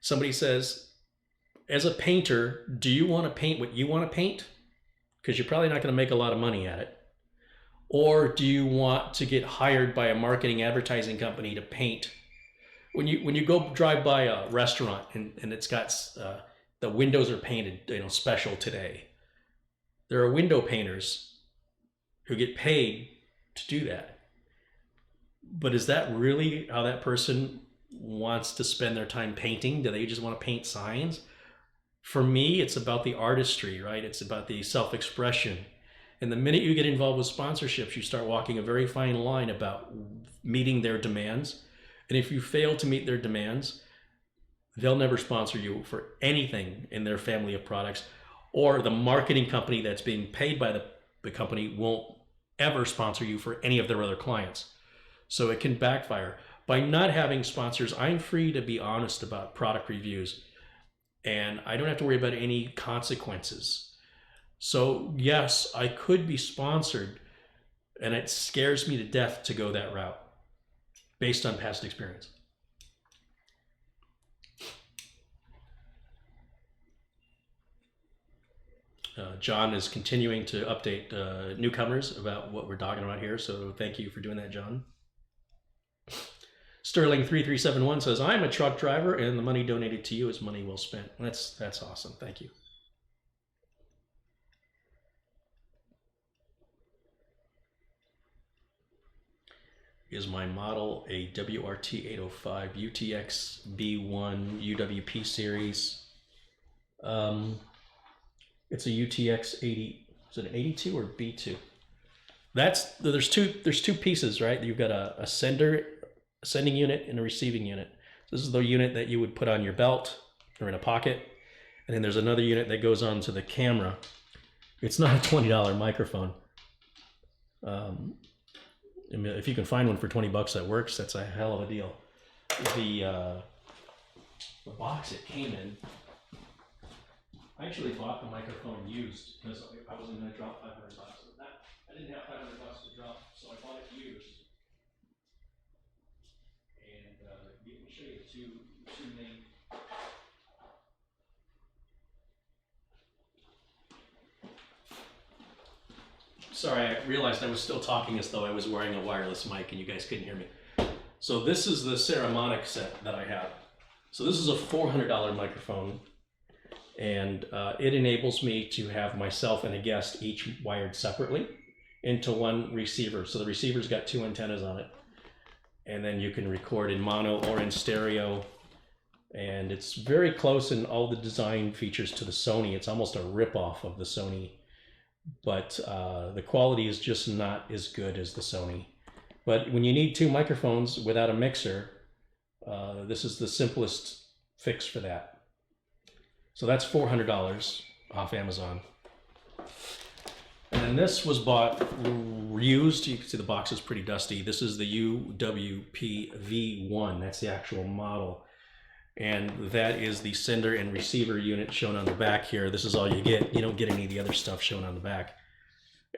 [SPEAKER 2] Somebody says, as a painter, do you want to paint what you want to paint? Because you're probably not going to make a lot of money at it. Or do you want to get hired by a marketing advertising company to paint? When you go drive by a restaurant and it's got the windows are painted, you know, special today. There are window painters who get paid to do that. But is that really how that person wants to spend their time painting? Do they just want to paint signs? For me, it's about the artistry, right? It's about the self-expression. And the minute you get involved with sponsorships, you start walking a very fine line about meeting their demands. And if you fail to meet their demands, they'll never sponsor you for anything in their family of products, or the marketing company that's being paid by the company won't ever sponsor you for any of their other clients. So it can backfire. By not having sponsors, I'm free to be honest about product reviews, and I don't have to worry about any consequences. So yes, I could be sponsored, and it scares me to death to go that route based on past experience. John is continuing to update newcomers about what we're talking about here, so thank you for doing that, John. Sterling3371 says, I'm a truck driver and the money donated to you is money well spent. That's awesome. Thank you. Is my model a WRT 805 UTX B1 UWP series? It's a UTX 80. Is it an 82 or B2? There's two pieces, right? You've got a sending unit and a receiving unit. This is the unit that you would put on your belt or in a pocket, and then there's another unit that goes onto the camera. It's not a $20 microphone. I mean, if you can find one for 20 bucks that works, that's a hell of a deal. The box it came in, I actually bought the microphone used because I wasn't going to drop 500 bucks. I didn't have 500 bucks to drop, so I bought it used. And let me show you two main. Sorry, I realized I was still talking as though I was wearing a wireless mic and you guys couldn't hear me. So this is the Seasonic set that I have. So this is a $400 microphone, and it enables me to have myself and a guest each wired separately into one receiver. So the receiver's got two antennas on it, and then you can record in mono or in stereo, and it's very close in all the design features to the Sony. It's almost a rip-off of the Sony, but the quality is just not as good as the Sony. But when you need two microphones without a mixer, this is the simplest fix for that. So that's $400 off Amazon. And then this was bought used. You can see the box is pretty dusty. This is the UWP V1. That's the actual model. And that is the sender and receiver unit shown on the back here. This is all you get. You don't get any of the other stuff shown on the back.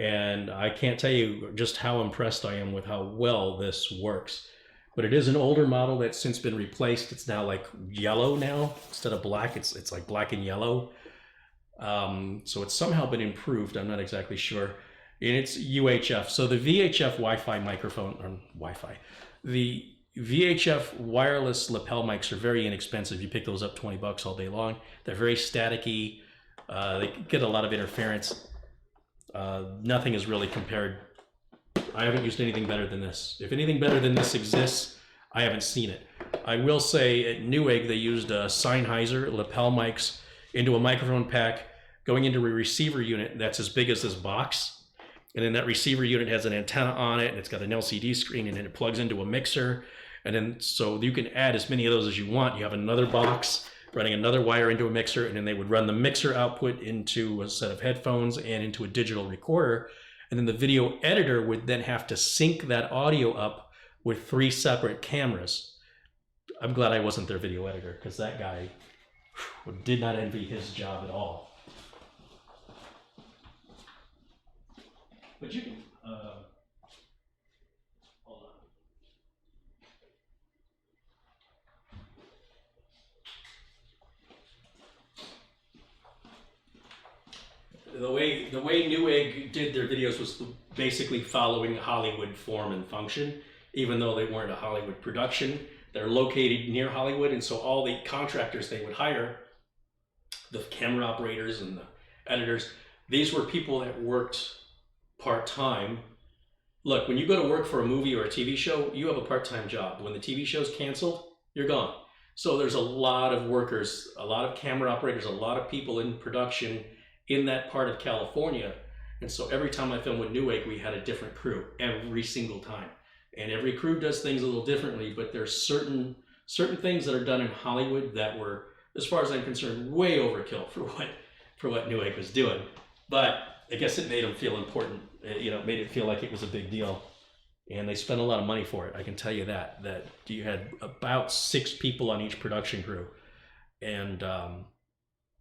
[SPEAKER 2] And I can't tell you just how impressed I am with how well this works. But it is an older model that's since been replaced. It's now like yellow now. Instead of black, it's like black and yellow. So it's somehow been improved. I'm not exactly sure. And it's UHF. So the VHF Wi-Fi microphone, or Wi-Fi, the VHF wireless lapel mics are very inexpensive. You pick those up 20 bucks all day long. They're very staticky. They get a lot of interference. Nothing is really compared. I haven't used anything better than this. If anything better than this exists, I haven't seen it. I will say at Newegg, they used Sennheiser lapel mics into a microphone pack going into a receiver unit that's as big as this box. And then that receiver unit has an antenna on it, and it's got an LCD screen, and then it plugs into a mixer. And then so you can add as many of those as you want. You have another box running another wire into a mixer, and then they would run the mixer output into a set of headphones and into a digital recorder. And then the video editor would then have to sync that audio up with 3 separate cameras. I'm glad I wasn't their video editor, because that guy did not envy his job at all. But you can, hold on. The way Newegg did their videos was basically following Hollywood form and function, even though they weren't a Hollywood production. They're located near Hollywood, and so all the contractors they would hire the camera operators and the editors, these were people that worked part-time. Look, when you go to work for a movie or a TV show, you have a part-time job. When the TV show's canceled, you're gone. So there's a lot of workers, a lot of camera operators, a lot of people in production in that part of California. And so every time I filmed with Newegg, we had a different crew every single time. And every crew does things a little differently, but there's certain things that are done in Hollywood that were, as far as I'm concerned, way overkill for what Newegg was doing. But I guess it made them feel important. You know, it made it feel like it was a big deal. And they spent a lot of money for it. I can tell you that you had about 6 people on each production crew. And,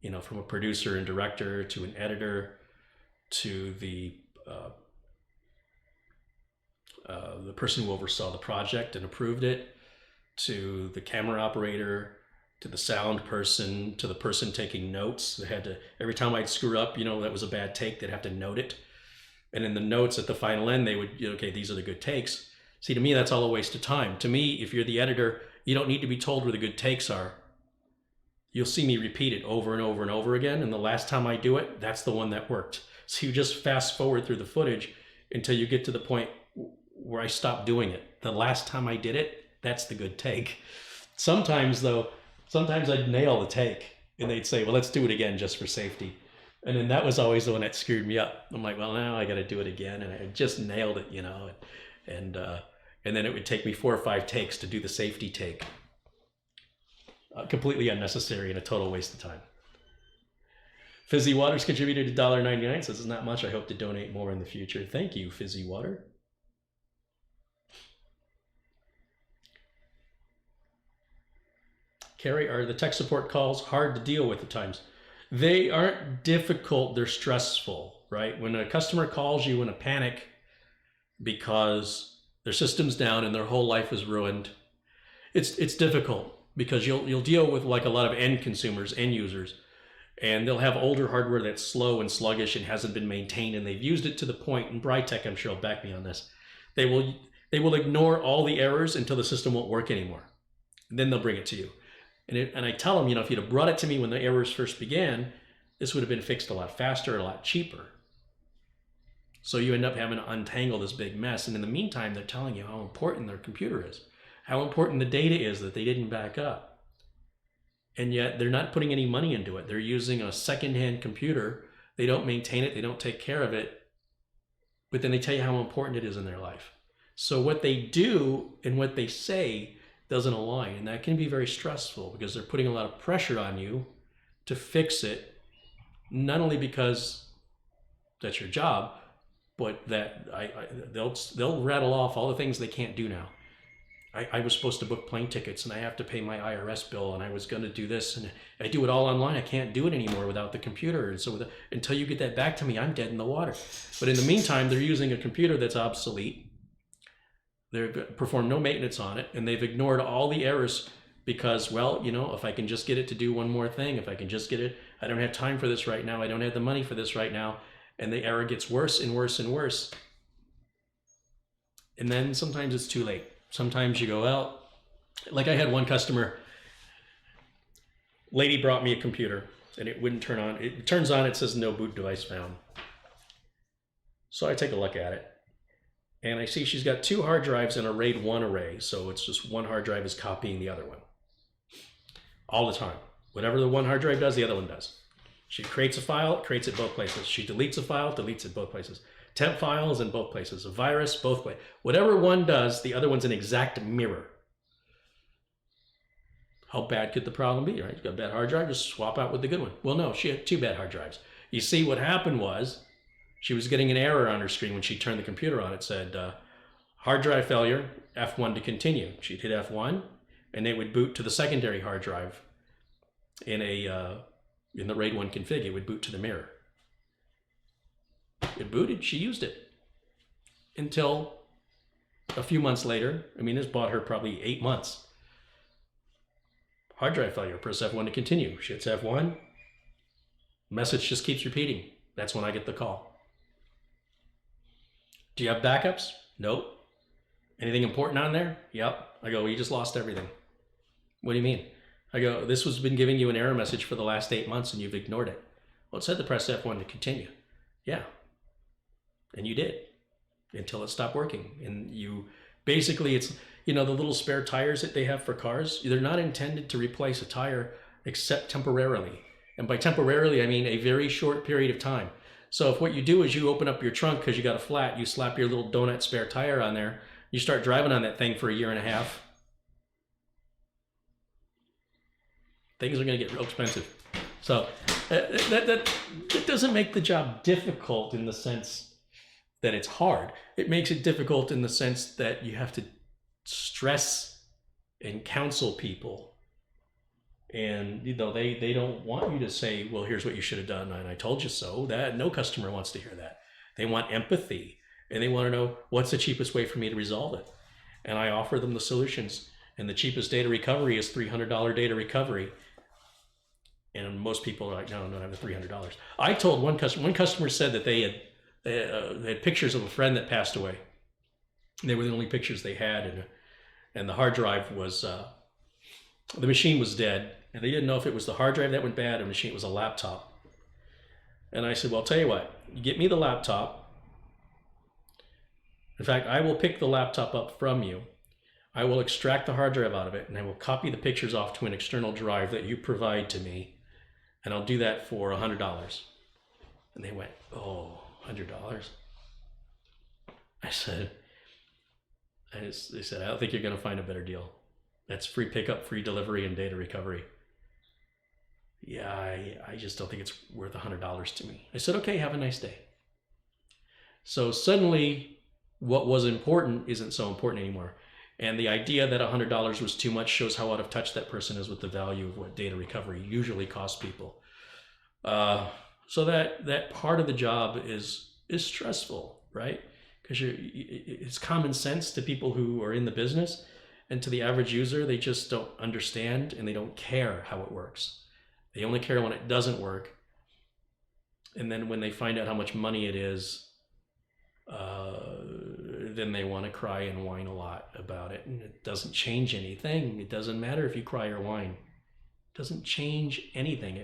[SPEAKER 2] you know, from a producer and director to an editor to the person who oversaw the project and approved it, to the camera operator, to the sound person, to the person taking notes. They had to, every time I'd screw up, you know, that was a bad take, they'd have to note it. And in the notes at the final end, they would, you know, okay, these are the good takes. See, to me, that's all a waste of time. To me, if you're the editor, you don't need to be told where the good takes are. You'll see me repeat it over and over and over again. And the last time I do it, that's the one that worked. So you just fast forward through the footage until you get to the point where I stop doing it. The last time I did it, that's the good take. Sometimes though, I'd nail the take and they'd say, well, let's do it again just for safety. And then that was always the one that screwed me up. I'm like, well, now I got to do it again. And I just nailed it, you know, and then it would take me 4 or 5 takes to do the safety take. Completely unnecessary and a total waste of time. Fizzy Water's contributed $1.99, says it's not much. I hope to donate more in the future. Thank you, Fizzy Water. Carrie, are the tech support calls hard to deal with at times? They aren't difficult, they're stressful, right? When a customer calls you in a panic because their system's down and their whole life is ruined, it's difficult because you'll deal with like a lot of end consumers, end users, and they'll have older hardware that's slow and sluggish and hasn't been maintained, and they've used it to the point, and Brytech, I'm sure, will back me on this, they will ignore all the errors until the system won't work anymore. And then they'll bring it to you. And I tell them, you know, if you'd have brought it to me when the errors first began, this would have been fixed a lot faster and a lot cheaper. So you end up having to untangle this big mess. And in the meantime, they're telling you how important their computer is, how important the data is that they didn't back up. And yet they're not putting any money into it. They're using a secondhand computer. They don't maintain it. They don't take care of it. But then they tell you how important it is in their life. So what they do and what they say doesn't align, and that can be very stressful because they're putting a lot of pressure on you to fix it, not only because that's your job, but that they'll rattle off all the things they can't do now. I was supposed to book plane tickets and I have to pay my IRS bill, and I was going to do this, and I do it all online. I can't do it anymore without the computer, and so until you get that back to me, I'm dead in the water. But in the meantime, they're using a computer that's obsolete. They've performed no maintenance on it, and they've ignored all the errors because, well, you know, if I can just get it to do one more thing, if I can just get it, I don't have time for this right now, I don't have the money for this right now, and the error gets worse and worse and worse. And then sometimes it's too late. Sometimes you go, well, like I had one customer, lady brought me a computer, and it wouldn't turn on. It turns on, it says no boot device found. So I take a look at it. And I see she's got 2 hard drives in a RAID 1 array. So it's just one hard drive is copying the other one. All the time. Whatever the one hard drive does, the other one does. She creates a file, creates it both places. She deletes a file, deletes it both places. Temp files in both places. A virus, both places. Whatever one does, the other one's an exact mirror. How bad could the problem be, right? You got a bad hard drive, just swap out with the good one. Well, no, she had 2 bad hard drives. You see, what happened was, she was getting an error on her screen when she turned the computer on. It said, hard drive failure, F1 to continue. She'd hit F1, and it would boot to the secondary hard drive in the RAID 1 config. It would boot to the mirror. It booted, she used it. Until a few months later, I mean, this bought her probably 8 months. Hard drive failure, press F1 to continue. She hits F1, message just keeps repeating. That's when I get the call. Do you have backups? Nope. Anything important on there? Yep. I go, well, you just lost everything. What do you mean? I go, this has been giving you an error message for the last 8 months and you've ignored it. Well, it said to press F1 to continue. Yeah. And you did until it stopped working. And you basically, it's, you know, the little spare tires that they have for cars, they're not intended to replace a tire except temporarily. And by temporarily, I mean a very short period of time. So if what you do is you open up your trunk because you got a flat, you slap your little donut spare tire on there, you start driving on that thing for 1.5 years, things are going to get real expensive. So that doesn't make the job difficult in the sense that it's hard. It makes it difficult in the sense that you have to stress and counsel people. And you know, they don't want you to say, well, here's what you should have done, and I told you so. That no customer wants to hear that. They want empathy, and they want to know what's the cheapest way for me to resolve it. And I offer them the solutions. And the cheapest data recovery is $300 data recovery. And most people are like, no, I don't have the $300. I told one customer said that they had pictures of a friend that passed away. They were the only pictures they had, and the hard drive was, the machine was dead, and they didn't know if it was the hard drive that went bad or the machine was a laptop. And I said, well, I'll tell you what, you get me the laptop. In fact, I will pick the laptop up from you. I will extract the hard drive out of it, and I will copy the pictures off to an external drive that you provide to me, and I'll do that for $100. And they went, oh, $100? I said, they said, I don't think you're going to find a better deal. That's free pickup, free delivery, and data recovery. Yeah, I just don't think it's worth $100 to me. I said, okay, have a nice day. So suddenly, what was important isn't so important anymore. And the idea that $100 was too much shows how out of touch that person is with the value of what data recovery usually costs people. So that part of the job is stressful, right? Because it's common sense to people who are in the business, and to the average user, they just don't understand and they don't care how it works. They only care when it doesn't work. And then when they find out how much money it is, then they want to cry and whine a lot about it. And it doesn't change anything. It doesn't matter if you cry or whine. It doesn't change anything.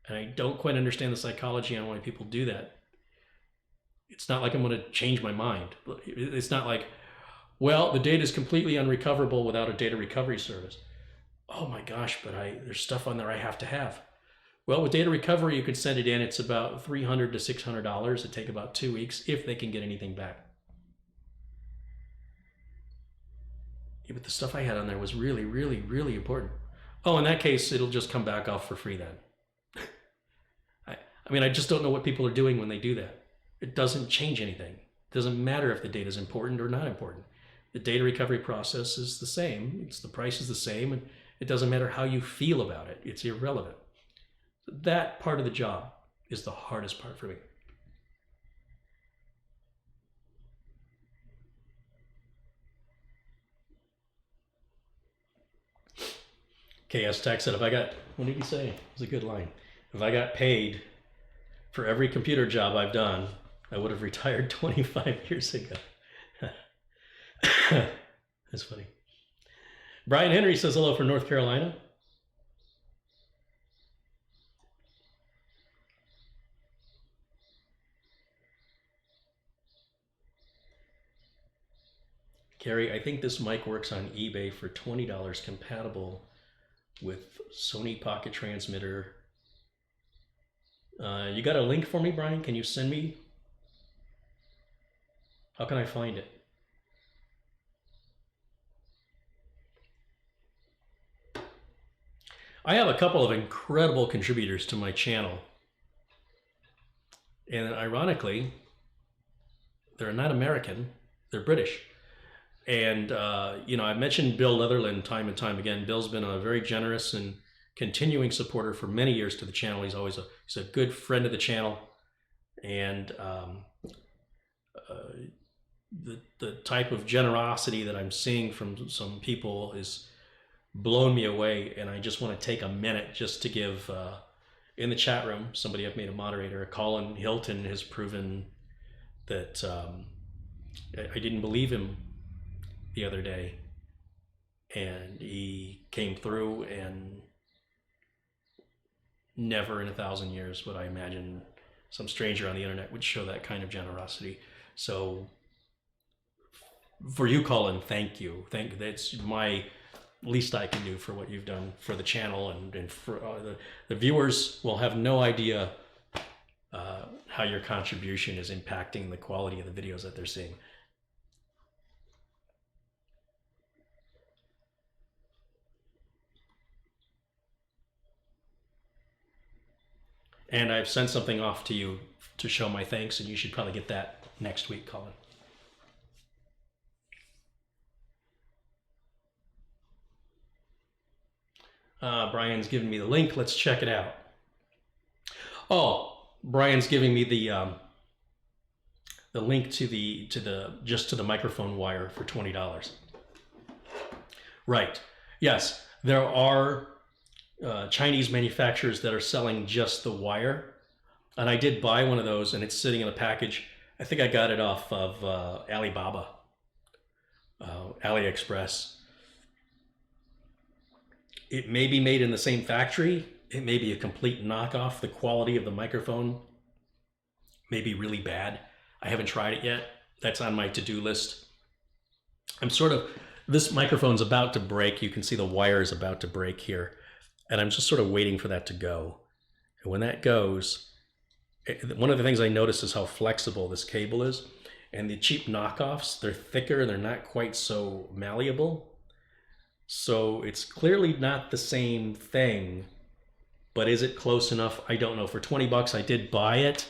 [SPEAKER 2] And I don't quite understand the psychology on why people do that. It's not like I'm going to change my mind. It's not like, well, the data is completely unrecoverable without a data recovery service. Oh my gosh, but there's stuff on there I have to have. Well, with data recovery, you could send it in. It's about $300 to $600. It'd take about 2 weeks if they can get anything back. Yeah, but the stuff I had on there was really, really, really important. Oh, in that case, it'll just come back off for free then. I mean, I just don't know what people are doing when they do that. It doesn't change anything. It doesn't matter if the data is important or not important. The data recovery process is the same. The price is the same, and it doesn't matter how you feel about it. It's irrelevant. That part of the job is the hardest part for me. KS Tech said, what did he say? It was a good line. If I got paid for every computer job I've done, I would have retired 25 years ago. That's funny. Brian Henry says hello from North Carolina. Gary, I think this mic works on eBay for $20, compatible with Sony Pocket Transmitter. You got a link for me, Brian? Can you send me? How can I find it? I have a couple of incredible contributors to my channel. And ironically, they're not American, they're British. And, you know, I've mentioned Bill Leatherland time and time again. Bill's been a very generous and continuing supporter for many years to the channel. He's always he's a good friend of the channel. And the type of generosity that I'm seeing from some people is blown me away. And I just want to take a minute just to give, in the chat room, somebody I've made a moderator, Colin Hilton, has proven that I didn't believe him the other day. and he came through, and never in 1,000 years would I imagine some stranger on the internet would show that kind of generosity. So for you, Colin, thank you. That's my least I can do for what you've done for the channel, and for the viewers will have no idea how your contribution is impacting the quality of the videos that they're seeing. And I've sent something off to you to show my thanks, and you should probably get that next week, Colin. Brian's giving me the link. Let's check it out. Oh, Brian's giving me the link to the microphone wire for $20. Right. Yes, there are Chinese manufacturers that are selling just the wire, and I did buy one of those, and it's sitting in a package. I think I got it off of Alibaba, AliExpress. It may be made in the same factory. It may be a complete knockoff. The quality of the microphone may be really bad. I haven't tried it yet. That's on my to-do list. This microphone's about to break. You can see the wire is about to break here. And I'm just sort of waiting for that to go. And when that goes, one of the things I notice is how flexible this cable is. And the cheap knockoffs, they're thicker, they're not quite so malleable. So it's clearly not the same thing, but is it close enough? I don't know. For 20 bucks, I did buy it,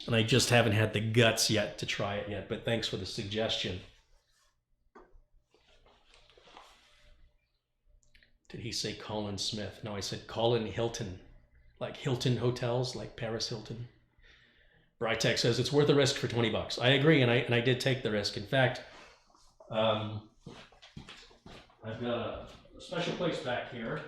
[SPEAKER 2] and I just haven't had the guts yet to try it yet, but thanks for the suggestion. Did he say Colin Smith? No, I said Colin Hilton, like Hilton Hotels, like Paris Hilton. Brytech says it's worth the risk for 20 bucks. I agree, and I did take the risk. In fact, I've got a special place back here.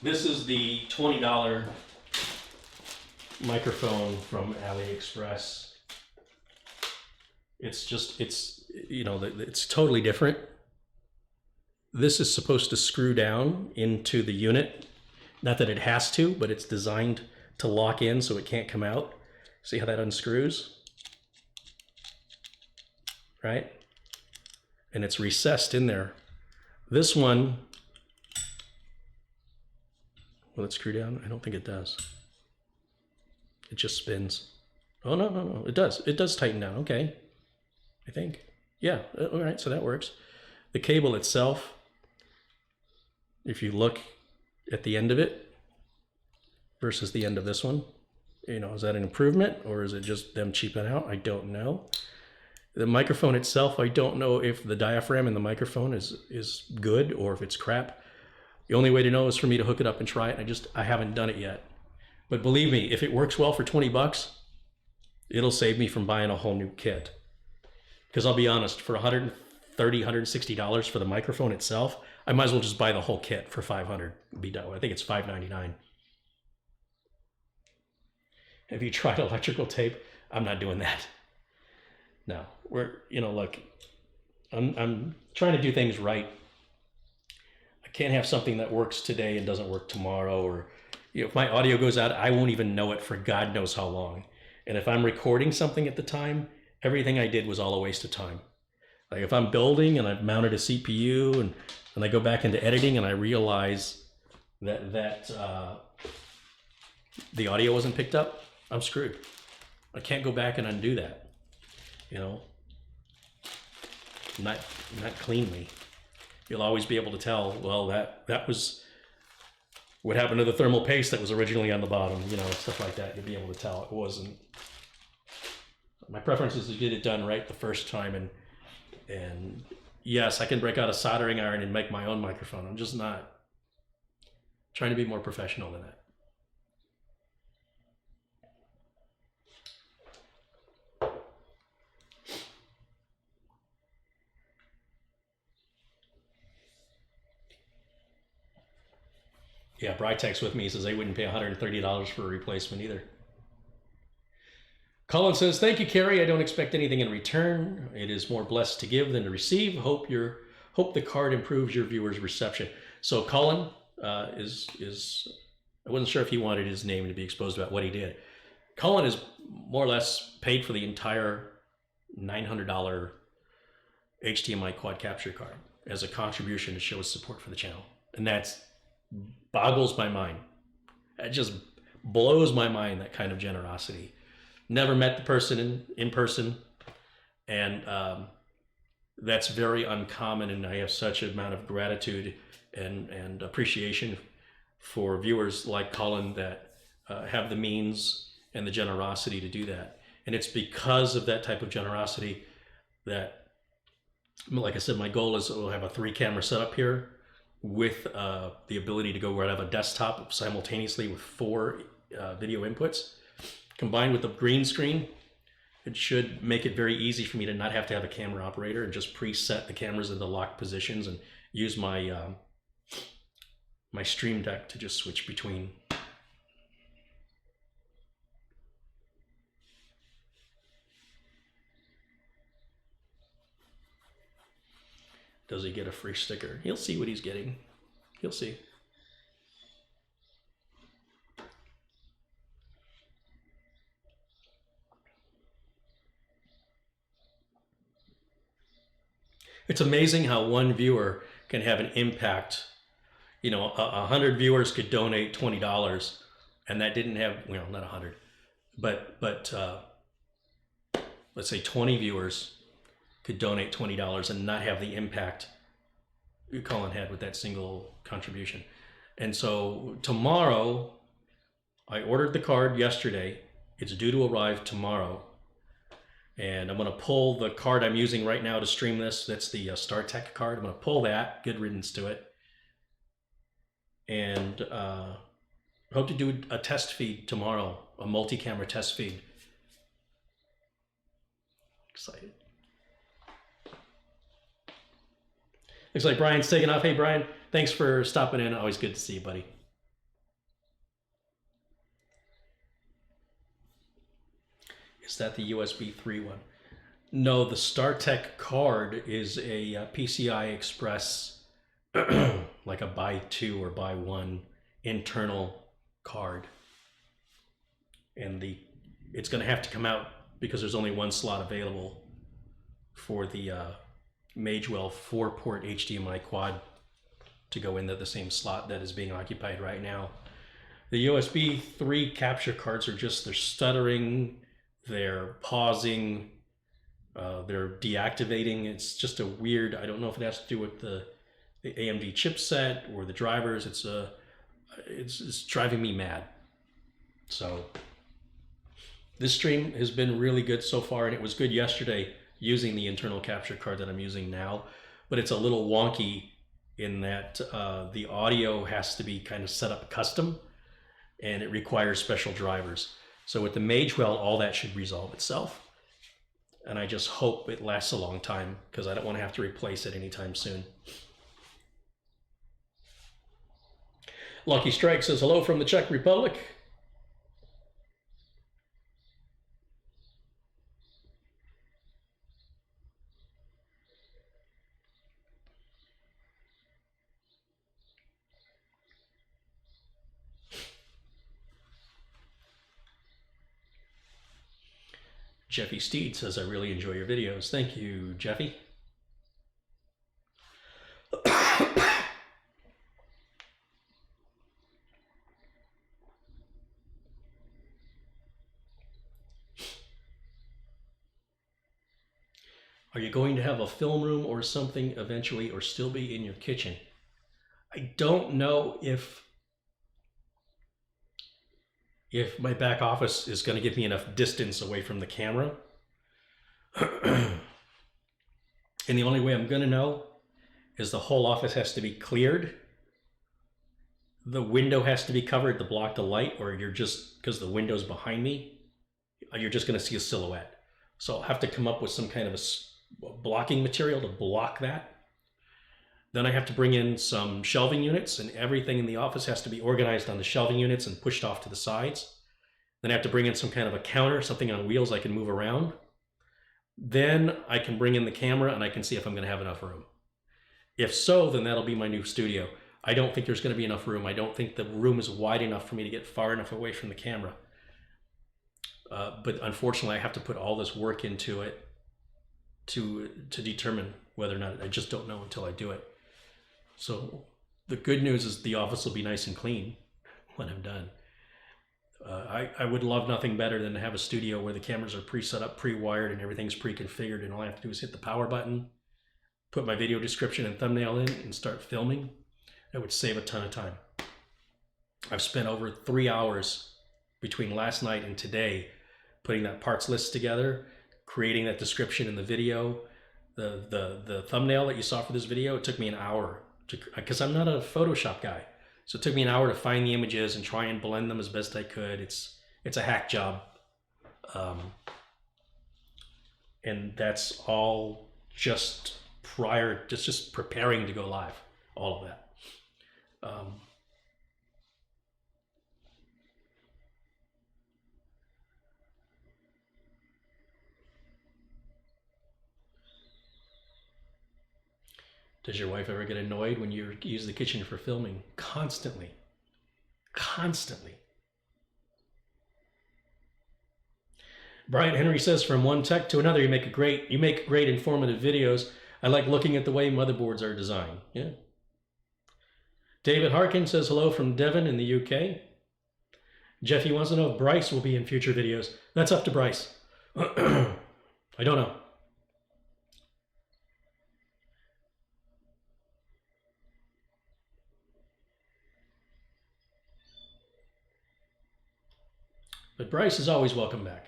[SPEAKER 2] This is the $20 microphone from AliExpress. It's totally different. This is supposed to screw down into the unit. Not that it has to, but it's designed to lock in so it can't come out. See how that unscrews? Right? And it's recessed in there. This one, will it screw down? I don't think it does. It just spins. Oh, no, it does. It does tighten down, okay. I think. Yeah, all right, so that works. The cable itself, if you look at the end of it versus the end of this one, is that an improvement or is it just them cheaping out? I don't know. The microphone itself, I don't know if the diaphragm in the microphone is good or if it's crap. The only way to know is for me to hook it up and try it. I haven't done it yet. But believe me, if it works well for 20 bucks, it'll save me from buying a whole new kit. Because I'll be honest, for $130, $160 for the microphone itself, I might as well just buy the whole kit for $500 and be done. I think it's $5.99. Have you tried electrical tape? I'm not doing that. No, look, I'm trying to do things right. I can't have something that works today and doesn't work tomorrow, or if my audio goes out, I won't even know it for God knows how long. And if I'm recording something at the time, everything I did was all a waste of time. Like if I'm building and I've mounted a CPU and I go back into editing and I realize that the audio wasn't picked up, I'm screwed. I can't go back and undo that. Not cleanly. You'll always be able to tell, well, that was what happened to the thermal paste that was originally on the bottom, stuff like that. You'll be able to tell it wasn't. My preference is to get it done right the first time, and yes, I can break out a soldering iron and make my own microphone. I'm just not trying to be more professional than that. Yeah, Britex with me says they wouldn't pay $130 for a replacement either. Colin says, thank you, Carrie. I don't expect anything in return. It is more blessed to give than to receive. Hope the card improves your viewers' reception. So Colin I wasn't sure if he wanted his name to be exposed about what he did. Colin is more or less paid for the entire $900 HDMI quad capture card as a contribution to show his support for the channel. And that boggles my mind. It just blows my mind, that kind of generosity. Never met the person in person, and that's very uncommon, and I have such an amount of gratitude and appreciation for viewers like Colin that have the means and the generosity to do that. And it's because of that type of generosity that, like I said, my goal is we'll have a 3-camera setup here with the ability to go right out of a desktop simultaneously with 4 video inputs. Combined with the green screen, it should make it very easy for me to not have to have a camera operator and just preset the cameras in the locked positions and use my my Stream Deck to just switch between. Does he get a free sticker? He'll see what he's getting. He'll see. It's amazing how one viewer can have an impact. You know, 100 viewers could donate $20, and that didn't have, well, not 100, but let's say 20 viewers could donate $20 and not have the impact Colin had with that single contribution. And so tomorrow, I ordered the card yesterday. It's due to arrive tomorrow. And I'm going to pull the card I'm using right now to stream this. That's the StarTech card. I'm going to pull that. Good riddance to it. And hope to do a test feed tomorrow, a multi-camera test feed. Excited. Looks like Brian's taking off. Hey, Brian, thanks for stopping in. Always good to see you, buddy. Is that the USB 3 one? No, the StarTech card is a PCI Express, like a buy 2 or buy 1 internal card. And it's going to have to come out because there's only one slot available for the Magewell 4-port HDMI quad to go into the same slot that is being occupied right now. The USB 3 capture cards are just, they're stuttering, they're pausing, they're deactivating. It's just a weird, I don't know if it has to do with the AMD chipset or the drivers. It's driving me mad. So this stream has been really good so far, and it was good yesterday using the internal capture card that I'm using now, but it's a little wonky in that the audio has to be kind of set up custom, and it requires special drivers. So with the Magewell, all that should resolve itself. And I just hope it lasts a long time because I don't want to have to replace it anytime soon. Lucky Strike says, hello from the Czech Republic. Jeffy Steed says, I really enjoy your videos. Thank you, Jeffy. Are you going to have a film room or something eventually, or still be in your kitchen? I don't know if my back office is going to give me enough distance away from the camera. And the only way I'm going to know is the whole office has to be cleared. The window has to be covered to block the light, or you're just, because the window's behind me, you're just going to see a silhouette. So I'll have to come up with some kind of a blocking material to block that. Then I have to bring in some shelving units, and everything in the office has to be organized on the shelving units and pushed off to the sides. Then I have to bring in some kind of a counter, something on wheels I can move around. Then I can bring in the camera and I can see if I'm going to have enough room. If so, then that'll be my new studio. I don't think there's going to be enough room. I don't think the room is wide enough for me to get far enough away from the camera. But unfortunately, I have to put all this work into it to determine whether or not. I just don't know until I do it. So the good news is the office will be nice and clean when I'm done. I would love nothing better than to have a studio where the cameras are pre-set up, pre-wired, and everything's pre-configured, and all I have to do is hit the power button, put my video description and thumbnail in, and start filming. That would save a ton of time. I've spent over 3 hours between last night and today putting that parts list together, creating that description in the video. The thumbnail that you saw for this video, it took me an hour, because I'm not a Photoshop guy. So it took me an hour to find the images and try and blend them as best I could. It's a hack job. And that's all just prior, just preparing to go live, all of that. Does your wife ever get annoyed when you use the kitchen for filming? Constantly. Constantly. Brian Henry says, from one tech to another, you make great informative videos. I like looking at the way motherboards are designed. Yeah. David Harkin says hello from Devon in the UK. Jeffy wants to know if Bryce will be in future videos. That's up to Bryce. I don't know. But Bryce is always welcome back.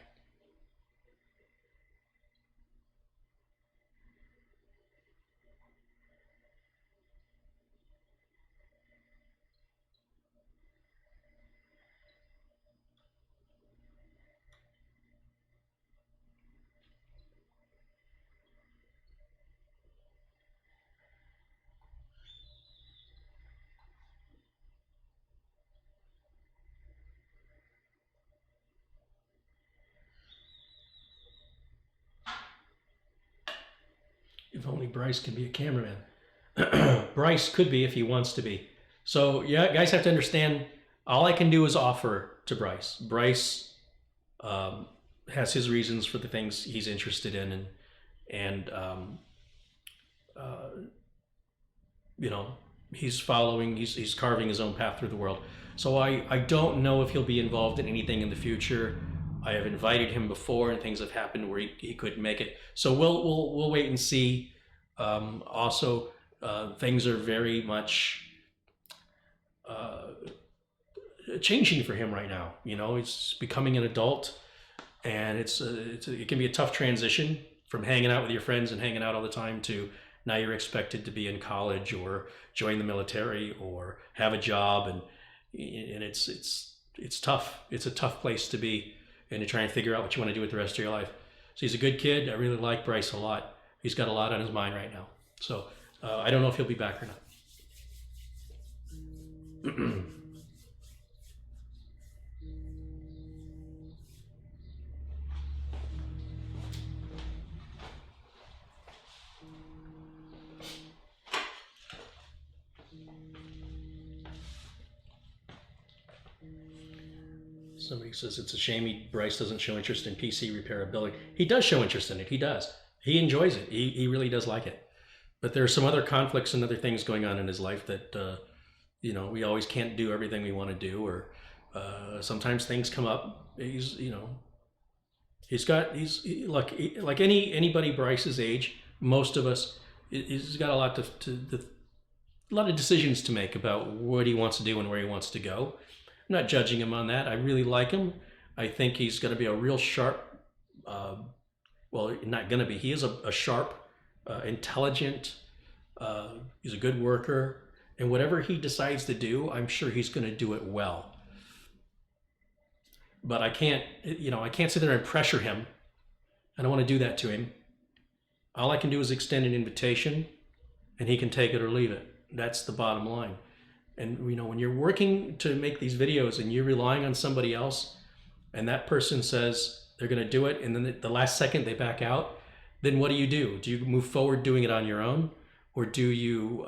[SPEAKER 2] If only Bryce can be a cameraman. Bryce could be if he wants to be. So yeah, guys have to understand, all I can do is offer to Bryce. Bryce has his reasons for the things he's interested in, and you know, he's carving his own path through the world. So I don't know if he'll be involved in anything in the future. I have invited him before, and things have happened where he couldn't make it. So we'll wait and see. Also, things are very much changing for him right now. You know, he's becoming an adult, and it can be a tough transition from hanging out with your friends and hanging out all the time to now you're expected to be in college or join the military or have a job, and it's tough. It's a tough place to be. And you're trying to figure out what you want to do with the rest of your life. So he's a good kid. I really like Bryce a lot. He's got a lot on his mind right now. So I don't know if he'll be back or not. Somebody says it's a shame Bryce doesn't show interest in PC repairability. He does show interest in it. He does. He enjoys it. He really does like it. But there are some other conflicts and other things going on in his life that, you know, we always can't do everything we want to do, or sometimes things come up. He's like anybody Bryce's age, most of us, he's got a lot of decisions to make about what he wants to do and where he wants to go. I'm not judging him on that. I really like him. I think he's going to be a real sharp, well, not going to be. He is a sharp, intelligent, he's a good worker. And whatever he decides to do, I'm sure he's going to do it well. But I can't sit there and pressure him. I don't want to do that to him. All I can do is extend an invitation and he can take it or leave it. That's the bottom line. And you know, when you're working to make these videos and you're relying on somebody else, and that person says they're going to do it, and then the last second they back out, then what do? Do you move forward doing it on your own, or do you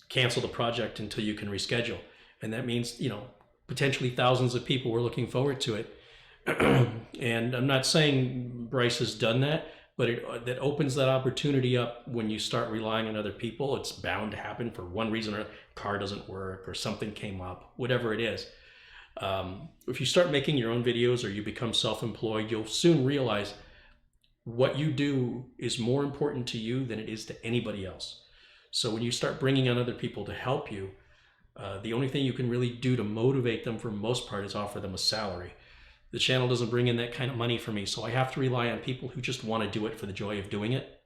[SPEAKER 2] cancel the project until you can reschedule? And that means, you know, potentially thousands of people were looking forward to it. And I'm not saying Bryce has done that, but that opens that opportunity up when you start relying on other people. It's bound to happen for one reason or car doesn't work or something came up, whatever it is. If you start making your own videos or you become self-employed, you'll soon realize what you do is more important to you than it is to anybody else. So when you start bringing on other people to help you, the only thing you can really do to motivate them for the most part is offer them a salary. The channel doesn't bring in that kind of money for me, so I have to rely on people who just want to do it for the joy of doing it.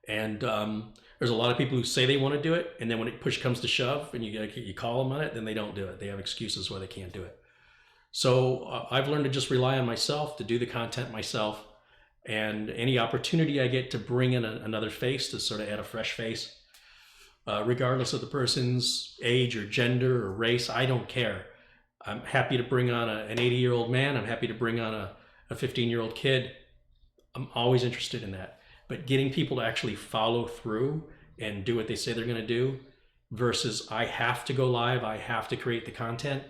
[SPEAKER 2] And there's a lot of people who say they want to do it, and then when push comes to shove and you call them on it, then they don't do it. They have excuses why they can't do it. So I've learned to just rely on myself, to do the content myself, and any opportunity I get to bring in another face, to sort of add a fresh face, regardless of the person's age or gender or race, I don't care. I'm happy to bring on an 80-year-old man. I'm happy to bring on a 15-year-old kid. I'm always interested in that. But getting people to actually follow through and do what they say they're going to do versus I have to go live, I have to create the content,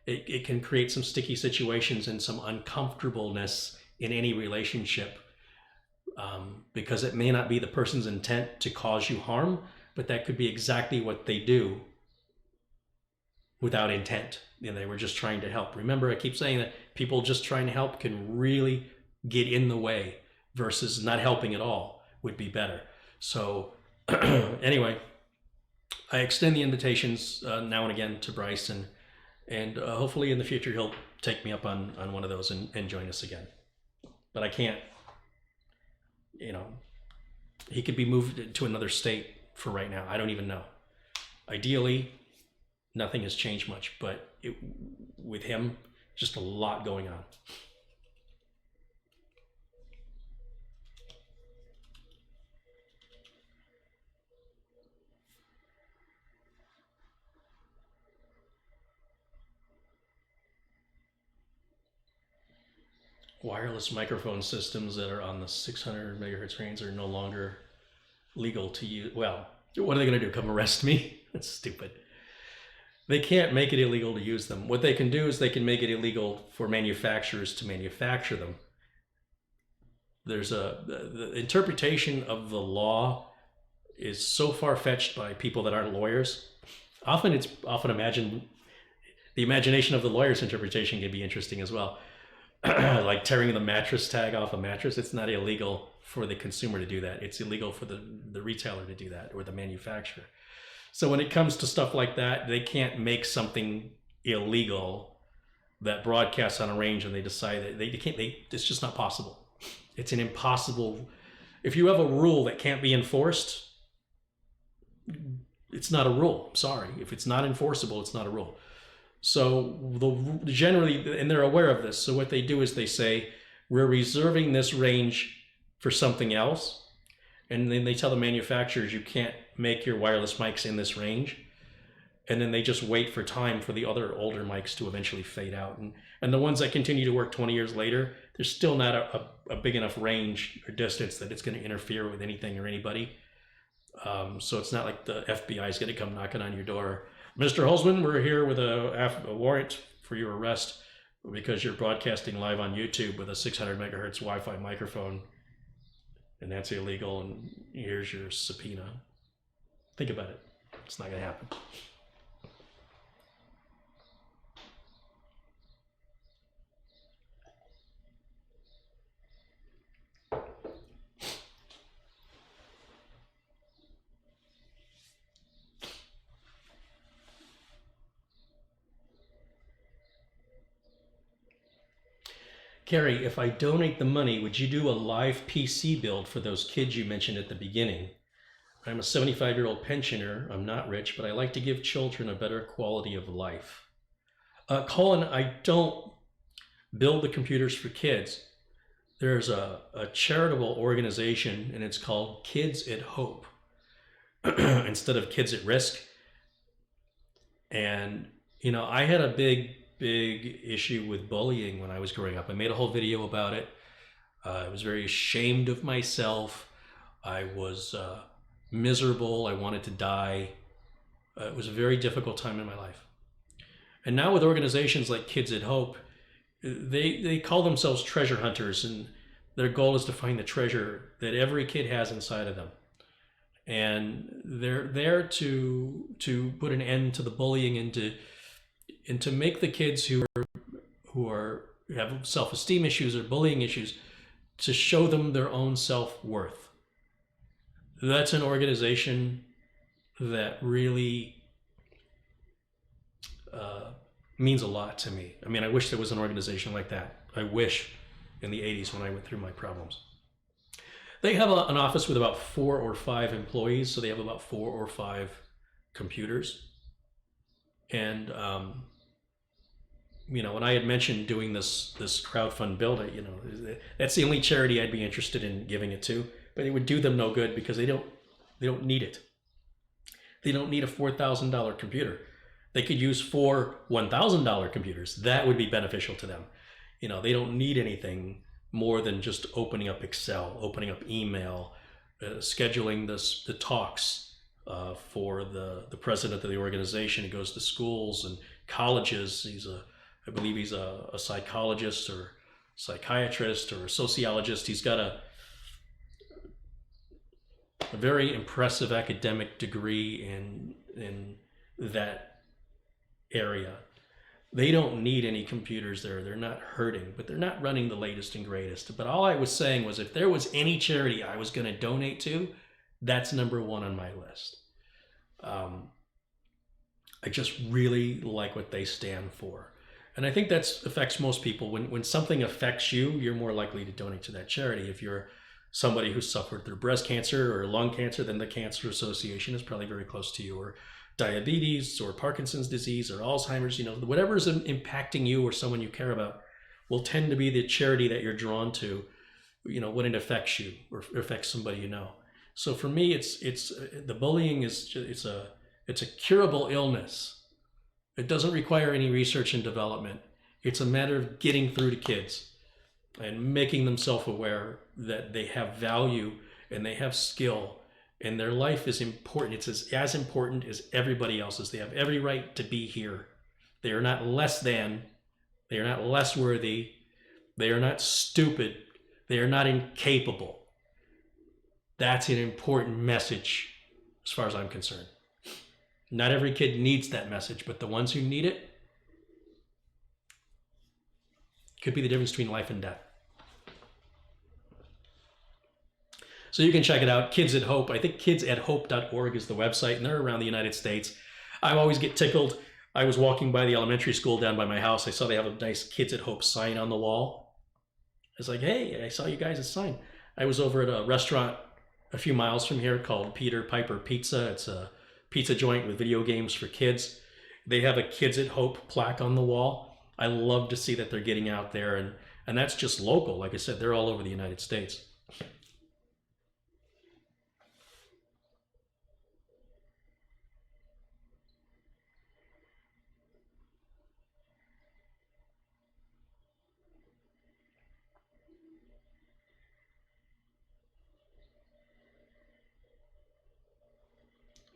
[SPEAKER 2] it can create some sticky situations and some uncomfortableness in any relationship, because it may not be the person's intent to cause you harm, but that could be exactly what they do without intent. You know, they were just trying to help. Remember, I keep saying that people just trying to help can really get in the way, versus not helping at all would be better. So anyway, I extend the invitations now and again to Bryce, and hopefully in the future he'll take me up on one of those and join us again. But I can't, you know, he could be moved to another state for right now. I don't even know. Ideally, nothing has changed much, but with him, just a lot going on. Wireless microphone systems that are on the 600 megahertz range are no longer legal to use. Well, what are they going to do? Come arrest me? That's stupid. They can't make it illegal to use them. What they can do is they can make it illegal for manufacturers to manufacture them. There's the interpretation of the law is so far-fetched by people that aren't lawyers. Often the imagination of the lawyer's interpretation can be interesting as well. Like tearing the mattress tag off a mattress, it's not illegal for the consumer to do that. It's illegal for the retailer to do that, or the manufacturer. So when it comes to stuff like that, they can't make something illegal that broadcasts on a range and they decide that it's just not possible. It's an impossible. If you have a rule that can't be enforced, it's not a rule. Sorry. If it's not enforceable, it's not a rule. So generally, and they're aware of this. So what they do is they say, we're reserving this range for something else. And then they tell the manufacturers, you can't make your wireless mics in this range. And then they just wait for time for the other older mics to eventually fade out. And the ones that continue to work 20 years later, there's still not a big enough range or distance that it's going to interfere with anything or anybody. So it's not like the FBI is going to come knocking on your door. Mr. Holzman, we're here with a warrant for your arrest because you're broadcasting live on YouTube with a 600 megahertz Wi-Fi microphone. And that's illegal, and here's your subpoena. Think about it. It's not going to happen. Carrie, if I donate the money, would you do a live PC build for those kids you mentioned at the beginning? I'm a 75-year-old pensioner. I'm not rich, but I like to give children a better quality of life. Colin, I don't build the computers for kids. There's a charitable organization, and it's called Kids at Hope. instead of kids at risk. And, you know, I had a big issue with bullying when I was growing up. I made a whole video about it. I was very ashamed of myself. I was miserable. I wanted to die. It was a very difficult time in my life. And now with organizations like Kids at Hope, they call themselves treasure hunters, and their goal is to find the treasure that every kid has inside of them. And they're there to put an end to the bullying and to make the kids who have self-esteem issues or bullying issues, to show them their own self-worth. That's an organization that really means a lot to me. I mean, I wish there was an organization like that. I wish in the 80s when I went through my problems. They have an office with about 4 or 5 employees, so they have about 4 or 5 computers. And you know, when I had mentioned doing this crowdfund build, you know, that's the only charity I'd be interested in giving it to, but it would do them no good because they don't need it. They don't need a $4,000 computer. They could use 4 $1,000 computers. That would be beneficial to them. You know, they don't need anything more than just opening up Excel, opening up email, scheduling the talks for the president of the organization. He goes to schools and colleges. I believe he's a psychologist or psychiatrist or a sociologist. He's got a very impressive academic degree in that area. They don't need any computers there. They're not hurting, but they're not running the latest and greatest. But all I was saying was, if there was any charity I was going to donate to, that's number 1 on my list. I just really like what they stand for. And I think that affects most people. When something affects you, you're more likely to donate to that charity. If you're somebody who suffered through breast cancer or lung cancer, then the Cancer Association is probably very close to you, or diabetes or Parkinson's disease or Alzheimer's. You know, whatever is impacting you or someone you care about will tend to be the charity that you're drawn to, you know, when it affects you or affects somebody you know. So for me, it's the bullying is it's a curable illness. It doesn't require any research and development. It's a matter of getting through to kids and making them self-aware that they have value and they have skill and their life is important. It's as important as everybody else's. They have every right to be here. They are not less than. They are not less worthy. They are not stupid. They are not incapable. That's an important message as far as I'm concerned. Not every kid needs that message, but the ones who need it could be the difference between life and death. So you can check it out, Kids at Hope. I think kidsadhope.org is the website, and they're around the United States. I always get tickled. I was walking by the elementary school down by my house. I saw they have a nice Kids at Hope sign on the wall. I was like, hey, I saw you guys' sign. I was over at a restaurant a few miles from here called Peter Piper Pizza. It's a pizza joint with video games for kids. They have a Kids at Hope plaque on the wall. I love to see that they're getting out there, and that's just local. Like I said, they're all over the United States.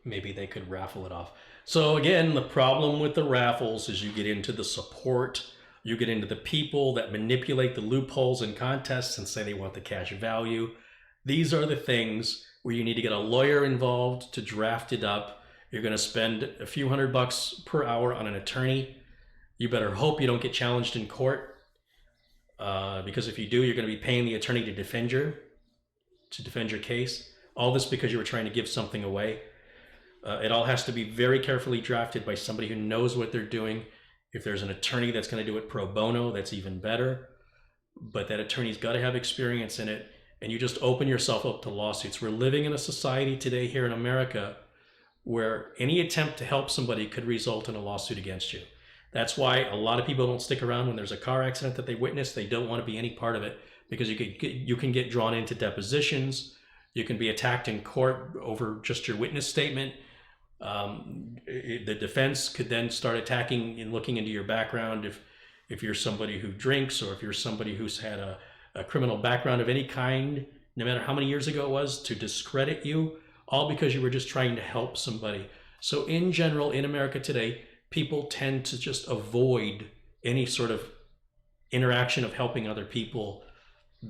[SPEAKER 2] Maybe they could raffle it off. So again, the problem with the raffles is you get into the support, you get into the people that manipulate the loopholes in contests and say they want the cash value. These are the things where you need to get a lawyer involved to draft it up. You're going to spend a few $100 per hour on an attorney. You better hope you don't get challenged in court, because if you do, you're going to be paying the attorney to defend your case. All this because you were trying to give something away. It all has to be very carefully drafted by somebody who knows what they're doing. If there's an attorney that's going to do it pro bono, that's even better. But that attorney's got to have experience in it, and you just open yourself up to lawsuits. We're living in a society today here in America where any attempt to help somebody could result in a lawsuit against you. That's why a lot of people don't stick around when there's a car accident that they witness. They don't want to be any part of it because you can get drawn into depositions. You can be attacked in court over just your witness statement. The defense could then start attacking and looking into your background if you're somebody who drinks, or if you're somebody who's had a criminal background of any kind, no matter how many years ago it was, to discredit you, all because you were just trying to help somebody. So in general, in America today, people tend to just avoid any sort of interaction of helping other people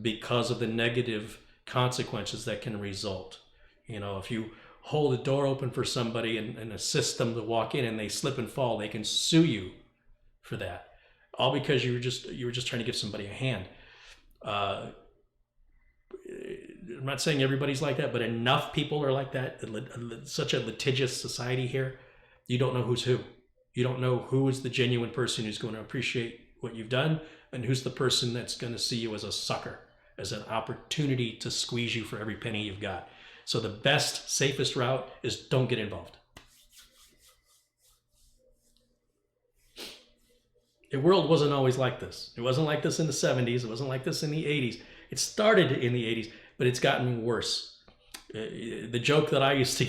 [SPEAKER 2] because of the negative consequences that can result. You know, if you hold the door open for somebody and assist them to walk in and they slip and fall, they can sue you for that, all because you were just trying to give somebody a hand. I'm not saying everybody's like that, but enough people are like that. Such a litigious society here. You don't know who's who. You don't know who is the genuine person who's going to appreciate what you've done, and who's the person that's going to see you as a sucker, as an opportunity to squeeze you for every penny you've got. So the best, safest route is don't get involved. The world wasn't always like this. It wasn't like this in the 70s. It wasn't like this in the 80s. It started in the 80s, but it's gotten worse. The joke that I used to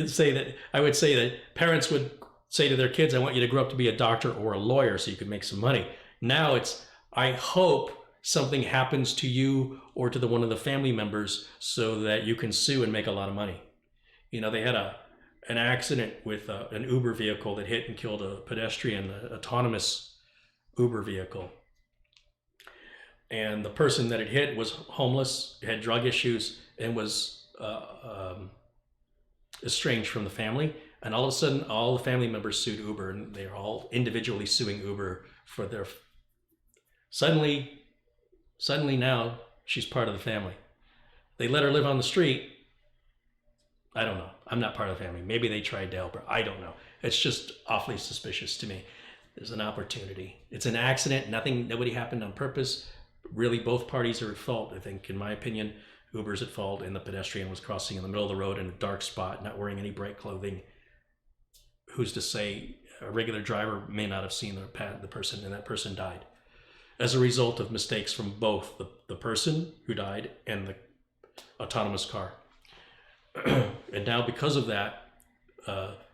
[SPEAKER 2] say, that I would say that parents would say to their kids, I want you to grow up to be a doctor or a lawyer so you can make some money. Now it's, I hope something happens to you or to one of the family members so that you can sue and make a lot of money. You know, they had an accident with an Uber vehicle that hit and killed a pedestrian, an autonomous Uber vehicle. And the person that it hit was homeless, had drug issues, and was estranged from the family. And all of a sudden, all the family members sued Uber, and they're all individually suing Uber for their... Suddenly now, she's part of the family. They let her live on the street. I don't know. I'm not part of the family. Maybe they tried to help her. I don't know. It's just awfully suspicious to me. There's an opportunity. It's an accident. Nobody happened on purpose. Really, both parties are at fault. I think, in my opinion, Uber's at fault, and the pedestrian was crossing in the middle of the road in a dark spot, not wearing any bright clothing. Who's to say a regular driver may not have seen the person, and that person died as a result of mistakes from both the person who died and the autonomous car. And now, because of that,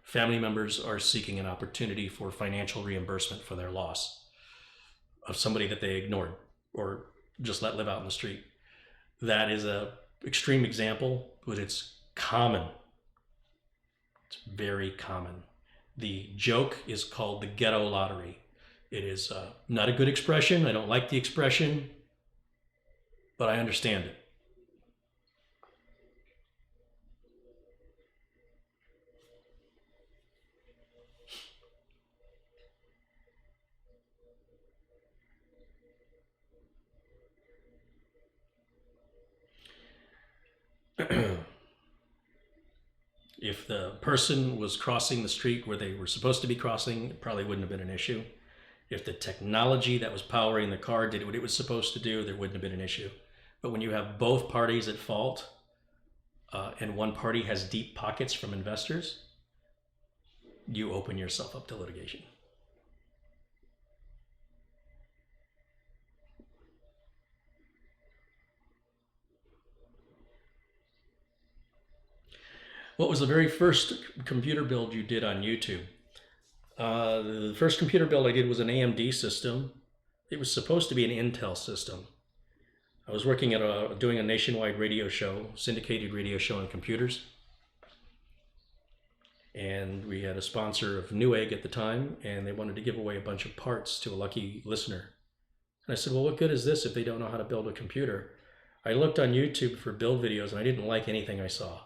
[SPEAKER 2] family members are seeking an opportunity for financial reimbursement for their loss of somebody that they ignored or just let live out in the street. That is a extreme example, but it's common. It's very common. The joke is called the ghetto lottery. It is not a good expression. I don't like the expression, but I understand it. If the person was crossing the street where they were supposed to be crossing, it probably wouldn't have been an issue. If the technology that was powering the car did what it was supposed to do, there wouldn't have been an issue. But when you have both parties at fault, and one party has deep pockets from investors, you open yourself up to litigation. What was the very first computer build you did on YouTube? The first computer build I did was an AMD system. It was supposed to be an Intel system. I was working at doing a nationwide radio show, syndicated radio show on computers. And we had a sponsor of Newegg at the time, and they wanted to give away a bunch of parts to a lucky listener. And I said, well, what good is this if they don't know how to build a computer? I looked on YouTube for build videos, and I didn't like anything I saw.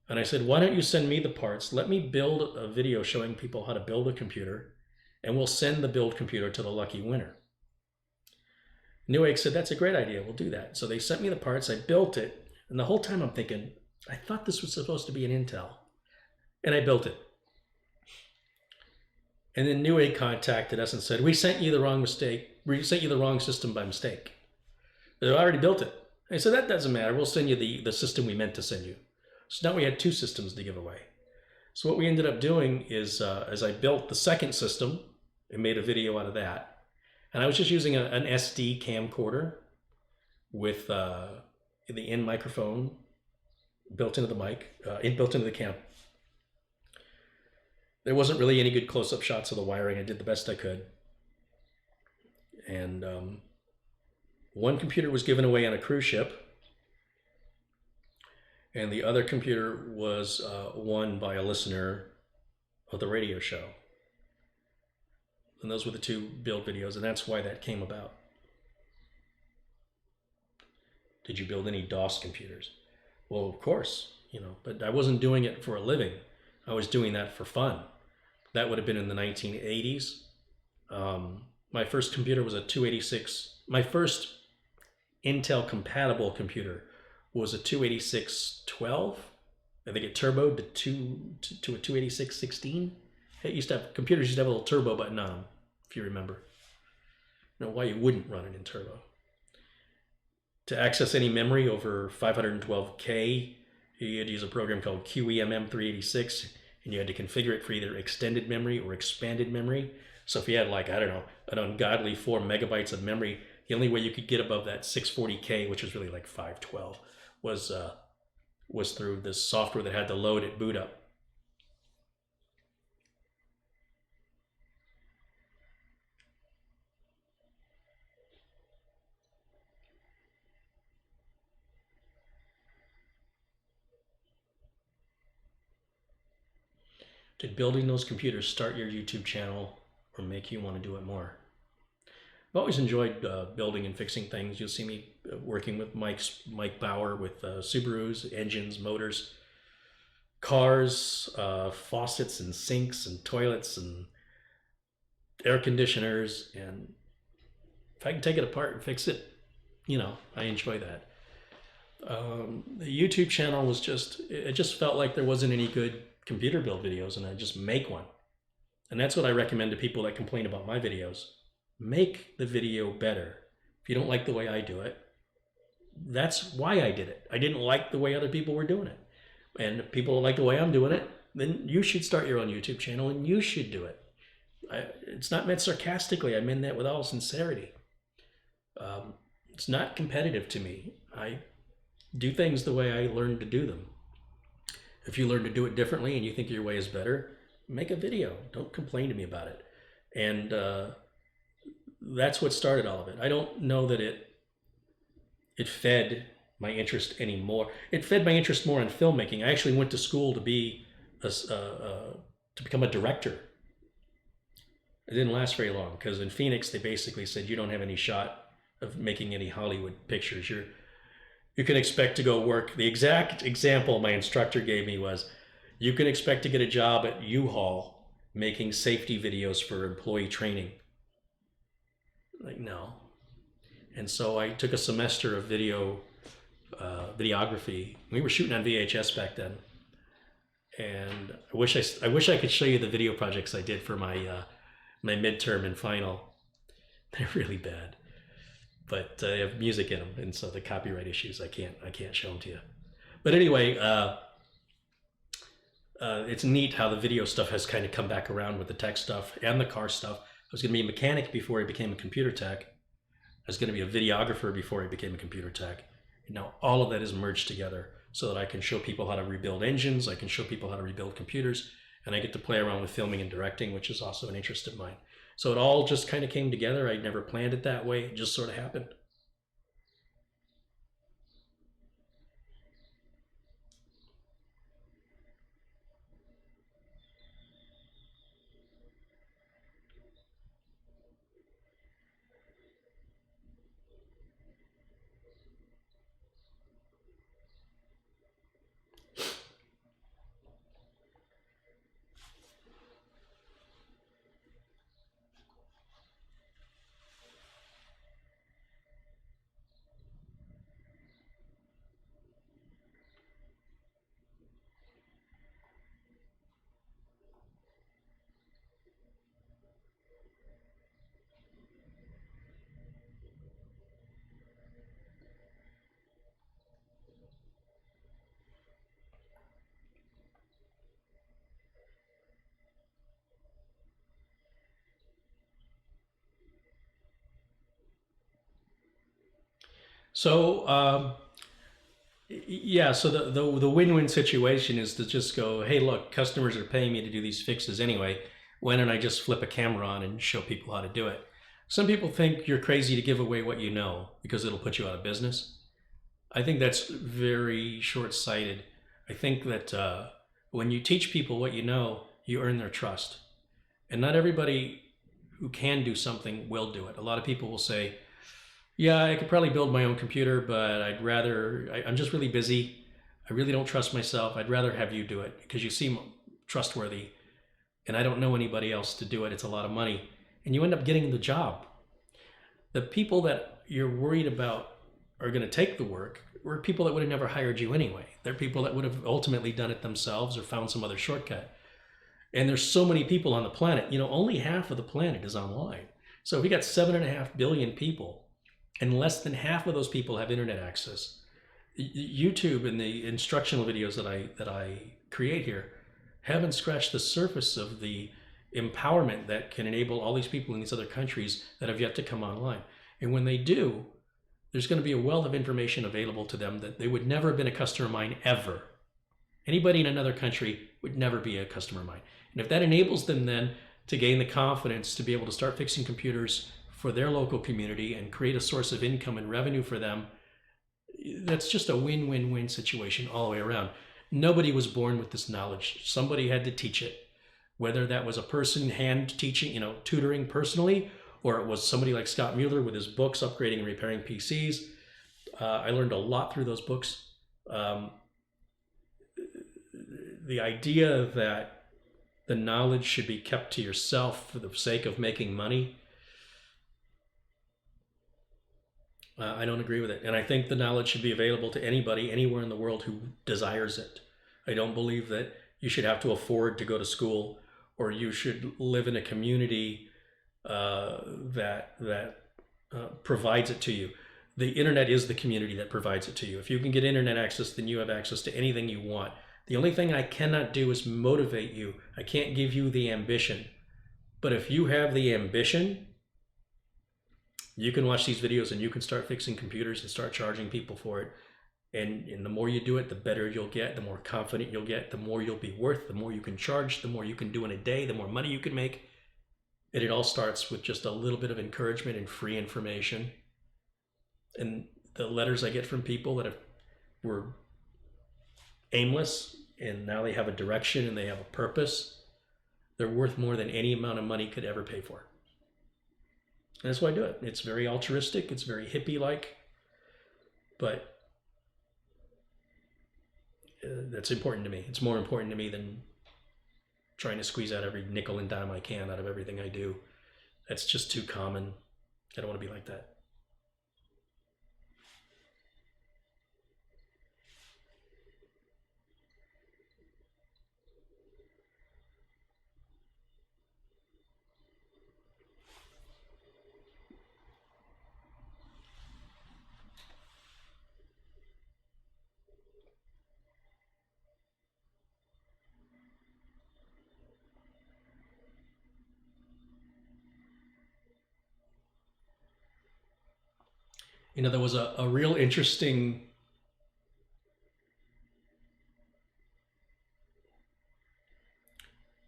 [SPEAKER 2] And I said, why don't you send me the parts? Let me build a video showing people how to build a computer, and we'll send the build computer to the lucky winner. Newegg said, that's a great idea. We'll do that. So they sent me the parts. I built it. And the whole time I'm thinking, I thought this was supposed to be an Intel. And I built it. And then Newegg contacted us and said, we sent you the wrong system by mistake. I already built it. I said, that doesn't matter. We'll send you the system we meant to send you. So now we had two systems to give away. So what we ended up doing is, as I built the second system, I made a video out of that. And I was just using an SD camcorder with the in microphone built into the mic, built into the cam. There wasn't really any good close-up shots of the wiring. I did the best I could. And one computer was given away on a cruise ship, and the other computer was won by a listener of the radio show. And those were the two build videos, and that's why that came about. Did you build any DOS computers? Well, of course, but I wasn't doing it for a living. I was doing that for fun. That would have been in the 1980s. My first computer was a 286. My first Intel compatible computer was a 286-12. I think it turboed to a 286-16. It used to have, computers used to have a little turbo button on them, if you remember. I don't know why you wouldn't run it in turbo. To access any memory over 512K, you had to use a program called QEMM386, and you had to configure it for either extended memory or expanded memory. So if you had, like, I don't know, an ungodly 4 megabytes of memory, the only way you could get above that 640K, which was really like 512, was through this software that had to load it boot up. Did building those computers start your YouTube channel or make you want to do it more? I've always enjoyed building and fixing things. You'll see me working with Mike Bauer with Subarus, engines, motors, cars, faucets and sinks and toilets and air conditioners. And if I can take it apart and fix it, I enjoy that. The YouTube channel was it just felt like there wasn't any good computer build videos, and I just make one. And that's what I recommend to people that complain about my videos. Make the video better. If you don't like the way I do it, that's why I did it. I didn't like the way other people were doing it. And if people don't like the way I'm doing it, then you should start your own YouTube channel and you should do it. It's not meant sarcastically. I mean that with all sincerity. It's not competitive to me. I do things the way I learned to do them. If you learn to do it differently and you think your way is better, make a video. Don't complain to me about it. And that's what started all of it. I don't know that it fed my interest anymore. It fed my interest more in filmmaking. I actually went to school to become a director. It didn't last very long because in Phoenix they basically said you don't have any shot of making any Hollywood pictures. You can expect to go work. The exact example my instructor gave me was, you can expect to get a job at U-Haul making safety videos for employee training. Like, no. And so I took a semester of videography. We were shooting on VHS back then. And I wish I could show you the video projects I did for my my midterm and final. They're really bad. But they have music in them, and so the copyright issues, I can't show them to you. But anyway, it's neat how the video stuff has kind of come back around with the tech stuff and the car stuff. I was going to be a mechanic before I became a computer tech. I was going to be a videographer before I became a computer tech. And now all of that is merged together so that I can show people how to rebuild engines, I can show people how to rebuild computers, and I get to play around with filming and directing, which is also an interest of mine. So it all just kind of came together. I never planned it that way. It just sort of happened. So Yeah, so the win-win situation is to just go, hey, look, customers are paying me to do these fixes anyway. Why don't I just flip a camera on and show people how to do it? Some people think you're crazy to give away what you know because it'll put you out of business. I think that's very short-sighted. I think that when you teach people what you know, you earn their trust. And not everybody who can do something will do it. A lot of people will say, yeah, I could probably build my own computer, but I'm just really busy. I really don't trust myself. I'd rather have you do it because you seem trustworthy and I don't know anybody else to do it. It's a lot of money. And you end up getting the job. The people that you're worried about are going to take the work were people that would have never hired you anyway. They're people that would have ultimately done it themselves or found some other shortcut. And there's so many people on the planet. Only half of the planet is online. So if we got 7.5 billion people, and less than half of those people have internet access, YouTube and the instructional videos that I create here haven't scratched the surface of the empowerment that can enable all these people in these other countries that have yet to come online. And when they do, there's going to be a wealth of information available to them that they would never have been a customer of mine ever. Anybody in another country would never be a customer of mine. And if that enables them then to gain the confidence to be able to start fixing computers for their local community and create a source of income and revenue for them, that's just a win-win-win situation all the way around. Nobody was born with this knowledge. Somebody had to teach it, whether that was a person hand teaching, tutoring personally, or it was somebody like Scott Mueller with his books, Upgrading and Repairing PCs. I learned a lot through those books. The idea that the knowledge should be kept to yourself for the sake of making money, I don't agree with it. And I think the knowledge should be available to anybody, anywhere in the world who desires it. I don't believe that you should have to afford to go to school or you should live in a community that provides it to you. The internet is the community that provides it to you. If you can get internet access, then you have access to anything you want. The only thing I cannot do is motivate you. I can't give you the ambition. But if you have the ambition, you can watch these videos and you can start fixing computers and start charging people for it. And the more you do it, the better you'll get, the more confident you'll get, the more you'll be worth, the more you can charge, the more you can do in a day, the more money you can make. And it all starts with just a little bit of encouragement and free information. And the letters I get from people that were aimless and now they have a direction and they have a purpose, they're worth more than any amount of money could ever pay for. And that's why I do it. It's very altruistic. It's very hippie-like. But that's important to me. It's more important to me than trying to squeeze out every nickel and dime I can out of everything I do. That's just too common. I don't want to be like that. There was a real interesting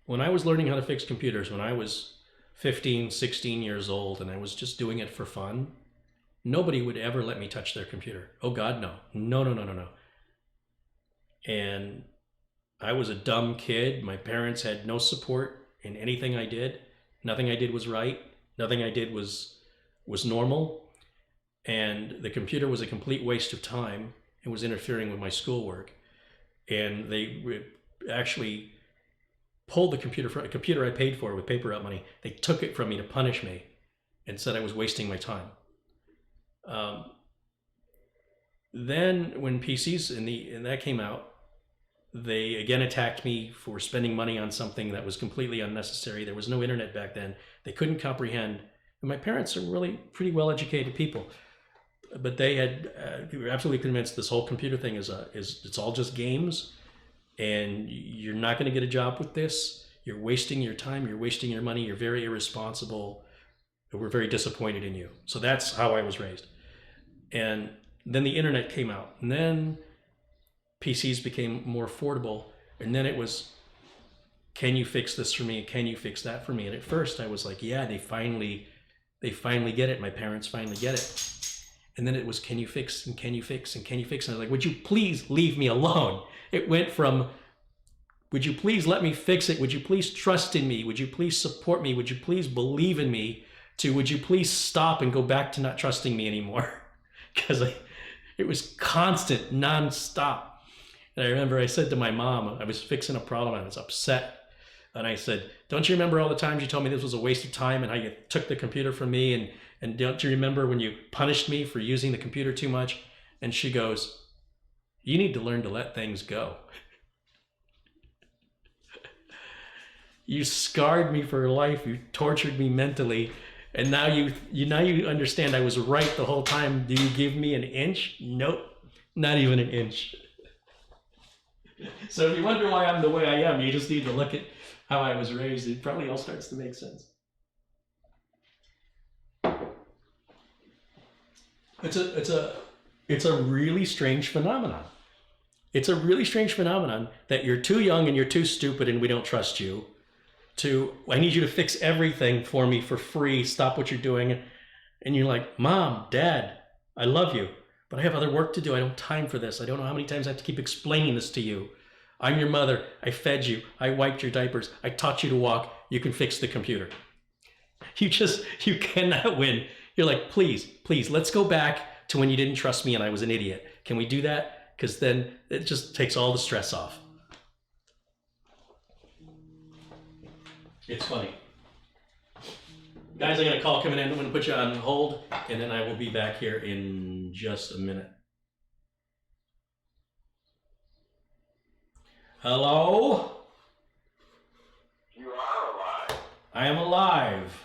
[SPEAKER 2] when I was learning how to fix computers, when I was 15, 16 years old, and I was just doing it for fun, nobody would ever let me touch their computer. Oh God, no. No. And I was a dumb kid. My parents had no support in anything I did. Nothing I did was right. Nothing I did was normal. And the computer was a complete waste of time. It was interfering with my schoolwork. And they actually pulled the computer I paid for with paper out money. They took it from me to punish me and said I was wasting my time. Then when PCs and that came out, they again attacked me for spending money on something that was completely unnecessary. There was no internet back then. They couldn't comprehend. And my parents are really pretty well-educated people. But they were absolutely convinced this whole computer thing is it's all just games, and you're not going to get a job with this. You're wasting your time. You're wasting your money. You're very irresponsible. We're very disappointed in you. So that's how I was raised. And then the internet came out, and then PCs became more affordable, and then it was, can you fix this for me? Can you fix that for me? And at first I was like, yeah, they finally get it. My parents finally get it. And then it was, can you fix, and can you fix, and can you fix? And I was like, would you please leave me alone? It went from, would you please let me fix it? Would you please trust in me? Would you please support me? Would you please believe in me? To, would you please stop and go back to not trusting me anymore? Because it was constant, nonstop. And I remember I said to my mom, I was fixing a problem, I was upset. And I said, don't you remember all the times you told me this was a waste of time and how you took the computer from me? And don't you remember when you punished me for using the computer too much? And she goes, you need to learn to let things go. You scarred me for life. You tortured me mentally. And now you understand I was right the whole time. Do you give me an inch? Nope, not even an inch. So if you wonder why I'm the way I am, you just need to look at how I was raised. It probably all starts to make sense. It's a really strange phenomenon. It's a really strange phenomenon that you're too young and you're too stupid and we don't trust you. To, I need you to fix everything for me for free. Stop what you're doing. And you're like, Mom, Dad, I love you, but I have other work to do. I don't have time for this. I don't know how many times I have to keep explaining this to you. I'm your mother. I fed you. I wiped your diapers. I taught you to walk. You can fix the computer. You cannot win. You're like, please, let's go back to when you didn't trust me and I was an idiot. Can we do that? Because then it just takes all the stress off. It's funny. Guys, I got a call coming in. I'm going to put you on hold, and then I will be back here in just a minute. Hello?
[SPEAKER 3] You are alive.
[SPEAKER 2] I am alive.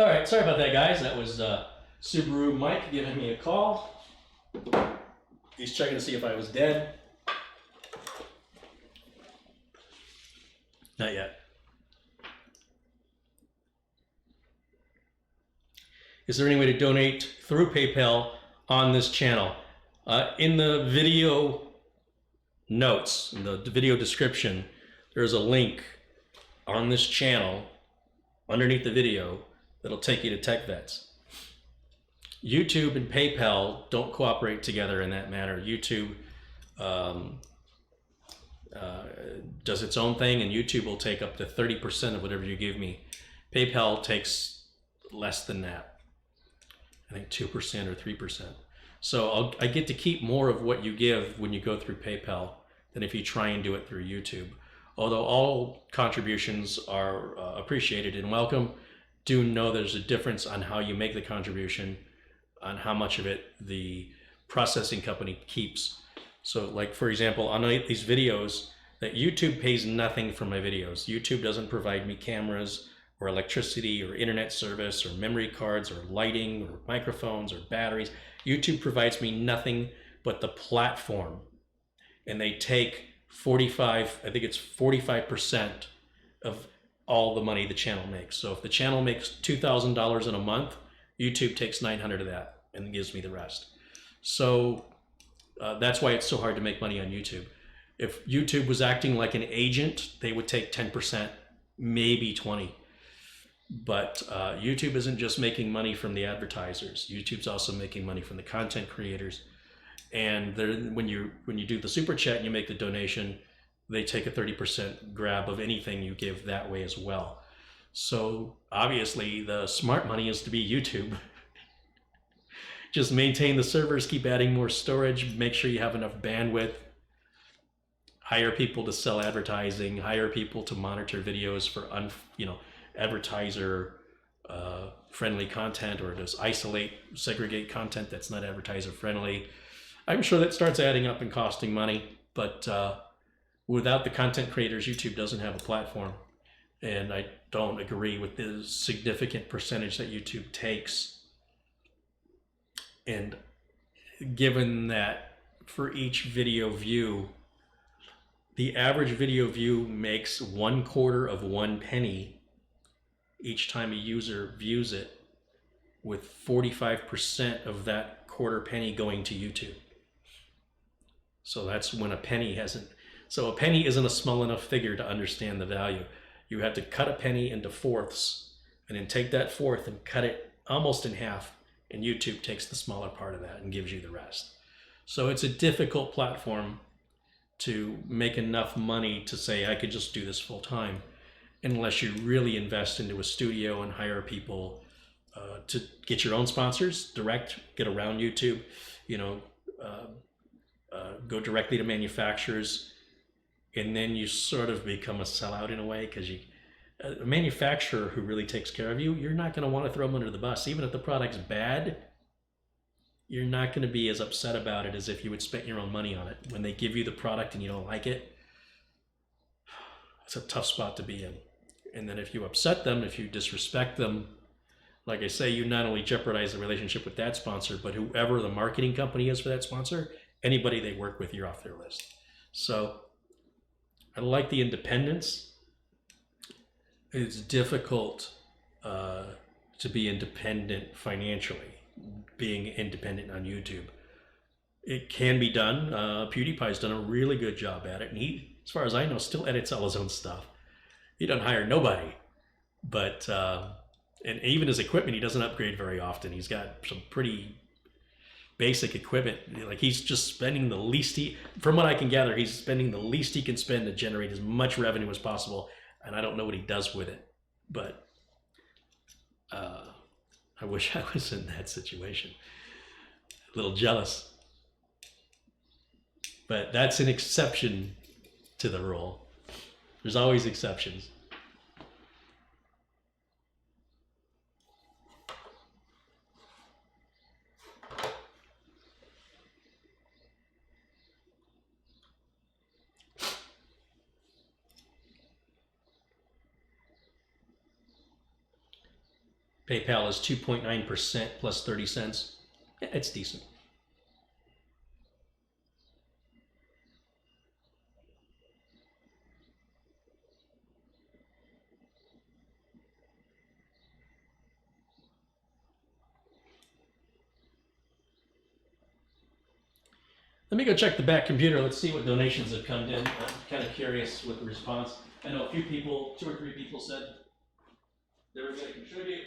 [SPEAKER 1] All right, sorry about that, guys. That was Subaru Mike giving me a call. He's checking to see if I was dead. Not yet. Is there any way to donate through PayPal on this channel? In the video notes, in the video description, there's a link on this channel underneath the video that'll take you to Tech Vets. YouTube and PayPal don't cooperate together in that manner. YouTube does its own thing, and YouTube will take up to 30% of whatever you give me. PayPal takes less than that. I think 2% or 3%. So I get to keep more of what you give when you go through PayPal than if you try and do it through YouTube. Although all contributions are appreciated and welcome, do know there's a difference on how you make the contribution, on how much of it the processing company keeps. So like, for example, on these videos, that YouTube pays nothing for my videos. YouTube doesn't provide me cameras or electricity or internet service or memory cards or lighting or microphones or batteries. YouTube provides me nothing but the platform. And they take 45% of all the money the channel makes. So if the channel makes $2,000 in a month, YouTube takes $900 of that and gives me the rest. So that's why it's so hard to make money on YouTube. If YouTube was acting like an agent, they would take 10%, maybe 20%. But YouTube isn't just making money from the advertisers. YouTube's also making money from the content creators. And when you do the super chat and you make the donation, they take a 30% grab of anything you give that way as well. So obviously the smart money is to be YouTube. Just maintain the servers, keep adding more storage, make sure you have enough bandwidth, hire people to sell advertising, hire people to monitor videos for advertiser friendly content, or just segregate content that's not advertiser friendly. I'm sure that starts adding up and costing money, but without the content creators, YouTube doesn't have a platform. And I don't agree with the significant percentage that YouTube takes. And given that for each video view, the average video view makes 1/4 of 1 penny each time a user views it, with 45% of that quarter penny going to YouTube. So that's when a penny hasn't. So a penny isn't a small enough figure to understand the value. You have to cut a penny into fourths and then take that fourth and cut it almost in half, and YouTube takes the smaller part of that and gives you the rest. So it's a difficult platform to make enough money to say I could just do this full time, unless you really invest into a studio and hire people to get your own sponsors, get around YouTube, go directly to manufacturers, and then you sort of become a sellout in a way, because a manufacturer who really takes care of you, you're not going to want to throw them under the bus. Even if the product's bad, you're not going to be as upset about it as if you would spend your own money on it. When they give you the product and you don't like it, it's a tough spot to be in. And then if you upset them, if you disrespect them, like I say, you not only jeopardize the relationship with that sponsor, but whoever the marketing company is for that sponsor, anybody they work with, you're off their list. So I like the independence. It's difficult to be independent financially, being independent on YouTube. It can be done. PewDiePie's done a really good job at it, and he, as far as I know, still edits all his own stuff. He doesn't hire nobody, but and even his equipment, he doesn't upgrade very often. He's got some pretty basic equipment. Like, he's just spending the least from what I can gather, he's spending the least he can spend to generate as much revenue as possible. And I don't know what he does with it, but I wish I was in that situation. A little jealous, but that's an exception to the rule. There's always exceptions.
[SPEAKER 2] PayPal is 2.9% plus 30 cents. Yeah, it's decent. Let me go check the back computer. Let's see what donations have come in. I'm kind of curious with the response. I know a few people, 2 or 3 people said they were going to contribute.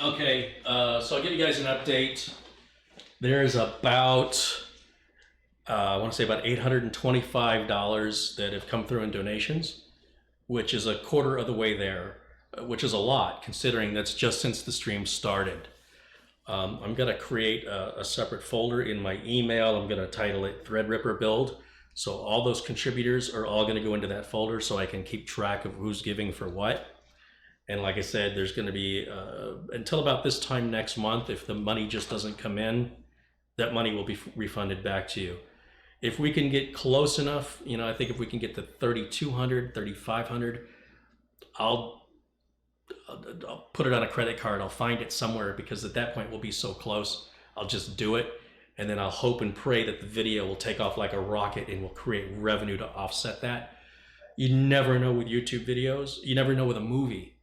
[SPEAKER 2] Okay, so I'll give you guys an update. There's about, I want to say about $825 that have come through in donations, which is a quarter of the way there, which is a lot considering that's just since the stream started. I'm going to create a separate folder in my email. I'm going to title it Threadripper Build. So all those contributors are all going to go into that folder so I can keep track of who's giving for what. And like I said, there's going to be, until about this time next month, if the money just doesn't come in, that money will be refunded back to you. If we can get close enough, you know, I think if we can get to 3,200, 3,500, I'll put it on a credit card. I'll find it somewhere because at that point we'll be so close. I'll just do it. And then I'll hope and pray that the video will take off like a rocket and will create revenue to offset that. You never know with YouTube videos. You never know with a movie.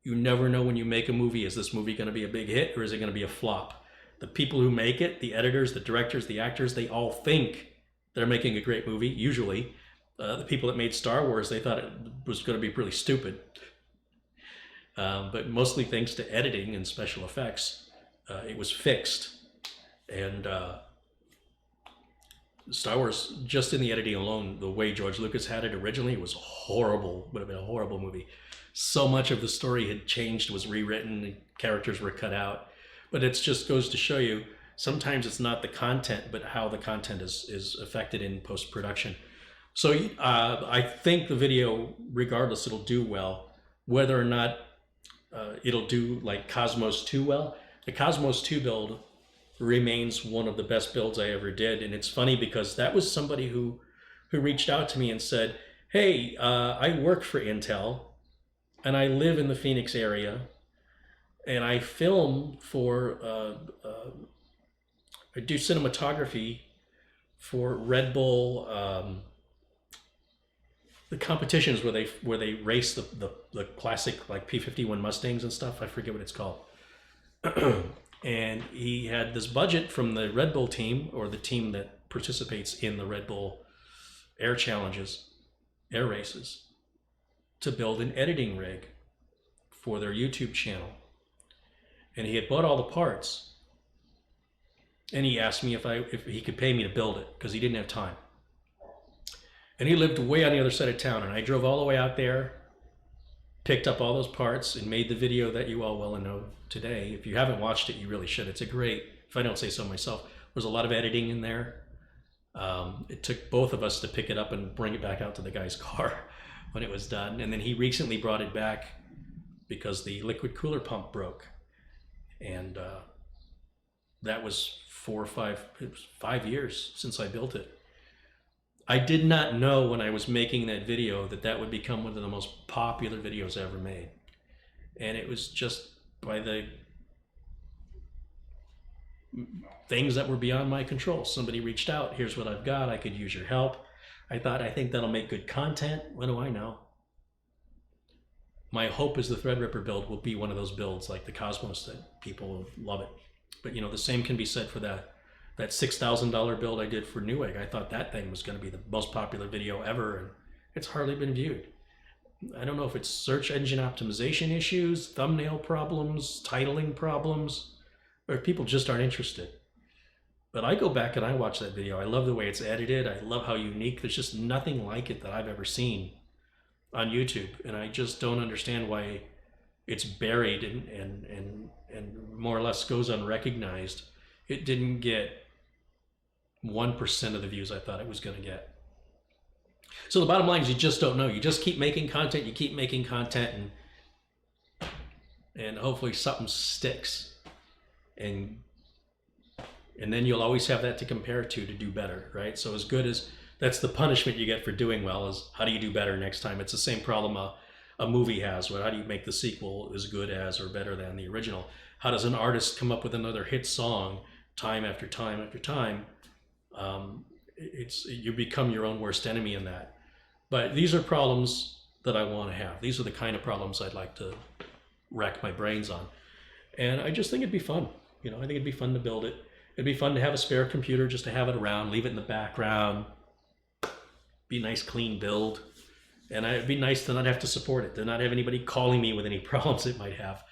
[SPEAKER 2] You never know when you make a movie, is this movie going to be a big hit or is it going to be a flop? The people who make it, the editors, the directors, the actors, they all think they're making a great movie, usually. The people that made Star Wars, they thought it was going to be really stupid. But mostly thanks to editing and special effects, it was fixed. And Star Wars, just in the editing alone, the way George Lucas had it originally, it was horrible, would have been a horrible movie. So much of the story had changed, was rewritten, characters were cut out. But it just goes to show you, sometimes it's not the content, but how the content is affected in post-production. So I think the video, regardless, it'll do well. Whether or not it'll do like Cosmos 2 well, the Cosmos 2 build remains one of the best builds I ever did. And it's funny because that was somebody who reached out to me and said, hey, I work for Intel and I live in the Phoenix area and I film for, I do cinematography for Red Bull, the competitions where they race the classic like P-51 Mustangs and stuff. I forget what it's called. And he had this budget from the Red Bull team, or the team that participates in the Red Bull air challenges, air races, to build an editing rig for their YouTube channel. And he had bought all the parts. And he asked me if he could pay me to build it because he didn't have time. And he lived way on the other side of town, and I drove all the way out there, picked up all those parts, and made the video that you all well know today. If you haven't watched it, you really should. It's a great, if I don't say so myself, there's a lot of editing in there. It took both of us to pick it up and bring it back out to the guy's car when it was done. And then he recently brought it back because the liquid cooler pump broke. And that was 5 years since I built it. I did not know when I was making that video that that would become one of the most popular videos I ever made. And it was just by the things that were beyond my control. Somebody reached out, here's what I've got, I could use your help. I thought, I think that'll make good content. What do I know? My hope is the Threadripper build will be one of those builds like the Cosmos that people love it. But you know, the same can be said for that $6,000 build I did for Newegg. I thought that thing was going to be the most popular video ever, and it's hardly been viewed. I don't know if it's search engine optimization issues, thumbnail problems, titling problems, or if people just aren't interested. But I go back and I watch that video. I love the way it's edited. I love how unique. There's just nothing like it that I've ever seen on YouTube, and I just don't understand why it's buried and more or less goes unrecognized. It didn't get 1% of the views I thought it was going to get. So the bottom line is you just don't know. You just keep making content. You keep making content, and hopefully something sticks. And then you'll always have that to compare to do better, right? So as good as that's the punishment you get for doing well is how do you do better next time? It's the same problem a movie has. How do you make the sequel as good as or better than the original? How does an artist come up with another hit song time after time after time? You become your own worst enemy in that. But these are problems that I want to have. These are the kind of problems I'd like to rack my brains on. And I just think it'd be fun. You know, I think it'd be fun to build it. It'd be fun to have a spare computer, just to have it around, leave it in the background, be a nice clean build. And it'd be nice to not have to support it, to not have anybody calling me with any problems it might have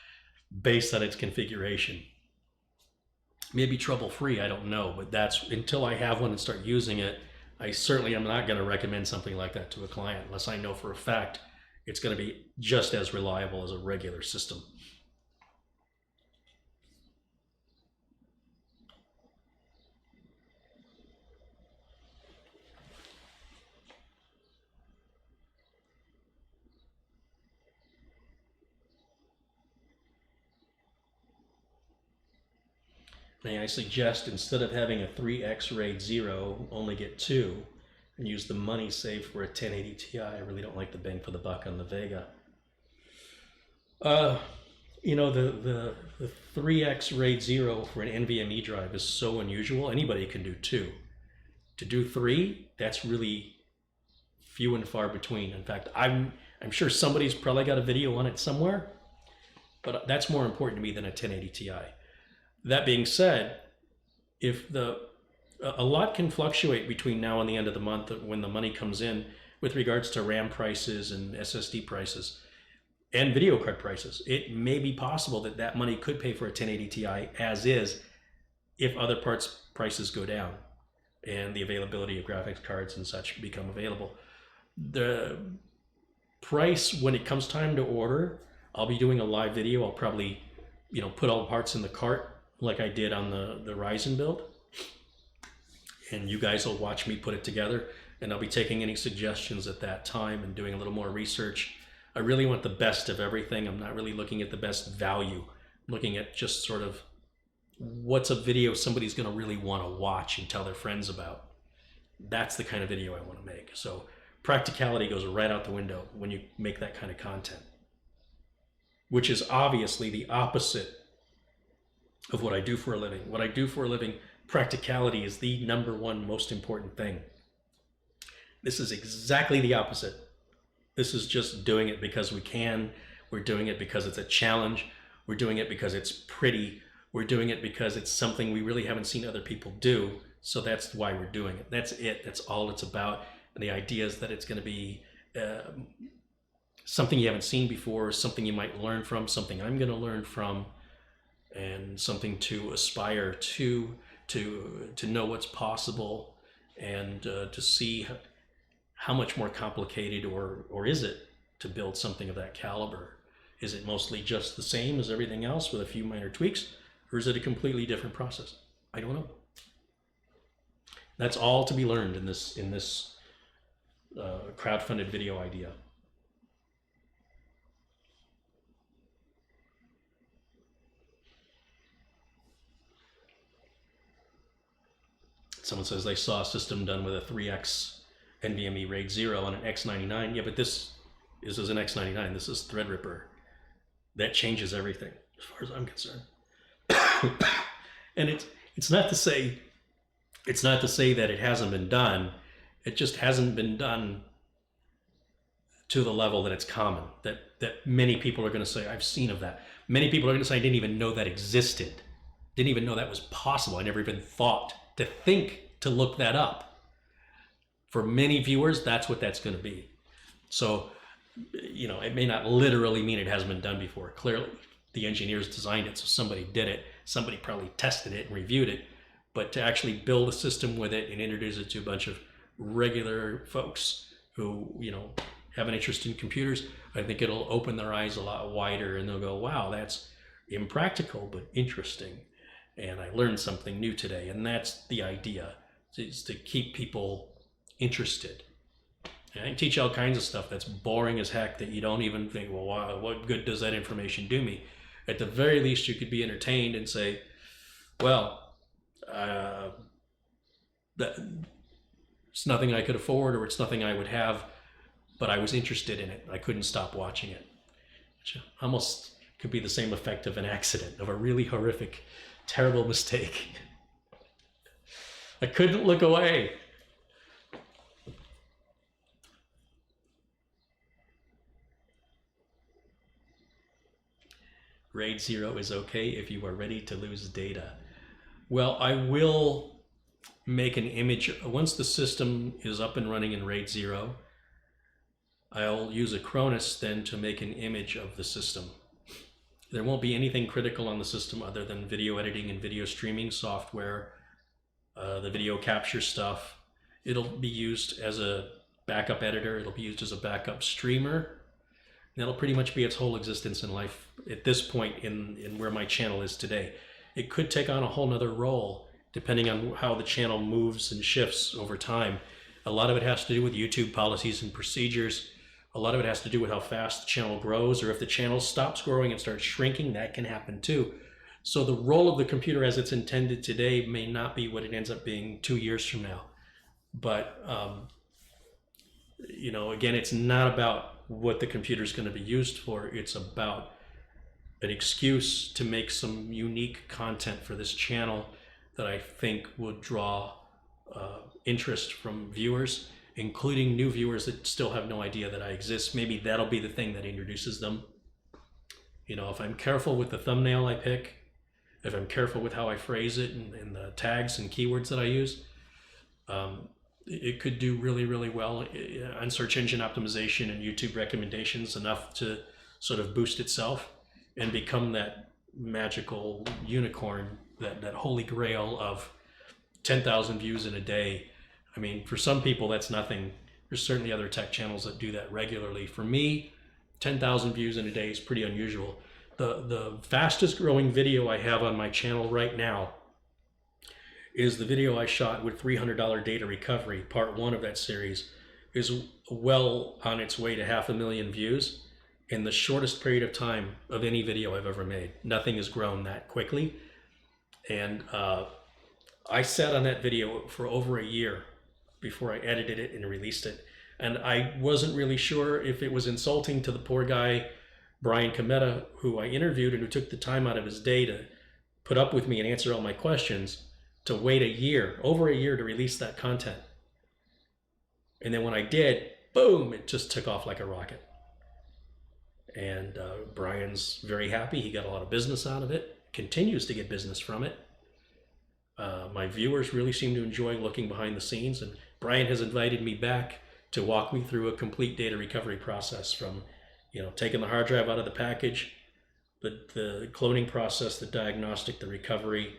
[SPEAKER 2] based on its configuration. Maybe trouble-free, I don't know, but that's until I have one and start using it, I certainly am not going to recommend something like that to a client unless I know for a fact it's going to be just as reliable as a regular system. May I suggest instead of having a 3X RAID 0, only get 2 and use the money saved for a 1080 Ti. I really don't like the bang for the buck on the Vega. You know, the 3X RAID 0 for an NVMe drive is so unusual. Anybody can do 2. To do 3, that's really few and far between. In fact, I'm sure somebody's probably got a video on it somewhere, but that's more important to me than a 1080 Ti. That being said, if a lot can fluctuate between now and the end of the month when the money comes in with regards to RAM prices and SSD prices and video card prices. It may be possible that that money could pay for a 1080 Ti as is if other parts prices go down and the availability of graphics cards and such become available. The price, when it comes time to order, I'll be doing a live video. I'll probably, put all the parts in the cart like I did on the Ryzen build, and you guys will watch me put it together, and I'll be taking any suggestions at that time and doing a little more research. I really want the best of everything. I'm not really looking at the best value. I'm looking at just sort of what's a video somebody's going to really want to watch and tell their friends about. That's the kind of video I want to make. So practicality goes right out the window when you make that kind of content, which is obviously the opposite of what I do for a living. What I do for a living, practicality is the #1 most important thing. This is exactly the opposite. This is just doing it because we can. We're doing it because it's a challenge. We're doing it because it's pretty. We're doing it because it's something we really haven't seen other people do. So that's why we're doing it. That's it. That's all it's about. And the idea is that it's going to be something you haven't seen before, something you might learn from, something I'm going to learn from, and something to aspire to know what's possible, and to see how much more complicated or is it to build something of that caliber. Is it mostly just the same as everything else with a few minor tweaks, or is it a completely different process? I don't know. That's all to be learned in this crowdfunded video idea. Someone says they saw a system done with a 3X NVMe RAID 0 on an X99. Yeah, but this is an X99. This is Threadripper. That changes everything as far as I'm concerned. And it's not to say that it hasn't been done. It just hasn't been done to the level that it's common, that many people are going to say, I've seen of that. Many people are going to say, I didn't even know that existed. Didn't even know that was possible. I never even thought to think to look that up. For many viewers, that's what that's going to be. So, you know, it may not literally mean it hasn't been done before. Clearly, the engineers designed it, so somebody did it. Somebody probably tested it and reviewed it. But to actually build a system with it and introduce it to a bunch of regular folks who, you know, have an interest in computers, I think it'll open their eyes a lot wider, and they'll go, wow, that's impractical but interesting. And I learned something new today. And that's the idea, is to keep people interested. And I teach all kinds of stuff that's boring as heck that you don't even think, well, wow, what good does that information do me? At the very least, you could be entertained and say, well, it's nothing I could afford, or it's nothing I would have, but I was interested in it. I couldn't stop watching it. Which almost could be the same effect of an accident, of a really horrific, terrible mistake. I couldn't look away. RAID 0 is okay if you are ready to lose data. Well, I will make an image. Once the system is up and running in RAID 0, I'll use Acronis then to make an image of the system. There won't be anything critical on the system other than video editing and video streaming software, the video capture stuff. It'll be used as a backup editor. It'll be used as a backup streamer. That'll pretty much be its whole existence in life at this point in where my channel is today. It could take on a whole nother role depending on how the channel moves and shifts over time. A lot of it has to do with YouTube policies and procedures. A lot of it has to do with how fast the channel grows, or if the channel stops growing and starts shrinking, that can happen too. So the role of the computer as it's intended today may not be what it ends up being 2 years from now. But, you know, again, it's not about what the computer is going to be used for. It's about an excuse to make some unique content for this channel that I think would draw interest from viewers, including new viewers that still have no idea that I exist. Maybe that'll be the thing that introduces them. You know, if I'm careful with the thumbnail I pick, if I'm careful with how I phrase it and the tags and keywords that I use, it could do really, really well on search engine optimization and YouTube recommendations, enough to sort of boost itself and become that magical unicorn, that holy grail of 10,000 views in a day. I mean, for some people, that's nothing. There's certainly other tech channels that do that regularly. For me, 10,000 views in a day is pretty unusual. The fastest growing video I have on my channel right now is the video I shot with $300 data recovery. Part 1 of that series is well on its way to 500,000 views in the shortest period of time of any video I've ever made. Nothing has grown that quickly. And I sat on that video for over a year before I edited it and released it. And I wasn't really sure if it was insulting to the poor guy, Brian Cometa, who I interviewed and who took the time out of his day to put up with me and answer all my questions, to wait a year, over a year, to release that content. And then when I did, boom, it just took off like a rocket. And Brian's very happy. He got a lot of business out of it, continues to get business from it. My viewers really seem to enjoy looking behind the scenes, and Brian has invited me back to walk me through a complete data recovery process, from, you know, taking the hard drive out of the package, the cloning process, the diagnostic, the recovery,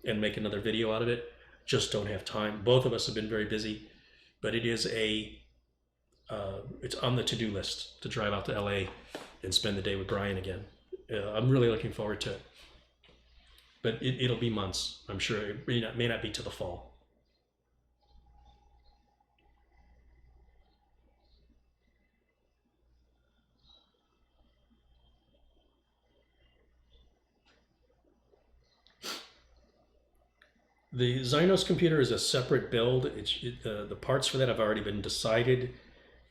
[SPEAKER 2] and make another video out of it. Just don't have time. Both of us have been very busy, but it is it's on the to-do list to drive out to LA and spend the day with Brian again. I'm really looking forward to it. But it'll be months. I'm sure it may not be to the fall. The Zynos computer is a separate build. The parts for that have already been decided,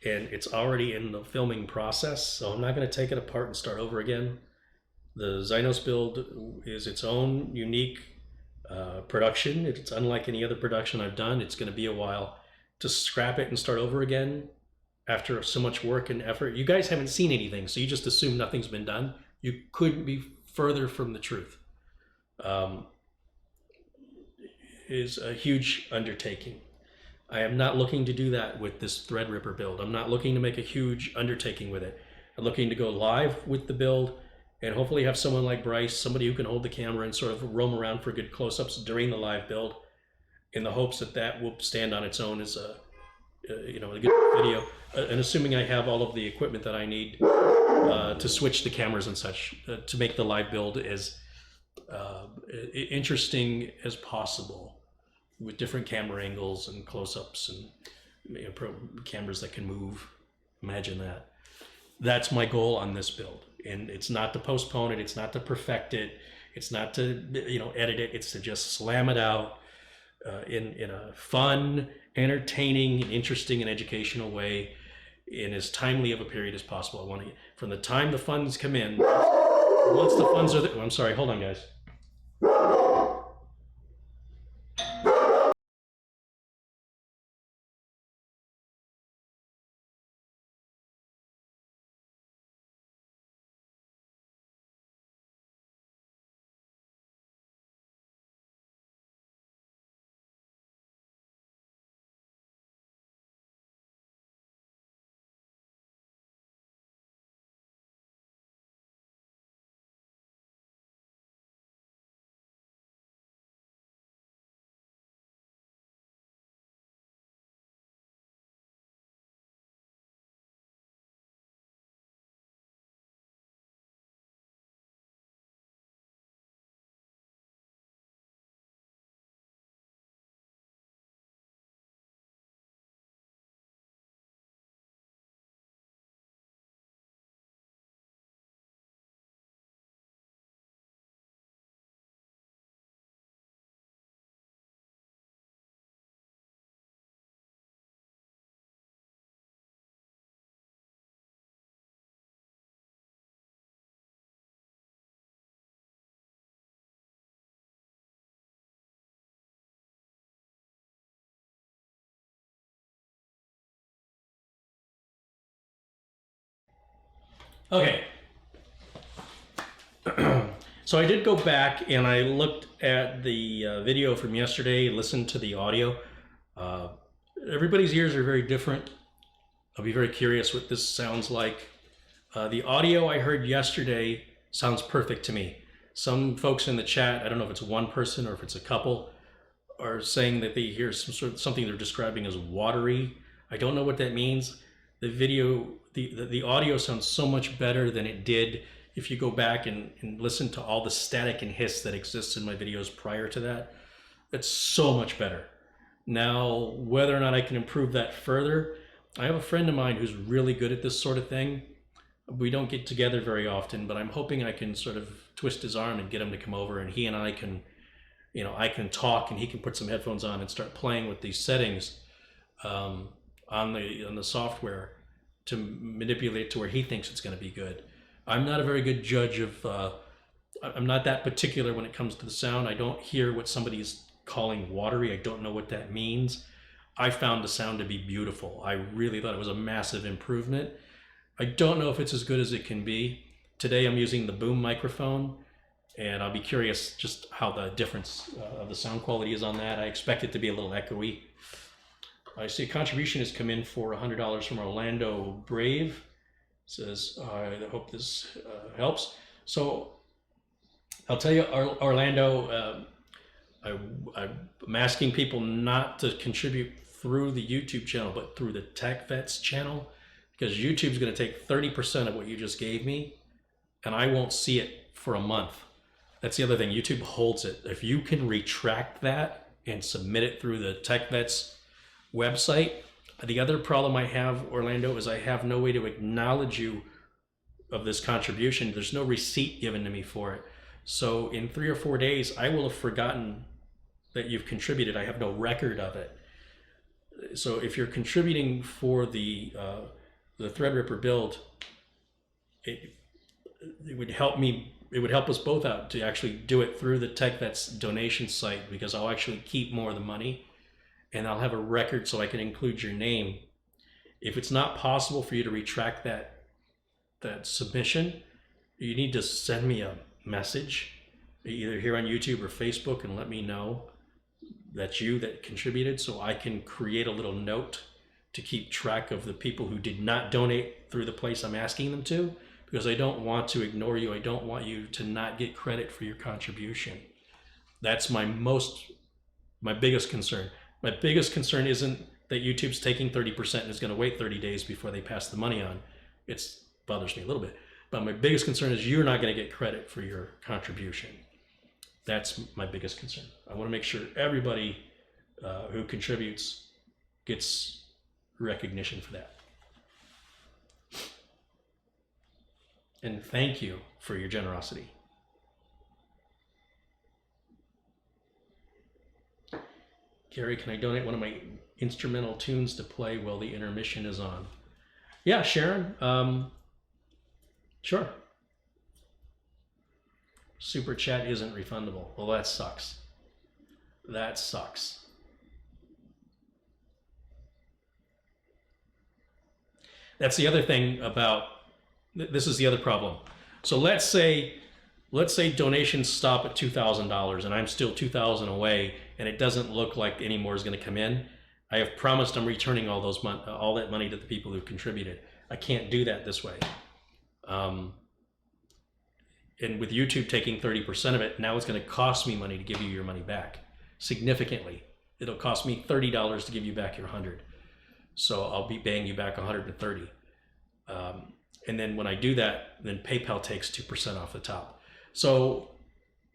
[SPEAKER 2] and it's already in the filming process, so I'm not going to take it apart and start over again. The Zynos build is its own unique production. It's unlike any other production I've done. It's going to be a while. To scrap it and start over again after so much work and effort. You guys haven't seen anything, so you just assume nothing's been done. You couldn't be further from the truth. Is a huge undertaking. I am not looking to do that with this Threadripper build. I'm not looking to make a huge undertaking with it. I'm looking to go live with the build and hopefully have someone like Bryce, somebody who can hold the camera and sort of roam around for good close-ups during the live build, in the hopes that that will stand on its own as a a good video. And assuming I have all of the equipment that I need to switch the cameras and such to make the live build as interesting as possible, with different camera angles and close-ups and cameras that can move. Imagine that. That's my goal on this build, and it's not to postpone it. It's not to perfect it. It's not to edit it. It's to just slam it out in a fun, entertaining, and interesting and educational way, in as timely of a period as possible. I want to, from the time the funds come in, once the funds are there. I'm sorry. Hold on, guys. Okay. So I did go back and I looked at the video from yesterday, listened to the audio. Everybody's ears are very different. I'll be very curious what this sounds like. The audio I heard yesterday sounds perfect to me. Some folks in the chat, I don't know if it's one person or if it's a couple, are saying that they hear something they're describing as watery. I don't know what that means. The video, the audio sounds so much better than it did if you go back and listen to all the static and hiss that exists in my videos prior to that. That's so much better. Now, whether or not I can improve that further, I have a friend of mine who's really good at this sort of thing. We don't get together very often, but I'm hoping I can sort of twist his arm and get him to come over, and he and I can, I can talk and he can put some headphones on and start playing with these settings on the software to manipulate to where he thinks it's going to be good. I'm not a very good judge of, I'm not that particular when it comes to the sound. I don't hear what somebody's calling watery. I don't know what that means. I found the sound to be beautiful. I really thought it was a massive improvement. I don't know if it's as good as it can be. Today I'm using the boom microphone, and I'll be curious just how the difference of the sound quality is on that. I expect it to be a little echoey. I see a contribution has come in for $100 from Orlando Brave. Says, I hope this helps. So I'll tell you, Orlando, I'm asking people not to contribute through the YouTube channel, but through the Tech Vets channel, because YouTube's going to take 30% of what you just gave me, and I won't see it for a month. That's the other thing. YouTube holds it. If you can retract that and submit it through the Tech Vets website. The other problem I have, Orlando, is I have no way to acknowledge you of this contribution. There's no receipt given to me for it. So in 3 or 4 days, I will have forgotten that you've contributed. I have no record of it. So if you're contributing for the Threadripper build, it would help me. It would help us both out to actually do it through the TechVets donation site, because I'll actually keep more of the money, and I'll have a record so I can include your name. If it's not possible for you to retract that submission, you need to send me a message, either here on YouTube or Facebook, and let me know that's you that contributed, so I can create a little note to keep track of the people who did not donate through the place I'm asking them to, because I don't want to ignore you. I don't want you to not get credit for your contribution. That's my biggest concern. My biggest concern isn't that YouTube's taking 30% and is going to wait 30 days before they pass the money on. It bothers me a little bit. But my biggest concern is you're not going to get credit for your contribution. That's my biggest concern. I want to make sure everybody who contributes gets recognition for that. And thank you for your generosity. Gary, can I donate one of my instrumental tunes to play while the intermission is on? Yeah, Sharon. Sure. Super chat isn't refundable. Well, that sucks. That sucks. That's the other thing about, this is the other problem. So let's say donations stop at $2,000 and I'm still $2,000 away and it doesn't look like any more is going to come in. I have promised I'm returning all that money to the people who contributed. I can't do that this way. And with YouTube taking 30% of it, now it's going to cost me money to give you your money back, significantly. It'll cost me $30 to give you back your 100. So I'll be paying you back 130. And then when I do that, then PayPal takes 2% off the top. So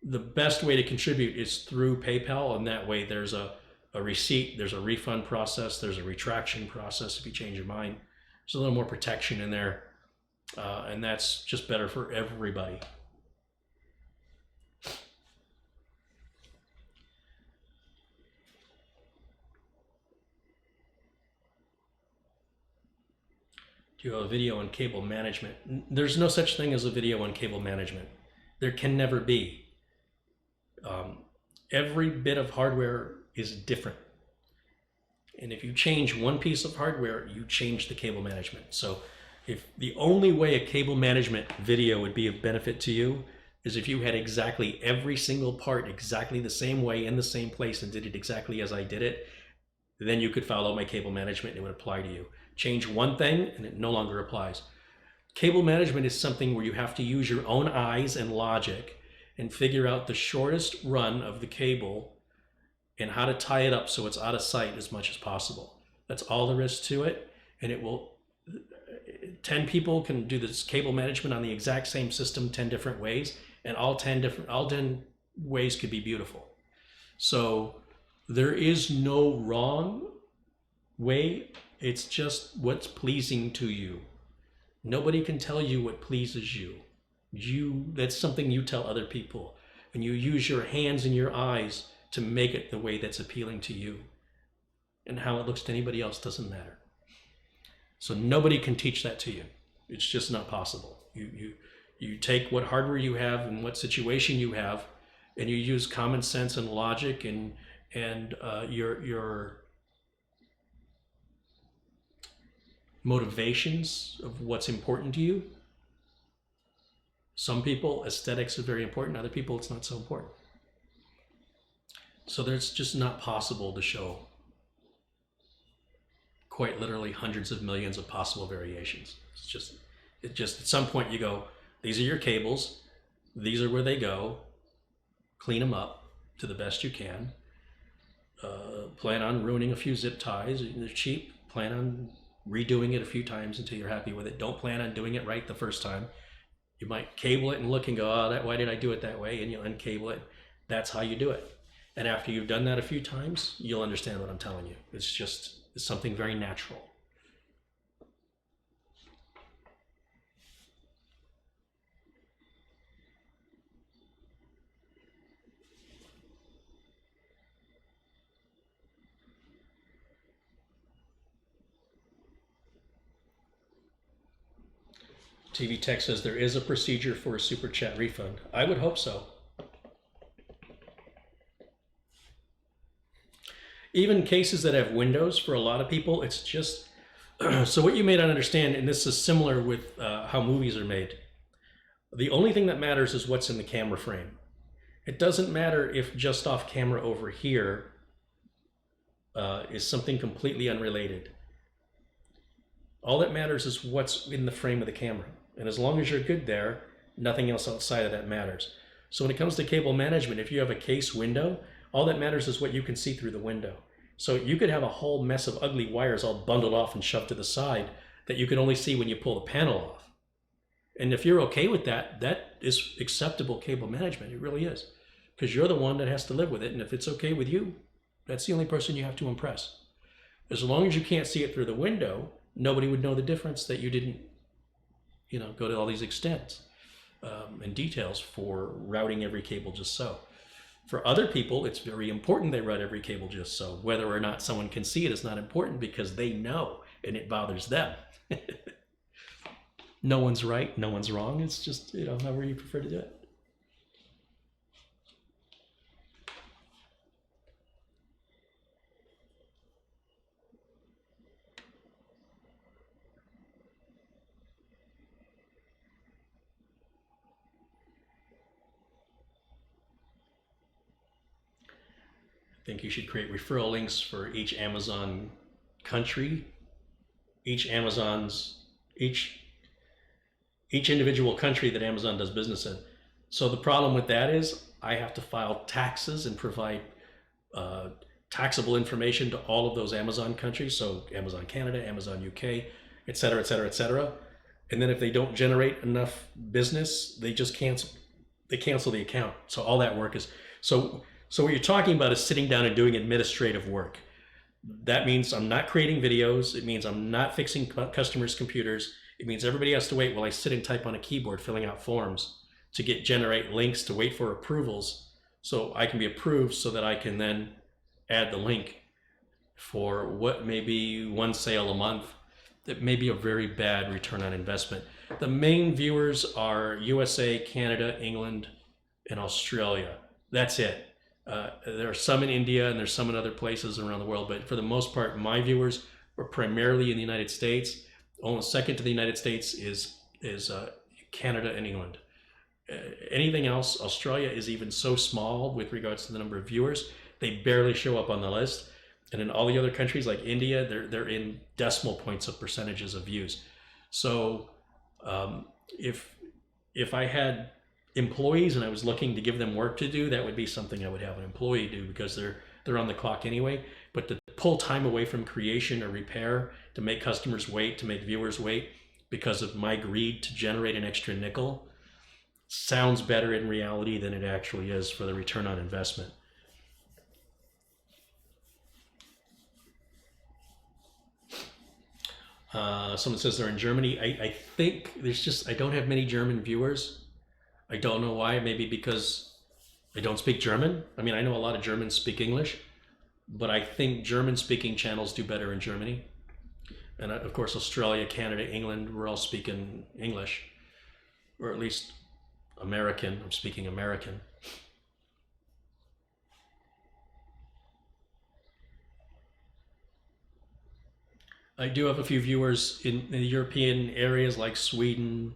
[SPEAKER 2] the best way to contribute is through PayPal, and that way there's a receipt, there's a refund process, there's a retraction process if you change your mind. There's a little more protection in there, and that's just better for everybody. Do you have a video on cable management? There's no such thing as a video on cable management. There can never be. Every bit of hardware is different. And if you change one piece of hardware, you change the cable management. So if the only way a cable management video would be of benefit to you is if you had exactly every single part exactly the same way in the same place and did it exactly as I did it, then you could follow my cable management and it would apply to you. Change one thing and it no longer applies. Cable management is something where you have to use your own eyes and logic and figure out the shortest run of the cable and how to tie it up so it's out of sight as much as possible. That's all there is to it. And it will, 10 people can do this cable management on the exact same system 10 different ways, and all 10 ways could be beautiful. So there is no wrong way. It's just what's pleasing to you. Nobody can tell you what pleases you. That's something you tell other people, and you use your hands and your eyes to make it the way that's appealing to you. And how it looks to anybody else doesn't matter. So nobody can teach that to you. It's just not possible. You take what hardware you have and what situation you have, and you use common sense and logic and your motivations of what's important to you. Some people, aesthetics are very important. Other people, it's not so important. So there's just not possible to show quite literally hundreds of millions of possible variations. It just at some point you go, these are your cables, these are where they go, clean them up to the best you can. Plan on ruining a few zip ties, they're cheap. Plan on redoing it a few times until you're happy with it. Don't plan on doing it right the first time. You might cable it and look and go, oh, why did I do it that way? And you'll uncable it. That's how you do it. And after you've done that a few times, you'll understand what I'm telling you. It's something very natural. TV Tech says there is a procedure for a super chat refund. I would hope so. Even cases that have windows, for a lot of people, it's just So what you may not understand, and this is similar with how movies are made, the only thing that matters is what's in the camera frame. It doesn't matter if just off camera over here is something completely unrelated. All that matters is what's in the frame of the camera. And as long as you're good there, nothing else outside of that matters. So when it comes to cable management, if you have a case window, all that matters is what you can see through the window. So you could have a whole mess of ugly wires all bundled off and shoved to the side that you can only see when you pull the panel off. And if you're okay with that, that is acceptable cable management. It really is. Because you're the one that has to live with it. And if it's okay with you, that's the only person you have to impress. As long as you can't see it through the window, nobody would know the difference that you didn't, go to all these extents and details for routing every cable just so. For other people, it's very important they route every cable just so. Whether or not someone can see it is not important because they know and it bothers them. No one's right, no one's wrong. It's just, however you prefer to do it. I think you should create referral links for each Amazon country, each individual country that Amazon does business in. So the problem with that is I have to file taxes and provide taxable information to all of those Amazon countries. So Amazon Canada, Amazon UK, et cetera, et cetera, et cetera. And then if they don't generate enough business, they just cancel the account. So all that work is, so what you're talking about is sitting down and doing administrative work. That means I'm not creating videos. It means I'm not fixing customers' computers. It means everybody has to wait while I sit and type on a keyboard filling out forms to generate links to wait for approvals so I can be approved so that I can then add the link for what may be one sale a month. That may be a very bad return on investment. The main viewers are USA, Canada, England, and Australia. That's it. There are some in India and there's some in other places around the world, but for the most part, my viewers are primarily in the United States. Almost second to the United States is Canada and England. Anything else, Australia is even so small with regards to the number of viewers, they barely show up on the list. And in all the other countries like India, they're in decimal points of percentages of views. So if I had employees and I was looking to give them work to do, that would be something I would have an employee do because they're on the clock anyway. But to pull time away from creation or repair, to make customers wait, to make viewers wait because of my greed to generate an extra nickel, sounds better in reality than it actually is for the return on investment. Someone says they're in Germany. I think I don't have many German viewers. I don't know why. Maybe because I don't speak German. I mean, I know a lot of Germans speak English, but I think German-speaking channels do better in Germany. And of course, Australia, Canada, England, we're all speaking English, or at least American. I'm speaking American. I do have a few viewers in the European areas like Sweden,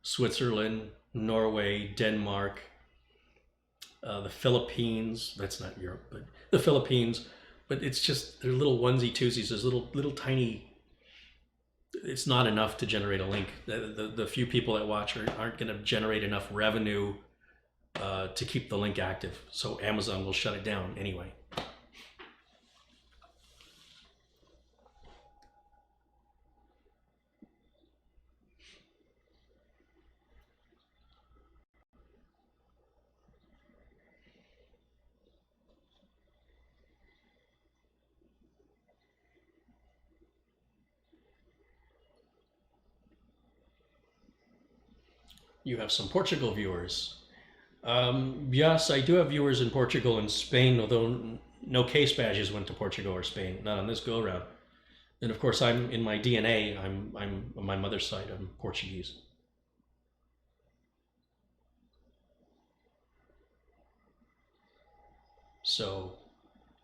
[SPEAKER 2] Switzerland, Norway, Denmark, the Philippines. That's not Europe, but the Philippines. But it's just, they're little onesie twosies. There's little tiny, it's not enough to generate a link. The few people that watch aren't going to generate enough revenue to keep the link active. So Amazon will shut it down anyway. You have some Portugal viewers. Yes, I do have viewers in Portugal and Spain, although no case badges went to Portugal or Spain, not on this go around. And of course, I'm in my DNA. I'm on my mother's side. I'm Portuguese. So,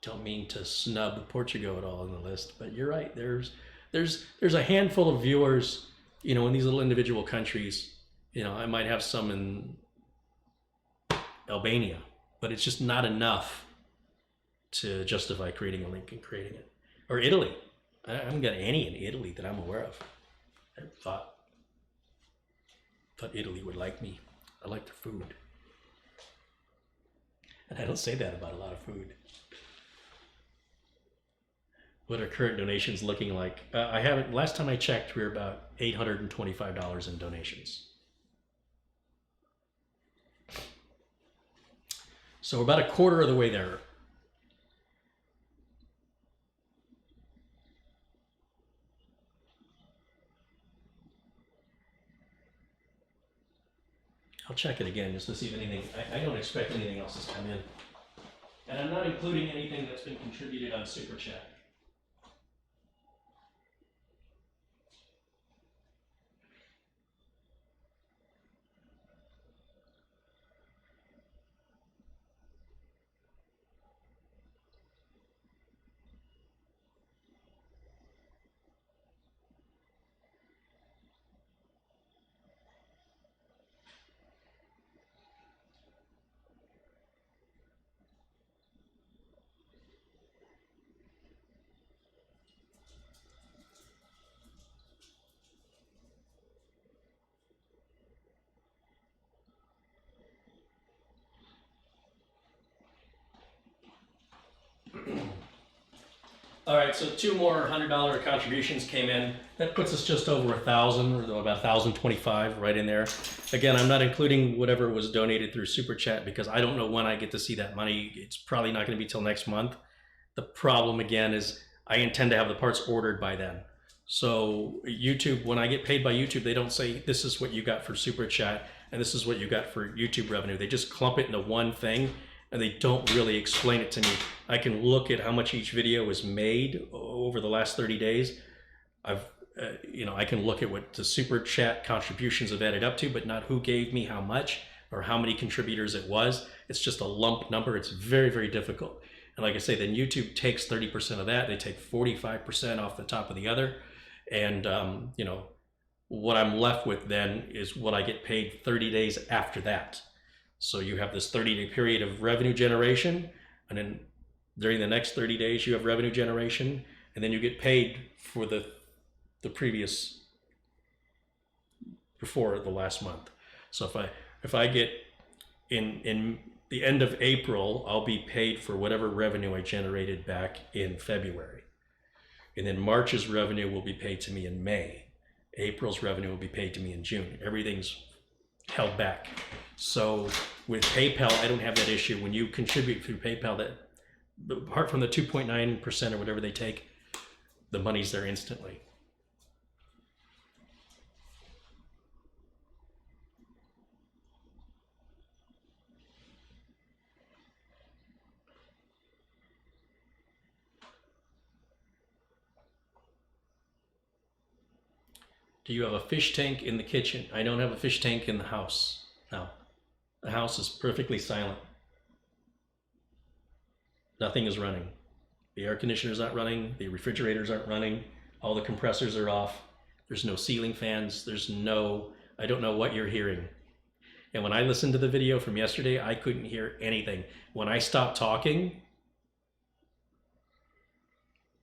[SPEAKER 2] don't mean to snub Portugal at all on the list, but you're right. There's there's a handful of viewers, you know, in these little individual countries. You know, I might have some in Albania, but it's just not enough to justify creating a link and creating it. Or Italy. I haven't got any in Italy that I'm aware of. I thought Italy would like me. I like their food. And I don't say that about a lot of food. What are current donations looking like? I haven't, last time I checked, we were about $825 in donations. So we're about a quarter of the way there. I'll check it again just to see if anything, I don't expect anything else has come in. And I'm not including anything that's been contributed on Super Chat. All right, so 2 more $100 contributions came in. That puts us just over 1,000, or about 1,025 right in there. Again, I'm not including whatever was donated through Super Chat because I don't know when I get to see that money. It's probably not going to be till next month. The problem again is I intend to have the parts ordered by then. So YouTube, when I get paid by YouTube, they don't say this is what you got for Super Chat and this is what you got for YouTube revenue. They just clump it into one thing and they don't really explain it to me. I can look at how much each video was made over the last 30 days. I can look at what the Super Chat contributions have added up to, but not who gave me how much or how many contributors it was. It's just a lump number. It's very, very difficult. And like I say, then YouTube takes 30% of that. They take 45% off the top of the other. And, what I'm left with then is what I get paid 30 days after that. So you have this 30-day period of revenue generation. And then during the next 30 days, you have revenue generation. And then you get paid for the previous, before the last month. So if I get in the end of April, I'll be paid for whatever revenue I generated back in February. And then March's revenue will be paid to me in May. April's revenue will be paid to me in June. Everything's held back. So with PayPal, I don't have that issue. When you contribute through PayPal, that apart from the 2.9% or whatever they take, the money's there instantly. Do you have a fish tank in the kitchen? I don't have a fish tank in the house. No. The house is perfectly silent. Nothing is running. The air conditioner's not running. The refrigerators aren't running. All the compressors are off. There's no ceiling fans. I don't know what you're hearing. And when I listened to the video from yesterday, I couldn't hear anything. When I stopped talking,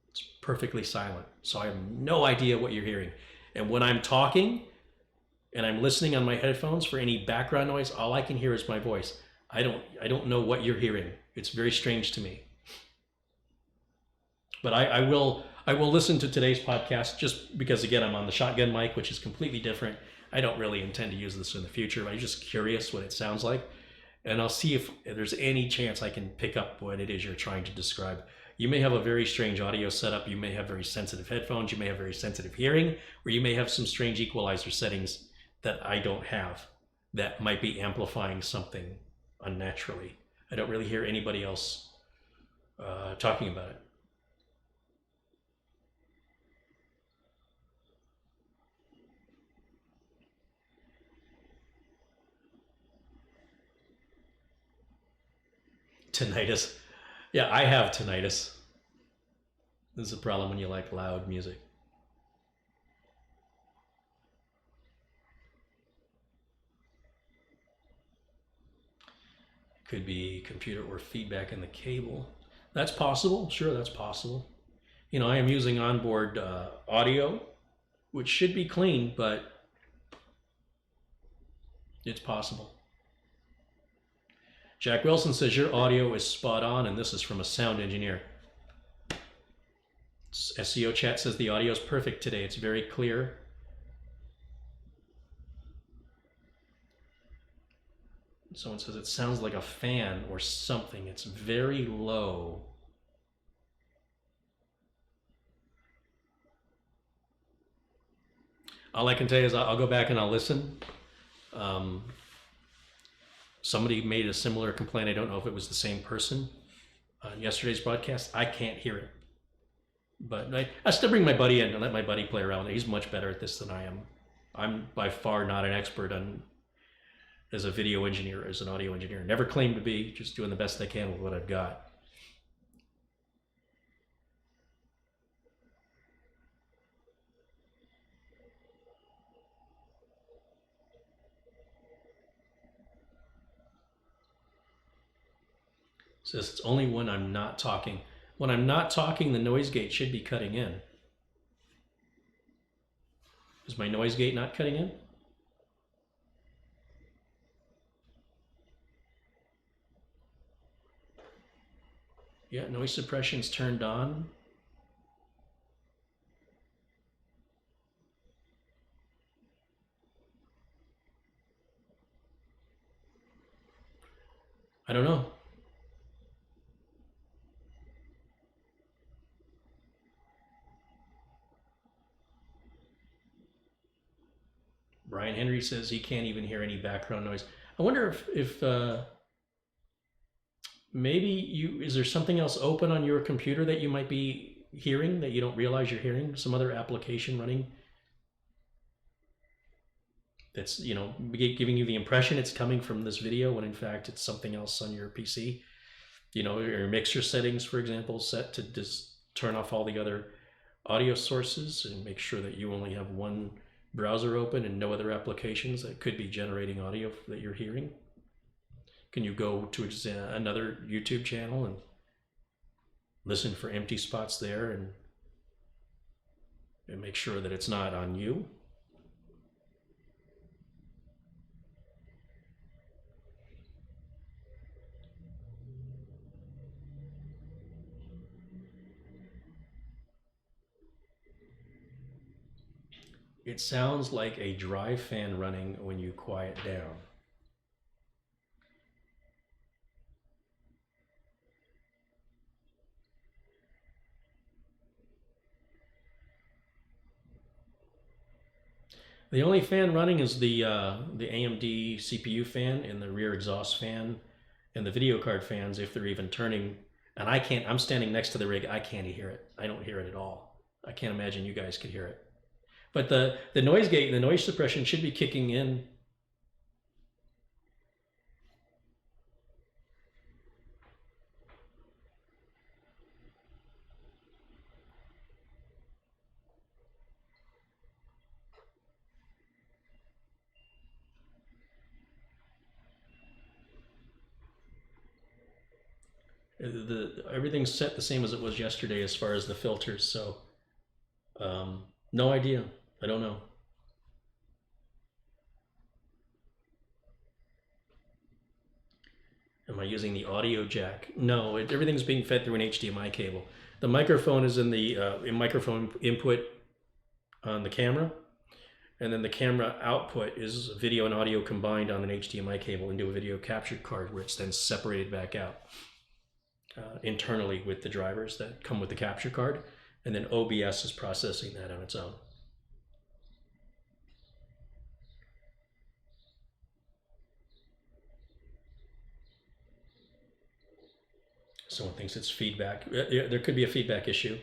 [SPEAKER 2] it's perfectly silent. So I have no idea what you're hearing. And when I'm talking and I'm listening on my headphones for any background noise, all I can hear is my voice. I don't know what you're hearing. It's very strange to me. But I will listen to today's podcast just because, again, I'm on the shotgun mic, which is completely different. I don't really intend to use this in the future. I'm just curious what it sounds like. And I'll see if there's any chance I can pick up what it is you're trying to describe. You may have a very strange audio setup. You may have very sensitive headphones. You may have very sensitive hearing, or you may have some strange equalizer settings that I don't have that might be amplifying something unnaturally. I don't really hear anybody else talking about it. Tinnitus. Yeah, I have tinnitus. This is a problem when you like loud music. Could be computer or feedback in the cable. That's possible. Sure, that's possible. You know, I am using onboard audio, which should be clean, but it's possible. Jack Wilson says your audio is spot on, and this is from a sound engineer. SEO chat says the audio is perfect today. It's very clear. Someone says it sounds like a fan or something. It's very low. All I can tell you is I'll go back and I'll listen. Somebody made a similar complaint. I don't know if it was the same person on yesterday's broadcast. I can't hear it. But I still bring my buddy in and let my buddy play around. He's much better at this than I am. I'm by far not an expert on as a video engineer, as an audio engineer. Never claimed to be, just doing the best I can with what I've got. Says it's only when I'm not talking. When I'm not talking, the noise gate should be cutting in. Is my noise gate not cutting in? Yeah, noise suppression's turned on. I don't know. Brian Henry says he can't even hear any background noise. I wonder if maybe is there something else open on your computer that you might be hearing that you don't realize you're hearing? Some other application running that's, you know, giving you the impression it's coming from this video when in fact it's something else on your PC. You know, your mixer settings, for example, set to just turn off all the other audio sources and make sure that you only have one browser open and no other applications that could be generating audio that you're hearing. Can you go to another YouTube channel and listen for empty spots there and make sure that it's not on you? It sounds like a dry fan running when you quiet down. The only fan running is the AMD CPU fan and the rear exhaust fan and the video card fans if they're even turning. And I can't, I'm standing next to the rig, I can't hear it. I don't hear it at all. I can't imagine you guys could hear it. But the noise gate, the noise suppression should be kicking in. Everything's set the same as it was yesterday as far as the filters, so no idea. I don't know. Am I using the audio jack? No, everything's being fed through an HDMI cable. The microphone is in the microphone input on the camera, and then the camera output is video and audio combined on an HDMI cable into a video capture card where it's then separated back out internally with the drivers that come with the capture card, and then OBS is processing that on its own. Someone thinks it's feedback. There could be a feedback issue.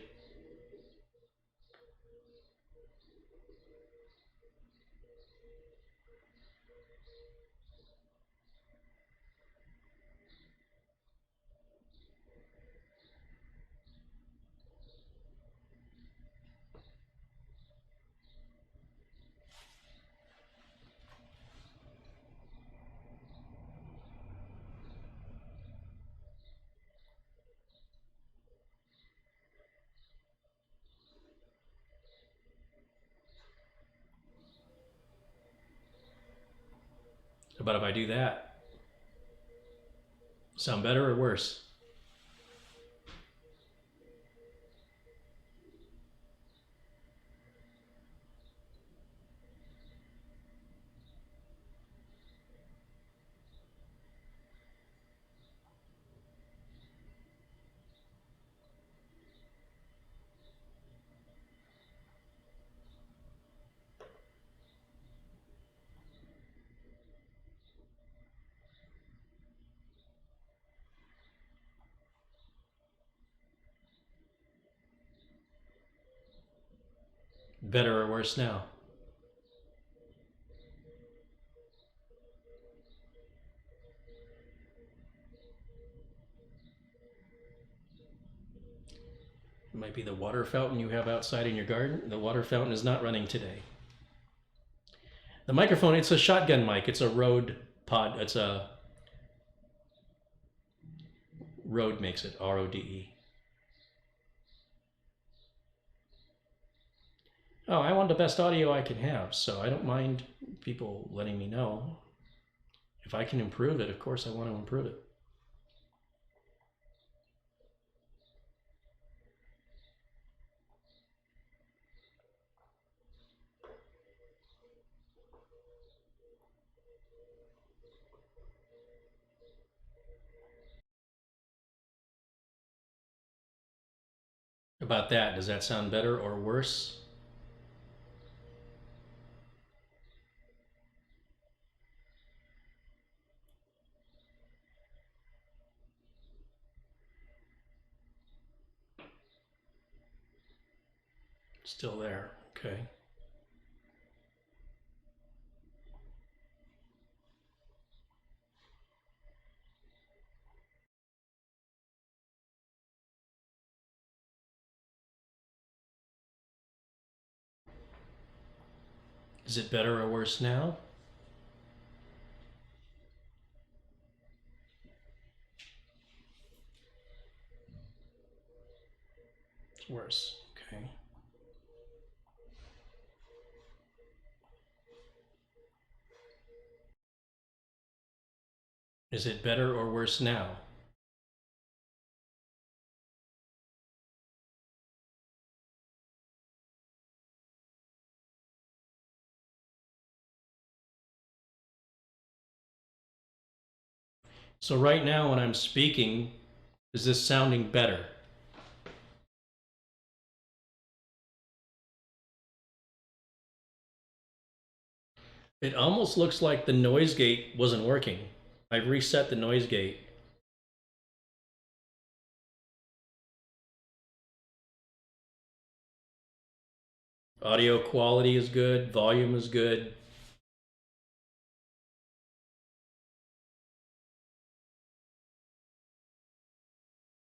[SPEAKER 2] about if I do that? Sound better or worse? Better or worse now? It might be the water fountain you have outside in your garden. The water fountain is not running today. The microphone, it's a shotgun mic. It's a Rode pod. It's a Rode makes it, R-O-D-E. Oh, I want the best audio I can have, so I don't mind people letting me know. If I can improve it, of course I want to improve it. About that, does that sound better or worse? Still there, okay. Is it better or worse now? It's worse, okay. Is it better or worse now? So right now when I'm speaking, is this sounding better? It almost looks like the noise gate wasn't working. I reset the noise gate. Audio quality is good, volume is good.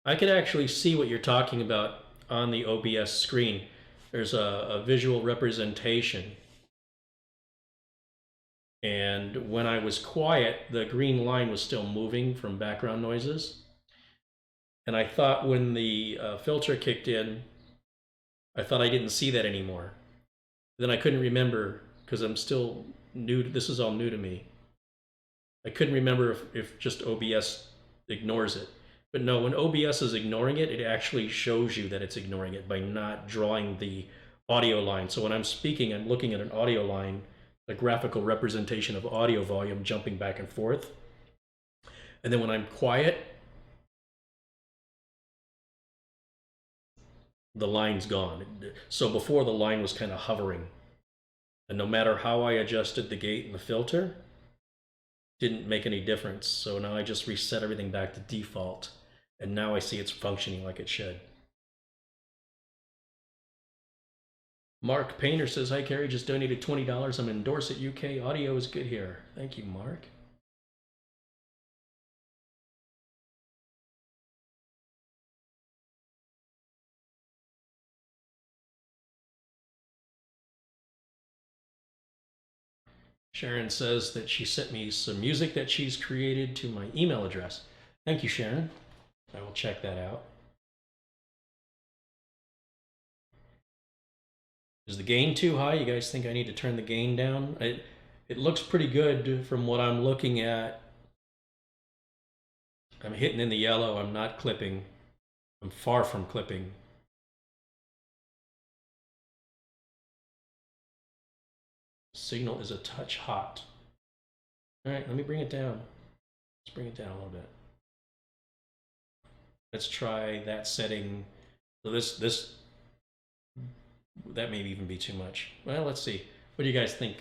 [SPEAKER 2] I could actually see what you're talking about on the OBS screen. There's a visual representation. And when I was quiet, the green line was still moving from background noises. And I thought when the filter kicked in, I thought I didn't see that anymore. Then I couldn't remember, because I'm still new, this is all new to me. I couldn't remember if just OBS ignores it. But no, when OBS is ignoring it, it actually shows you that it's ignoring it by not drawing the audio line. So when I'm speaking, I'm looking at an audio line, a graphical representation of audio volume jumping back and forth. And then when I'm quiet, the line's gone. So before the line was kind of hovering. And no matter how I adjusted the gate and the filter, didn't make any difference. So now I just reset everything back to default. And now I see it's functioning like it should. Mark Painter says, hi Carrie, just donated $20. I'm in Dorset, UK. Audio is good here. Thank you, Mark. Sharon says that she sent me some music that she's created to my email address. Thank you, Sharon. I will check that out. Is the gain too high? You guys think I need to turn the gain down? It looks pretty good from what I'm looking at. I'm hitting in the yellow. I'm not clipping. I'm far from clipping. Signal is a touch hot. All right, let me bring it down. Let's bring it down a little bit. Let's try that setting. So that may even be too much. Well, let's see. What do you guys think?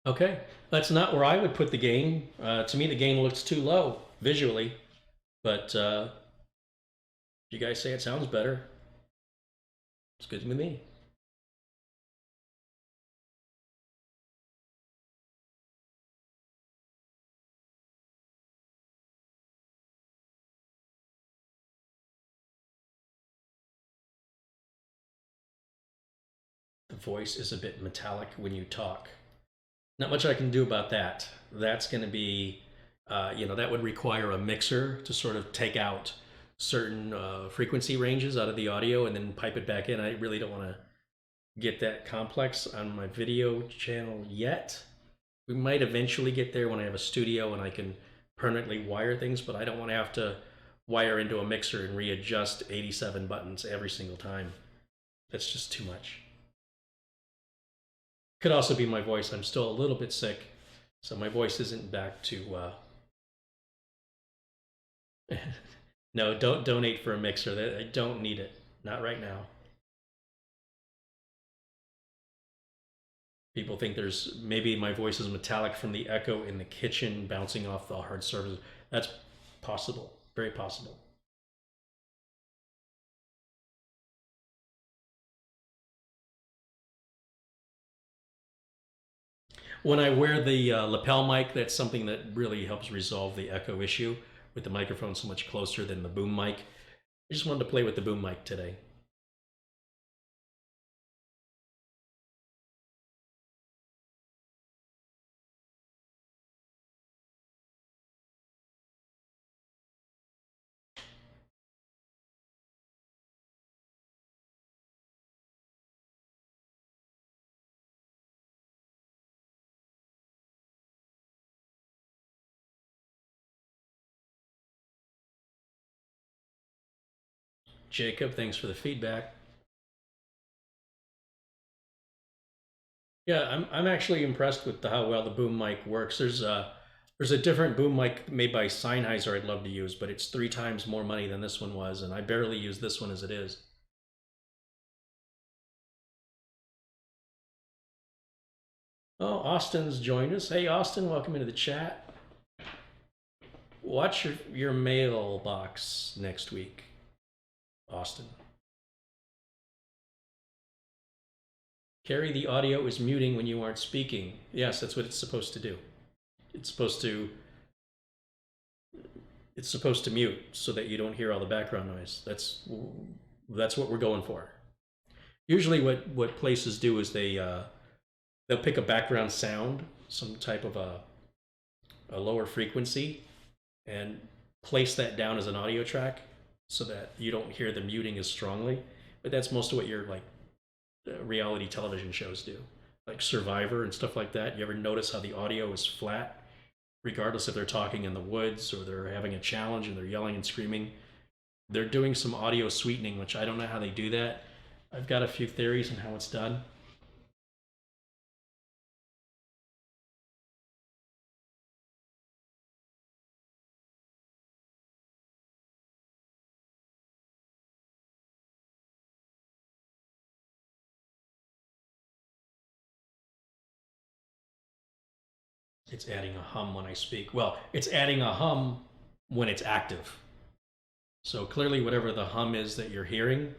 [SPEAKER 2] Okay, that's not where I would put the gain. To me, the gain looks too low visually, but you guys say it sounds better. It's good with me. The voice is a bit metallic when you talk. Not much I can do about that. That's going to be, that would require a mixer to sort of take out certain frequency ranges out of the audio and then pipe it back in. I really don't want to get that complex on my video channel yet. We might eventually get there when I have a studio and I can permanently wire things, but I don't want to have to wire into a mixer and readjust 87 buttons every single time. That's just too much. Could also be my voice. I'm still a little bit sick, so my voice isn't back to... No, don't donate for a mixer. I don't need it. Not right now. People think maybe my voice is metallic from the echo in the kitchen bouncing off the hard surface. That's possible. Very possible. When I wear the lapel mic, that's something that really helps resolve the echo issue with the microphone so much closer than the boom mic. I just wanted to play with the boom mic today. Jacob, thanks for the feedback. Yeah, I'm actually impressed with how well the boom mic works. There's a different boom mic made by Sennheiser I'd love to use, but it's 3 times more money than this one was, and I barely use this one as it is. Oh, Austin's joined us. Hey, Austin, welcome into the chat. Watch your mailbox next week, Austin. Carrie, the audio is muting when you aren't speaking. Yes, that's what it's supposed to do. It's supposed to mute so that you don't hear all the background noise. That's what we're going for. Usually what places do is they'll pick a background sound, some type of a lower frequency, and place that down as an audio track so that you don't hear the muting as strongly. But that's most of what your reality television shows do, like Survivor and stuff like that. You ever notice how the audio is flat, regardless if they're talking in the woods or they're having a challenge and they're yelling and screaming? They're doing some audio sweetening, which I don't know how they do that. I've got a few theories on how it's done. It's adding a hum when I speak. Well, it's adding a hum when it's active. So clearly whatever the hum is that you're hearing,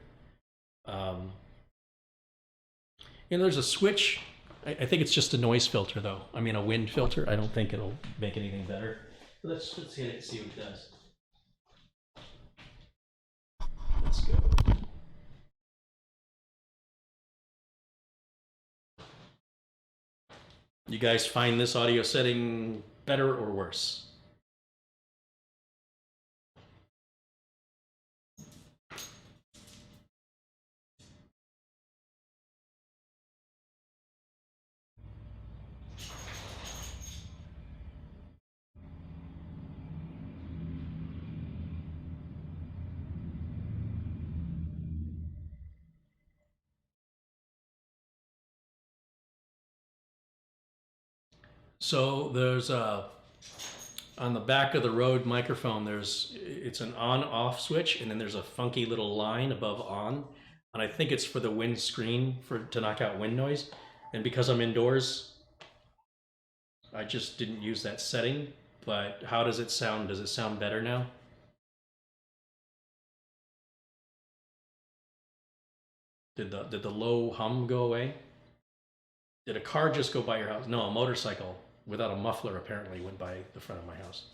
[SPEAKER 2] there's a switch I think it's just a noise filter, though. I mean, a wind filter. I don't think it'll make anything better. Let's hit it and see what it does. Let's go. You guys find this audio setting better or worse? So there's a, on the back of the Rode microphone, it's an on-off switch, and then there's a funky little line above on, and I think it's for the wind screen to knock out wind noise. And because I'm indoors, I just didn't use that setting. But how does it sound? Does it sound better now? Did the low hum go away? Did a car just go by your house? No, a motorcycle without a muffler apparently went by the front of my house.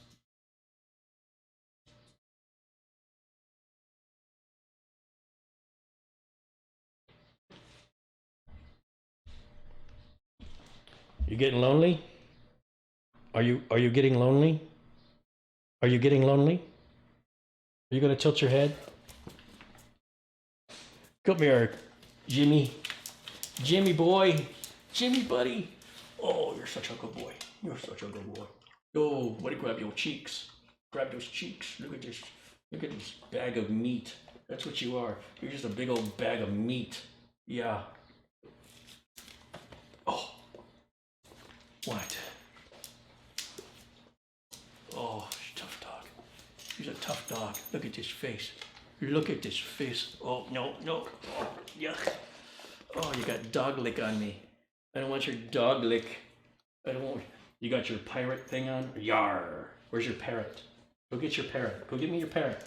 [SPEAKER 2] You getting lonely? Are you getting lonely? Are you getting lonely? Are you gonna tilt your head? Come here, Jimmy. Jimmy boy. Jimmy buddy. Oh, you're such a good boy. You're such a good boy. Oh, buddy, grab your cheeks. Grab those cheeks. Look at this. Look at this bag of meat. That's what you are. You're just a big old bag of meat. Yeah. Oh. What? Oh, tough dog. He's a tough dog. Look at this face. Look at this face. Oh, no, no. Oh, yuck. Oh, you got dog lick on me. I don't want your dog lick. I don't want... You got your pirate thing on? Yar. Where's your parrot? Go get your parrot. Go get me your parrot.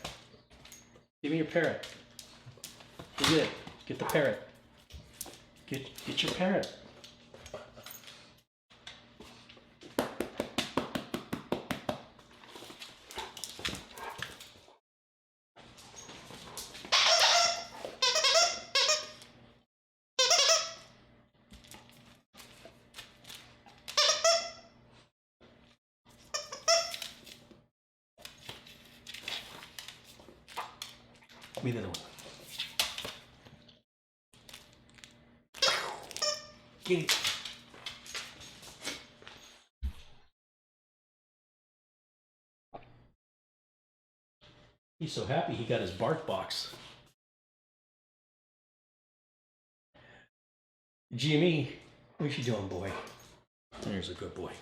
[SPEAKER 2] Give me your parrot. Go get it. Get the parrot. Get your parrot. Me the other one. Get it. He's so happy he got his bark box. Jimmy, what you doing, boy? There's a good boy.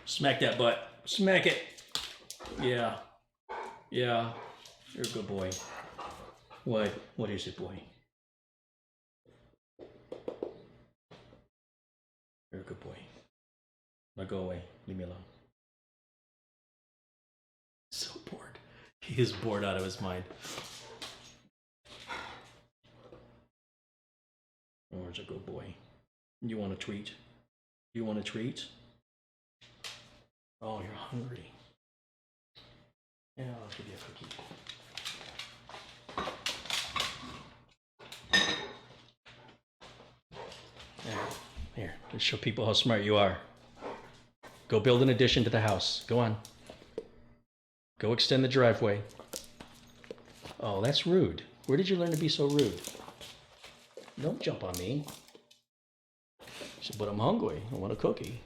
[SPEAKER 2] Smack that butt. Smack it. Yeah. Yeah. You're a good boy. What? What is it, boy? You're a good boy. Now go away. Leave me alone. So bored. He is bored out of his mind. Where's a good boy? You want a treat? You want a treat? Oh, you're hungry. Yeah, I'll give you a cookie. Here, let's show people how smart you are. Go build an addition to the house. Go on. Go extend the driveway. Oh, that's rude. Where did you learn to be so rude? Don't jump on me. She said, but I'm hungry. I want a cookie.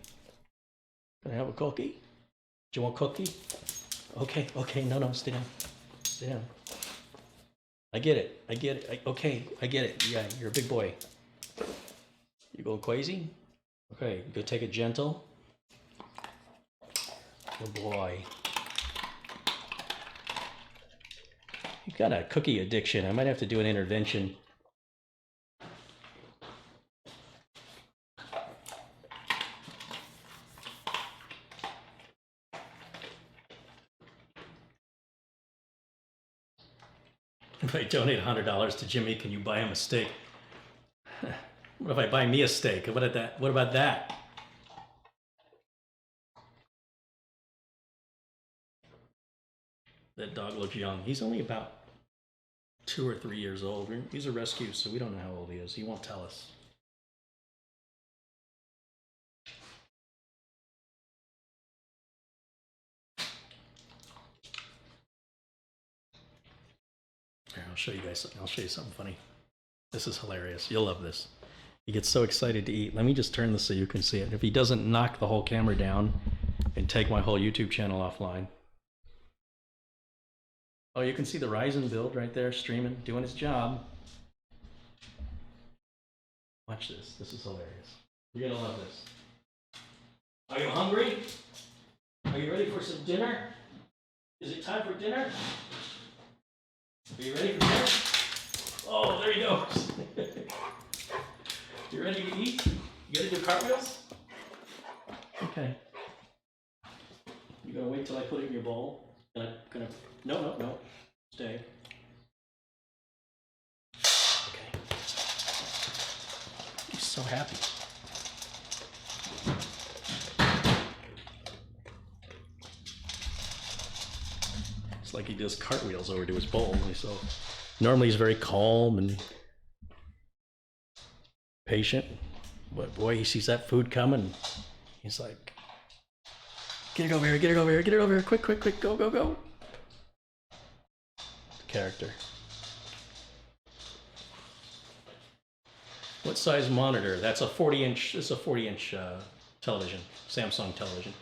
[SPEAKER 2] Can I have a cookie? Do you want a cookie? Okay, okay, no, stay down. Stay down. I get it. Okay, I get it. Yeah, you're a big boy. You going crazy? Okay, go take it gentle. Good boy. You've got a cookie addiction. I might have to do an intervention. If I donate $100 to Jimmy, can you buy him a steak? What if I buy me a steak? What about that? That dog looks young. He's only about 2 or 3 years old. He's a rescue, so we don't know how old he is. He won't tell us. Here, I'll show you guys something. I'll show you something funny. This is hilarious. You'll love this. He gets so excited to eat. Let me just turn this so you can see it. If he doesn't knock the whole camera down and take my whole YouTube channel offline. Oh, you can see the Ryzen build right there, streaming, doing his job. Watch this. This is hilarious. You're gonna love this. Are you hungry? Are you ready for some dinner? Is it time for dinner? Are you ready for dinner? Oh, there he goes. You ready to eat? You gonna do cartwheels? Okay. You gonna wait till I put it in your bowl? No. Stay. Okay. He's so happy. It's like he does cartwheels over to his bowl. So normally he's very calm and patient, but boy, he sees that food coming. He's like, get it over here, get it over here, get it over here, quick, go. Character. What size monitor? That's a 40-inch. It's a 40-inch television, Samsung television.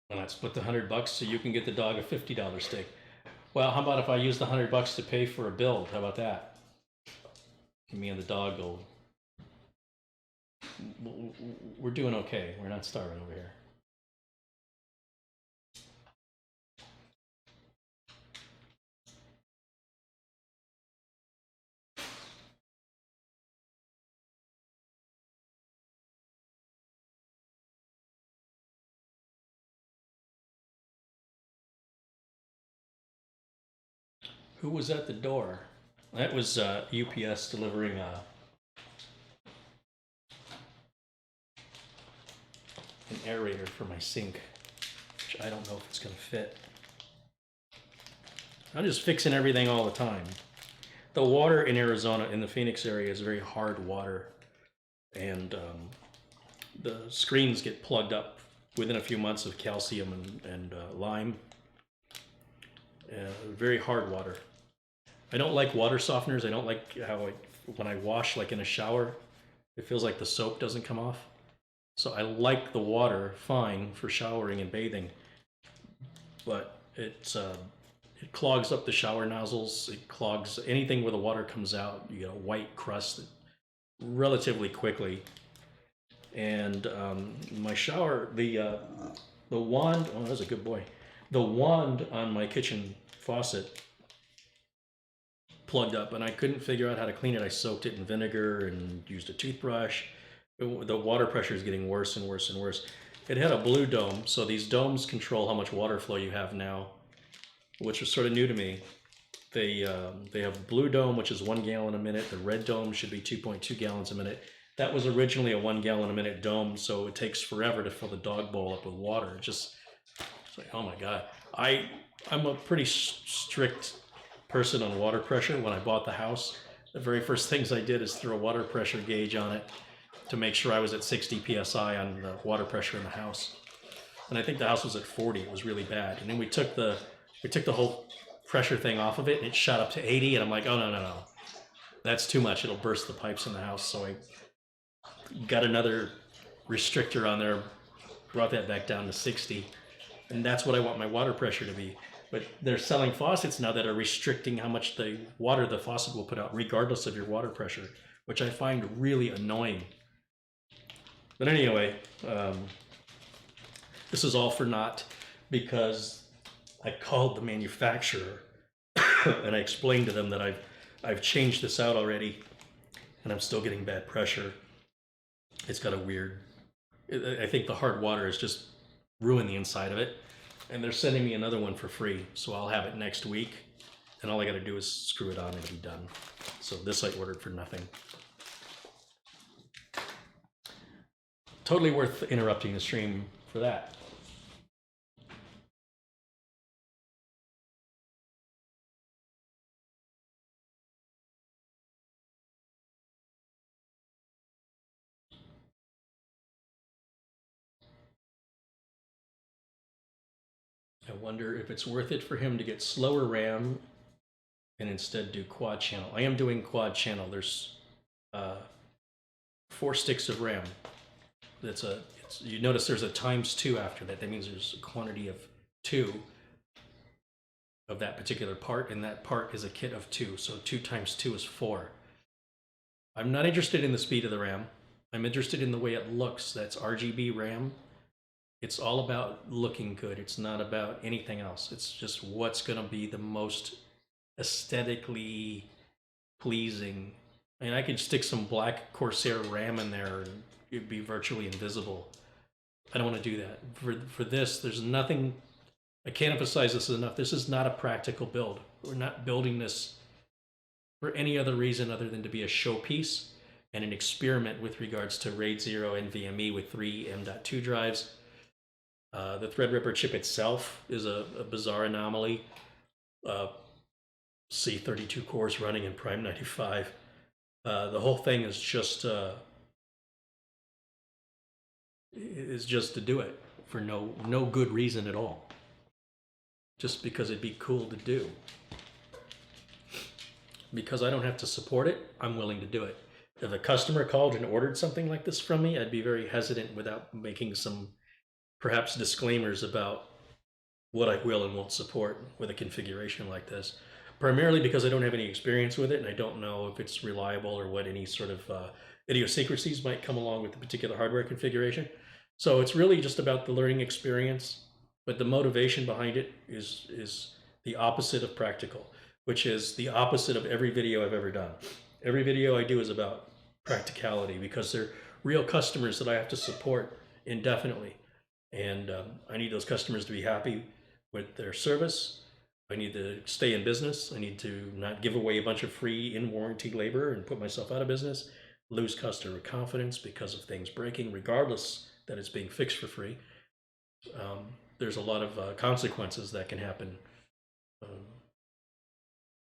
[SPEAKER 2] And I split the $100 so you can get the dog a $50 steak. Well, how about if I use the $100 to pay for a build? How about that? Me and the dog go. We're doing okay. We're not starving over here. Who was at the door? That was UPS delivering an aerator for my sink, which I don't know if it's going to fit. I'm just fixing everything all the time. The water in Arizona, in the Phoenix area, is very hard water, and the screens get plugged up within a few months of calcium and lime. Very hard water. I don't like water softeners. I don't like how when I wash, like in a shower, it feels like the soap doesn't come off. So I like the water fine for showering and bathing, but it clogs up the shower nozzles. It clogs anything where the water comes out. You get a white crust relatively quickly. And my shower, the wand. Oh, that's a good boy. The wand on my kitchen faucet plugged up, and I couldn't figure out how to clean it. I soaked it in vinegar and used a toothbrush. The water pressure is getting worse and worse and worse. It had a blue dome, so these domes control how much water flow you have now, which was sort of new to me. They have blue dome, which is 1 gallon a minute. The red dome should be 2.2 gallons a minute. That was originally a 1 gallon a minute dome, so it takes forever to fill the dog bowl up with water. It's like, oh my God. I'm a pretty strict person on water pressure. When I bought the house, the very first things I did is throw a water pressure gauge on it to make sure I was at 60 psi on the water pressure in the house. And I think the house was at 40. It was really bad. And then we took the whole pressure thing off of it, and it shot up to 80. And I'm like, oh no, that's too much. It'll burst the pipes in the house. So I got another restrictor on there, brought that back down to 60. And that's what I want my water pressure to be. But they're selling faucets now that are restricting how much the water the faucet will put out, regardless of your water pressure, which I find really annoying. But anyway, this is all for naught because I called the manufacturer and I explained to them that I've changed this out already and I'm still getting bad pressure. It's got a weird, I think the hard water has just ruined the inside of it. And they're sending me another one for free. So I'll have it next week. And all I got to do is screw it on and it'll be done. So this I ordered for nothing. Totally worth interrupting the stream for that. I wonder if it's worth it for him to get slower RAM and instead do quad channel. I am doing quad channel. There's 4 sticks of RAM. You notice there's a ×2 after that. That means there's a quantity of 2 of that particular part, and that part is a kit of 2. So 2 × 2 is 4. I'm not interested in the speed of the RAM. I'm interested in the way it looks. That's RGB RAM. It's all about looking good. It's not about anything else. It's just what's going to be the most aesthetically pleasing. I mean, I could stick some black Corsair RAM in there and it'd be virtually invisible. I don't want to do that. For this, there's nothing, I can't emphasize this enough. This is not a practical build. We're not building this for any other reason other than to be a showpiece and an experiment with regards to RAID 0 NVMe with 3 M.2 drives. The Threadripper chip itself is a bizarre anomaly. C32 cores running in Prime 95. The whole thing is just to do it for no good reason at all. Just because it'd be cool to do. Because I don't have to support it, I'm willing to do it. If a customer called and ordered something like this from me, I'd be very hesitant without making some perhaps disclaimers about what I will and won't support with a configuration like this. Primarily because I don't have any experience with it and I don't know if it's reliable or what any sort of idiosyncrasies might come along with the particular hardware configuration. So it's really just about the learning experience, but the motivation behind it is the opposite of practical, which is the opposite of every video I've ever done. Every video I do is about practicality because they're real customers that I have to support indefinitely. And I need those customers to be happy with their service. I need to stay in business. I need to not give away a bunch of free in-warranty labor and put myself out of business, lose customer confidence because of things breaking, regardless that it's being fixed for free. There's a lot of consequences that can happen,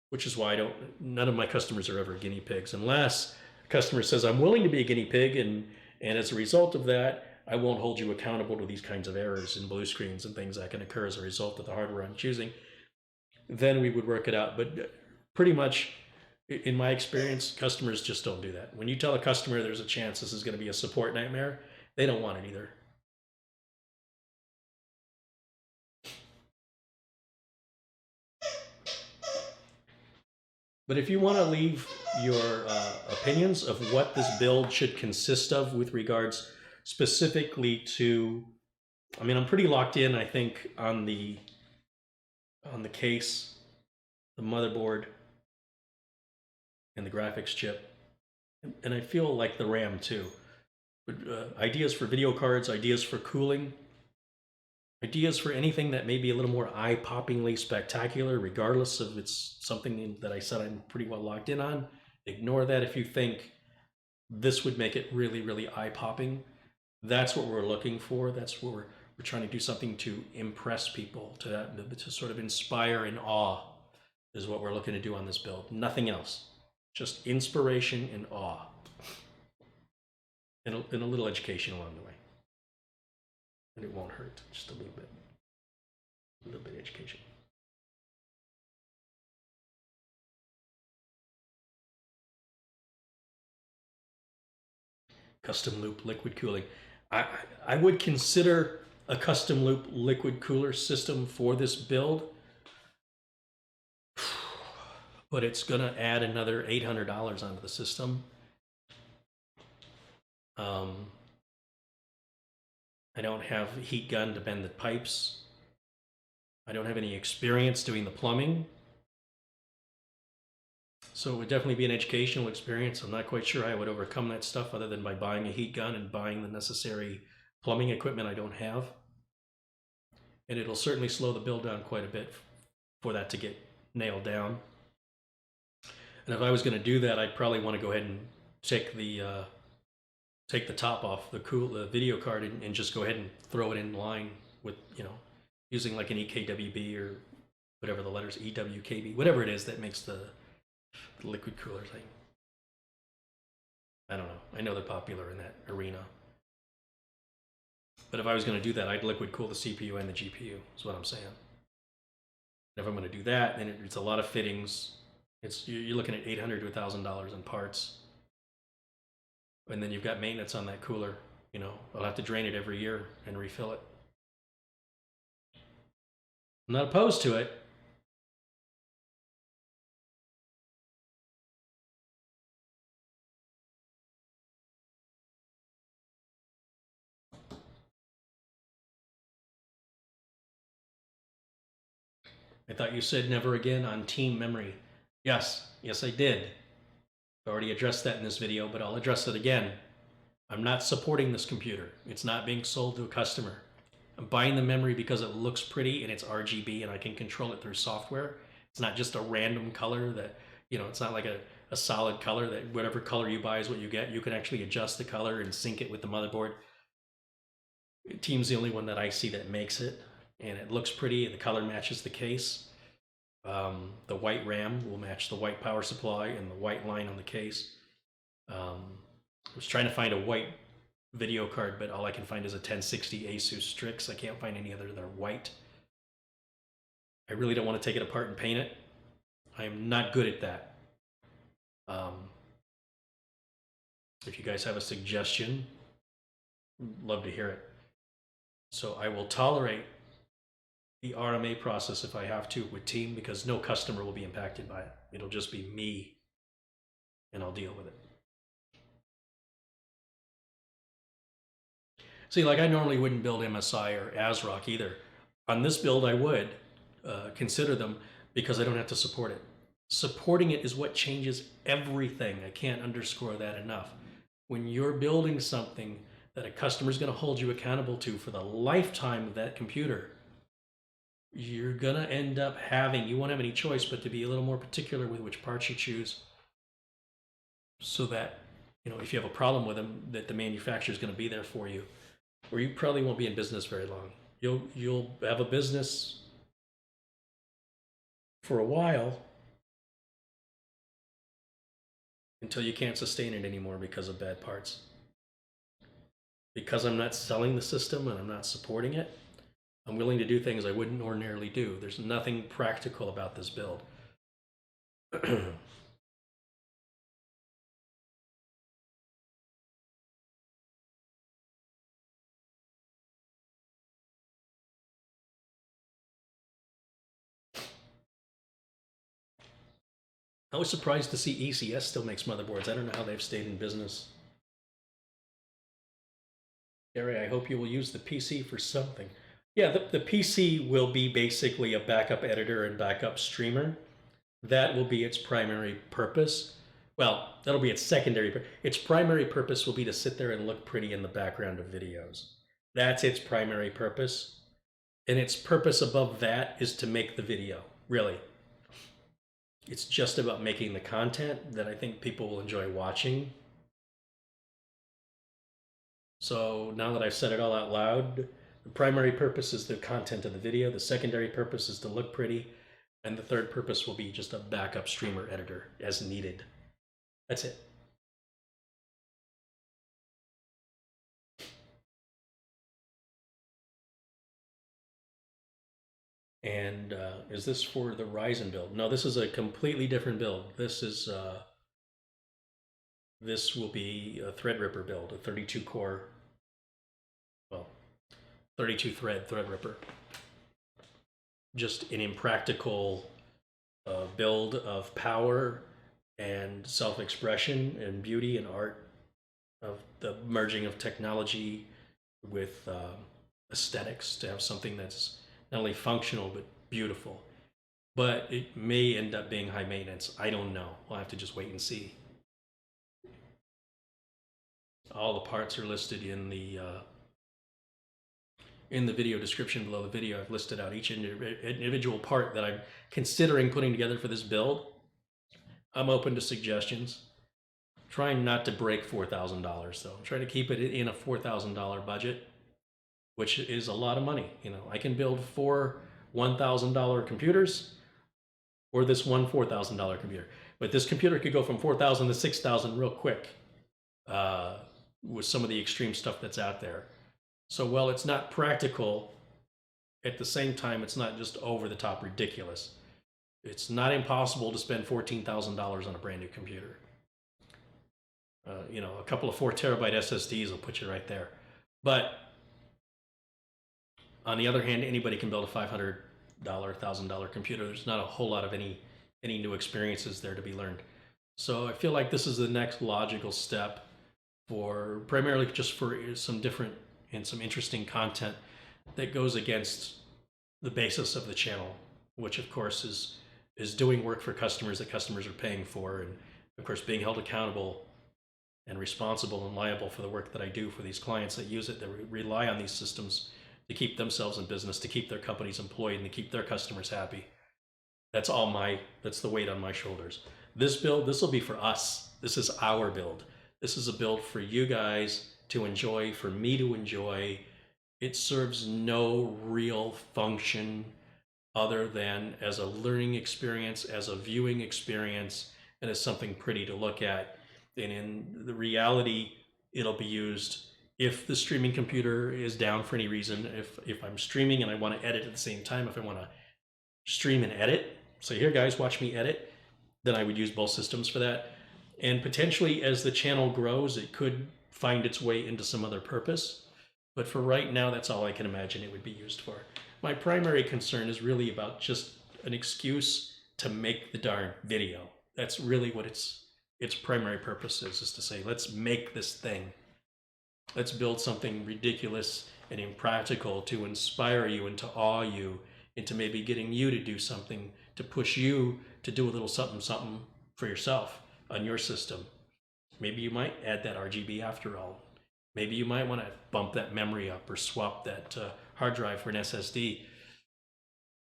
[SPEAKER 2] which is why none of my customers are ever guinea pigs, unless a customer says, I'm willing to be a guinea pig, and as a result of that, I won't hold you accountable to these kinds of errors and blue screens and things that can occur as a result of the hardware I'm choosing. Then we would work it out. But pretty much, in my experience, customers just don't do that. When you tell a customer there's a chance this is going to be a support nightmare, they don't want it either. But if you want to leave your opinions of what this build should consist of with regards specifically to, I mean, I'm pretty locked in, I think, on the case, the motherboard, and the graphics chip, and I feel like the RAM too. But ideas for video cards, ideas for cooling, ideas for anything that may be a little more eye-poppingly spectacular, regardless of it's something that I said I'm pretty well locked in on. Ignore that if you think this would make it really, really eye-popping. That's what we're looking for. That's what we're trying to do, something to impress people, to sort of inspire and awe is what we're looking to do on this build. Nothing else. Just inspiration and awe. And a little education along the way. And it won't hurt, just a little bit. A little bit of education. Custom loop liquid cooling. I would consider a custom loop liquid cooler system for this build, but it's going to add another $800 onto the system. I don't have a heat gun to bend the pipes. I don't have any experience doing the plumbing. So it would definitely be an educational experience. I'm not quite sure how I would overcome that stuff other than by buying a heat gun and buying the necessary plumbing equipment I don't have. And it'll certainly slow the build down quite a bit for that to get nailed down. And if I was going to do that, I'd probably want to go ahead and take the top off the video card and just go ahead and throw it in line with, you know, using like an EKWB or whatever the letters, EWKB, whatever it is that makes the liquid cooler thing. I don't know. I know they're popular in that arena. But if I was going to do that, I'd liquid cool the CPU and the GPU, is what I'm saying. And if I'm going to do that, then it's a lot of fittings. You're looking at $800 to $1,000 in parts. And then you've got maintenance on that cooler. You know, I'll have to drain it every year and refill it. I'm not opposed to it. I thought you said never again on team memory. Yes, I did. I already addressed that in this video, but I'll address it again. I'm not supporting this computer. It's not being sold to a customer. I'm buying the memory because it looks pretty and it's RGB and I can control it through software. It's not just a random color that, you know, it's not like a solid color that whatever color you buy is what you get. You can actually adjust the color and sync it with the motherboard. Team's the only one that I see that makes it. And it looks pretty, the color matches the case. The white RAM will match the white power supply and the white line on the case. I was trying to find a white video card, but all I can find is a 1060 ASUS Strix. I can't find any other that are white. I really don't want to take it apart and paint it. I am not good at that. If you guys have a suggestion, love to hear it. So I will tolerate the RMA process if I have to with team, because no customer will be impacted by it. It'll just be me and I'll deal with it. See, like I normally wouldn't build MSI or ASRock either. On this build I would consider them because I don't have to support it. Supporting it is what changes everything. I can't underscore that enough. When you're building something that a customer is going to hold you accountable to for the lifetime of that computer, you're going to end up having, you won't have any choice but to be a little more particular with which parts you choose, so that, you know, if you have a problem with them, that the manufacturer is going to be there for you, or you probably won't be in business very long. You'll have a business for a while until you can't sustain it anymore because of bad parts. Because I'm not selling the system and I'm not supporting it, I'm willing to do things I wouldn't ordinarily do. There's nothing practical about this build. I was surprised to see ECS still makes motherboards. I don't know how they've stayed in business. Gary, I hope you will use the PC for something. Yeah, the PC will be basically a backup editor and backup streamer. That will be its primary purpose. Well, that'll be its secondary. Its primary purpose will be to sit there and look pretty in the background of videos. That's its primary purpose. And its purpose above that is to make the video, really. It's just about making the content that I think people will enjoy watching. So now that I've said it all out loud, the primary purpose is the content of the video, the secondary purpose is to look pretty, and the third purpose will be just a backup streamer editor as needed. That's it. And is this for the Ryzen build? No, this is a completely different build. This will be a Threadripper build, a 32 core, well, 32 thread Threadripper. Just an impractical a build of power and self-expression and beauty and art, of the merging of technology with aesthetics, to have something that's not only functional but beautiful. But it may end up being high maintenance. I don't know. We'll have to just wait and see. All the parts are listed in the video description below the video. I've listed out each individual part that I'm considering putting together for this build. I'm open to suggestions. Trying not to break $4,000 though. I'm trying to keep it in a $4,000 budget, which is a lot of money. You know, I can build 4 $1,000 computers, or this one $4,000 computer. But this computer could go from 4,000 to 6,000 real quick with some of the extreme stuff that's out there. So while it's not practical, at the same time, it's not just over the top ridiculous. It's not impossible to spend $14,000 on a brand new computer. You know, a couple of 4 terabyte SSDs will put you right there. But on the other hand, anybody can build a $500, $1,000 computer. There's not a whole lot of any new experiences there to be learned. So I feel like this is the next logical step for primarily just for some different and some interesting content that goes against the basis of the channel, which of course is doing work for customers that customers are paying for, and of course being held accountable and responsible and liable for the work that I do for these clients that use it, that rely on these systems to keep themselves in business, to keep their companies employed, and to keep their customers happy. That's the weight on my shoulders. This build, this will be for us. This is our build. This is a build for you guys to enjoy, for me to enjoy. It serves no real function other than as a learning experience, as a viewing experience, and as something pretty to look at. And in the reality, it'll be used if the streaming computer is down for any reason, if I'm streaming and I want to edit at the same time, if I want to stream and edit, so here guys, watch me edit, then I would use both systems for that. And potentially as the channel grows, it could find its way into some other purpose. But for right now, that's all I can imagine it would be used for. My primary concern is really about just an excuse to make the darn video. That's really what its primary purpose is to say, let's make this thing. Let's build something ridiculous and impractical to inspire you and to awe you into maybe getting you to do something, to push you to do a little something for yourself on your system. Maybe you might add that RGB after all. Maybe you might want to bump that memory up or swap that hard drive for an SSD.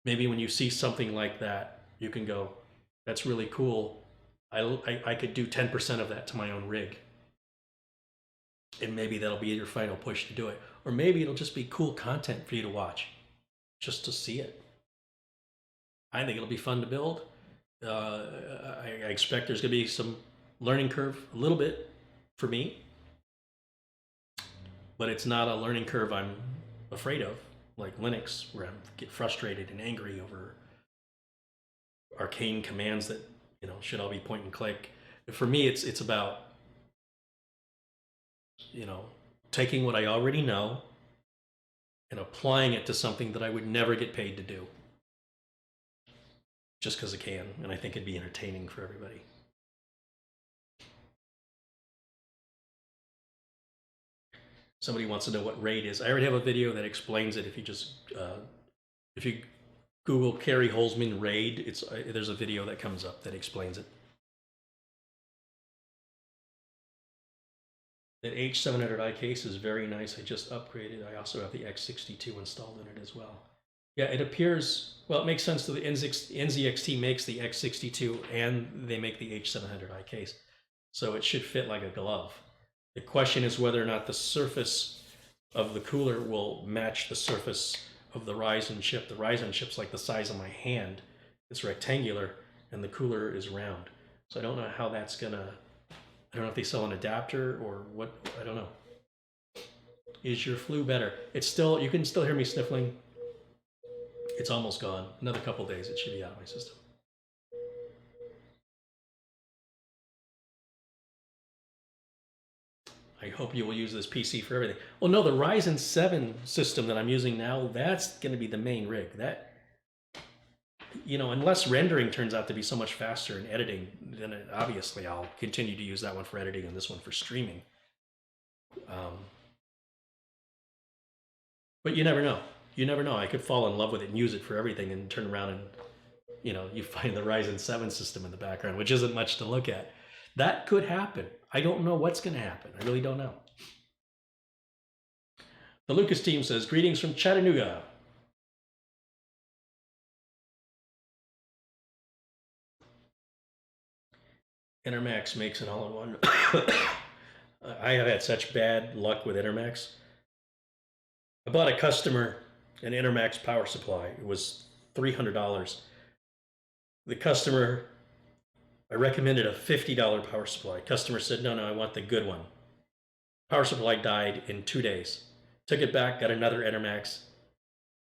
[SPEAKER 2] Maybe when you see something like that, you can go, that's really cool. I could do 10% of that to my own rig. And maybe that'll be your final push to do it. Or maybe it'll just be cool content for you to watch, just to see it. I think it'll be fun to build. I expect there's going to be some learning curve, a little bit, for me. But it's not a learning curve I'm afraid of, like Linux, where I get frustrated and angry over arcane commands that, you know, should all be point and click. For me, it's about, you know, taking what I already know and applying it to something that I would never get paid to do, just because I can, and I think it'd be entertaining for everybody. Somebody wants to know what RAID is. I already have a video that explains it. If you just if you Google Kerry Holzman RAID, there's a video that comes up that explains it. That H700i case is very nice. I just upgraded. I also have the X62 installed in it as well. Yeah, it appears, well, it makes sense that the NZXT makes the X62 and they make the H700i case. So it should fit like a glove. The question is whether or not the surface of the cooler will match the surface of the Ryzen chip. The Ryzen chip's like the size of my hand. It's rectangular and the cooler is round. So I don't know how that's gonna, I don't know if they sell an adapter or what, I don't know. Is your flu better? It's still, you can still hear me sniffling. It's almost gone. Another couple days, it should be out of my system. I hope you will use this PC for everything. Well, no, the Ryzen 7 system that I'm using now, that's going to be the main rig. you know, unless rendering turns out to be so much faster in editing, then obviously I'll continue to use that one for editing and this one for streaming. But you never know. You never know. I could fall in love with it and use it for everything and turn around and, you know, you find the Ryzen 7 system in the background, which isn't much to look at. That could happen. I don't know what's going to happen. I really don't know. The Lucas team says, greetings from Chattanooga. Intermax makes it all in one. I have had such bad luck with Intermax. I bought a customer an Intermax power supply. It was $300. The customer, I recommended a $50 power supply. Customer said, no, I want the good one. Power supply died in 2 days. Took it back, got another Intermax,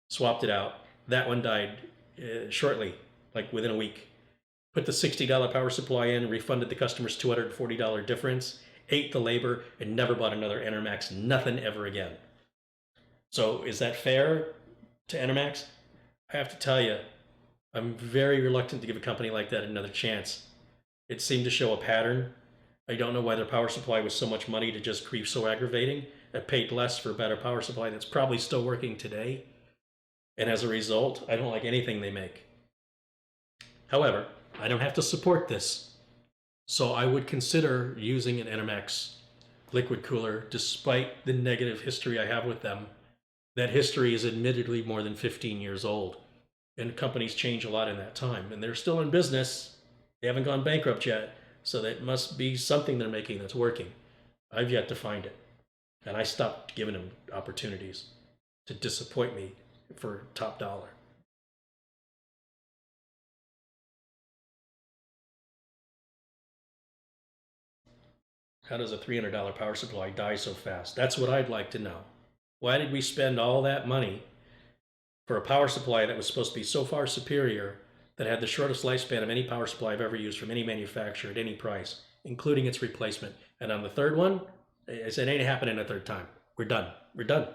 [SPEAKER 2] swapped it out. That one died shortly, like within a week. Put the $60 power supply in, refunded the customer's $240 difference, ate the labor, and never bought another Intermax, nothing ever again. So is that fair to Intermax? I have to tell you, I'm very reluctant to give a company like that another chance. It seemed to show a pattern. I don't know why their power supply was so much money to just be so aggravating. I paid less for a better power supply that's probably still working today. And as a result, I don't like anything they make. However, I don't have to support this. So I would consider using an Intermax liquid cooler despite the negative history I have with them. That history is admittedly more than 15 years old. And companies change a lot in that time. And they're still in business. They haven't gone bankrupt yet. So that must be something they're making that's working. I've yet to find it. And I stopped giving them opportunities to disappoint me for top dollar. How does a $300 power supply die so fast? That's what I'd like to know. Why did we spend all that money for a power supply that was supposed to be so far superior, that had the shortest lifespan of any power supply I've ever used from any manufacturer at any price, including its replacement? And on the third one, I said, it ain't happening a third time. We're done. We're done.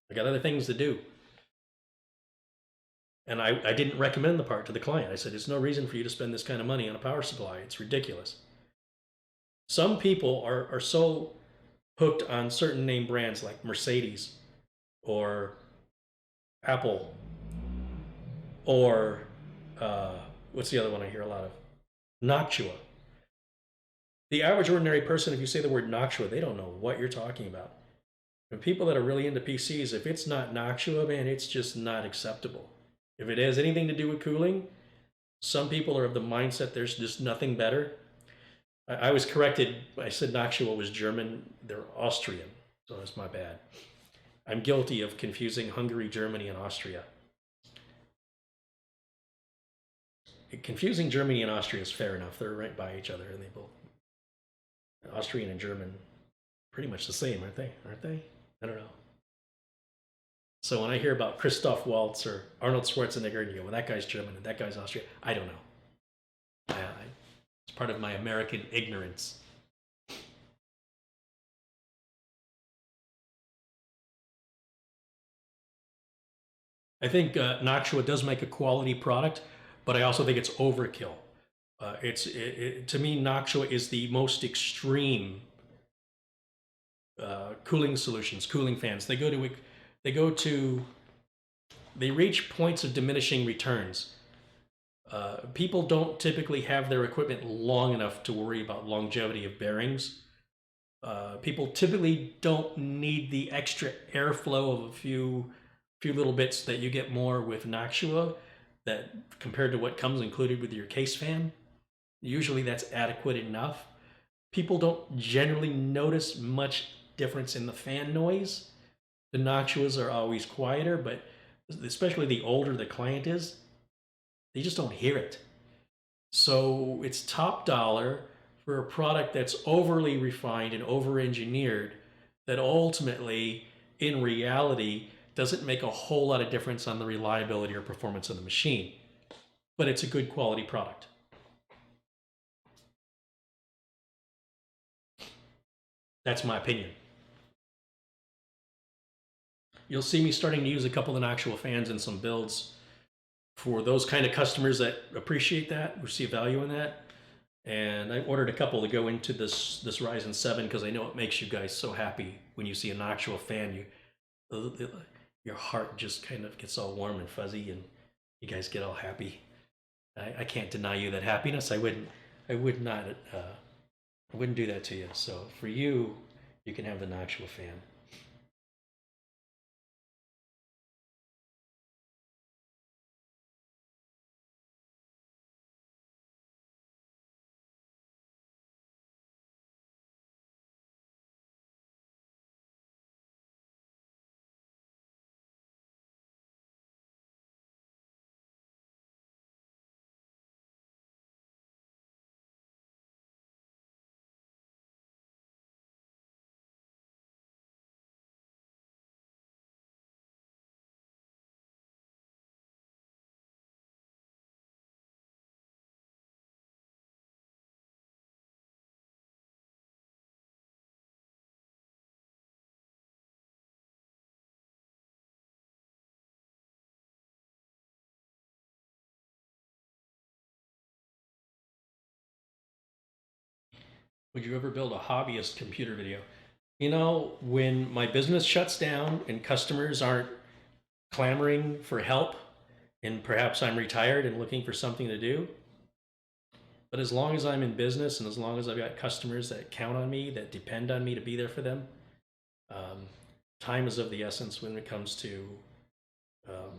[SPEAKER 2] I got other things to do. And I didn't recommend the part to the client. I said, there's no reason for you to spend this kind of money on a power supply. It's ridiculous. Some people are so hooked on certain name brands like Mercedes or Apple or what's the other one I hear a lot of? Noctua. The average ordinary person, if you say the word Noctua, they don't know what you're talking about. And people that are really into PCs, if it's not Noctua, man, it's just not acceptable. If it has anything to do with cooling, some people are of the mindset there's just nothing better. I was corrected. I said Noctua was German. They're Austrian, so that's my bad. I'm guilty of confusing Hungary, Germany, and Austria. Confusing Germany and Austria is fair enough. They're right by each other, and they both, Austrian and German, pretty much the same, aren't they? Aren't they? I don't know. So when I hear about Christoph Waltz or Arnold Schwarzenegger, and you go, well, that guy's German and that guy's Austrian, I don't know. It's part of my American ignorance. I think Noctua does make a quality product, but I also think it's overkill. To me, Noctua is the most extreme cooling solutions, cooling fans. They reach points of diminishing returns. People don't typically have their equipment long enough to worry about longevity of bearings. People typically don't need the extra airflow of a few little bits that you get more with Noctua, that compared to what comes included with your case fan. Usually that's adequate enough. People don't generally notice much difference in the fan noise. The Noctuas are always quieter, but especially the older the client is, they just don't hear it. So it's top dollar for a product that's overly refined and over-engineered that ultimately, in reality, doesn't make a whole lot of difference on the reliability or performance of the machine. But it's a good quality product. That's my opinion. You'll see me starting to use a couple of Noctua fans in some builds for those kind of customers that appreciate that, who see value in that. And I ordered a couple to go into this Ryzen 7 because I know it makes you guys so happy when you see an actual fan. Your heart just kind of gets all warm and fuzzy, and you guys get all happy. I can't deny you that happiness. I wouldn't do that to you. So for you, you can have the actual fan. Would you ever build a hobbyist computer video? You know, when my business shuts down and customers aren't clamoring for help, and perhaps I'm retired and looking for something to do, but as long as I'm in business and as long as I've got customers that count on me, that depend on me to be there for them, um, time is of the essence when it comes to um,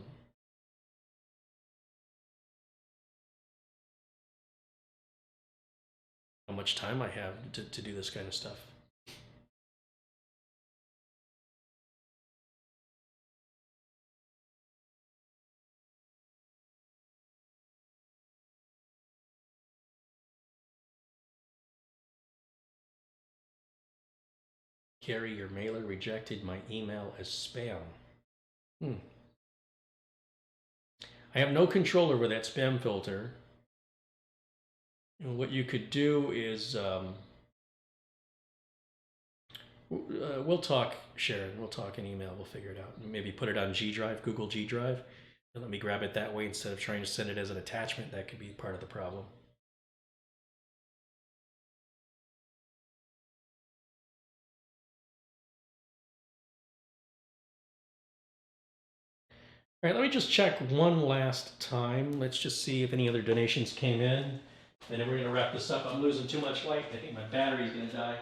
[SPEAKER 2] how much time I have to do this kind of stuff. Carrie, your mailer rejected my email as spam. I have no control over that spam filter. And what you could do is, we'll talk, Sharon. We'll talk in email. We'll figure it out. Maybe put it on G Drive, Google G Drive, and let me grab it that way instead of trying to send it as an attachment. That could be part of the problem. All right, let me just check one last time. Let's just see if any other donations came in. And then we're going to wrap this up. I'm losing too much light. I think my battery's going to die.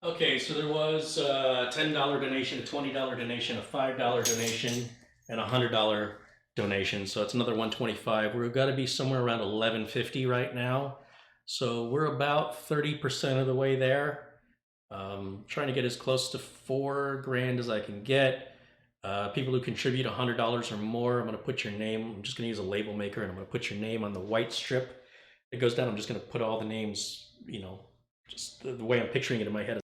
[SPEAKER 2] Okay, so there was a $10 donation, a $20 donation, a $5 donation, and a $100 donation. So it's another $125. We've got to be somewhere around $11.50 right now. So we're about 30% of the way there. Trying to get as close to $4,000 as I can get. People who contribute $100 or more, I'm going to put your name. I'm just going to use a label maker, and I'm going to put your name on the white strip. It goes down. I'm just going to put all the names, you know, just the way I'm picturing it in my head.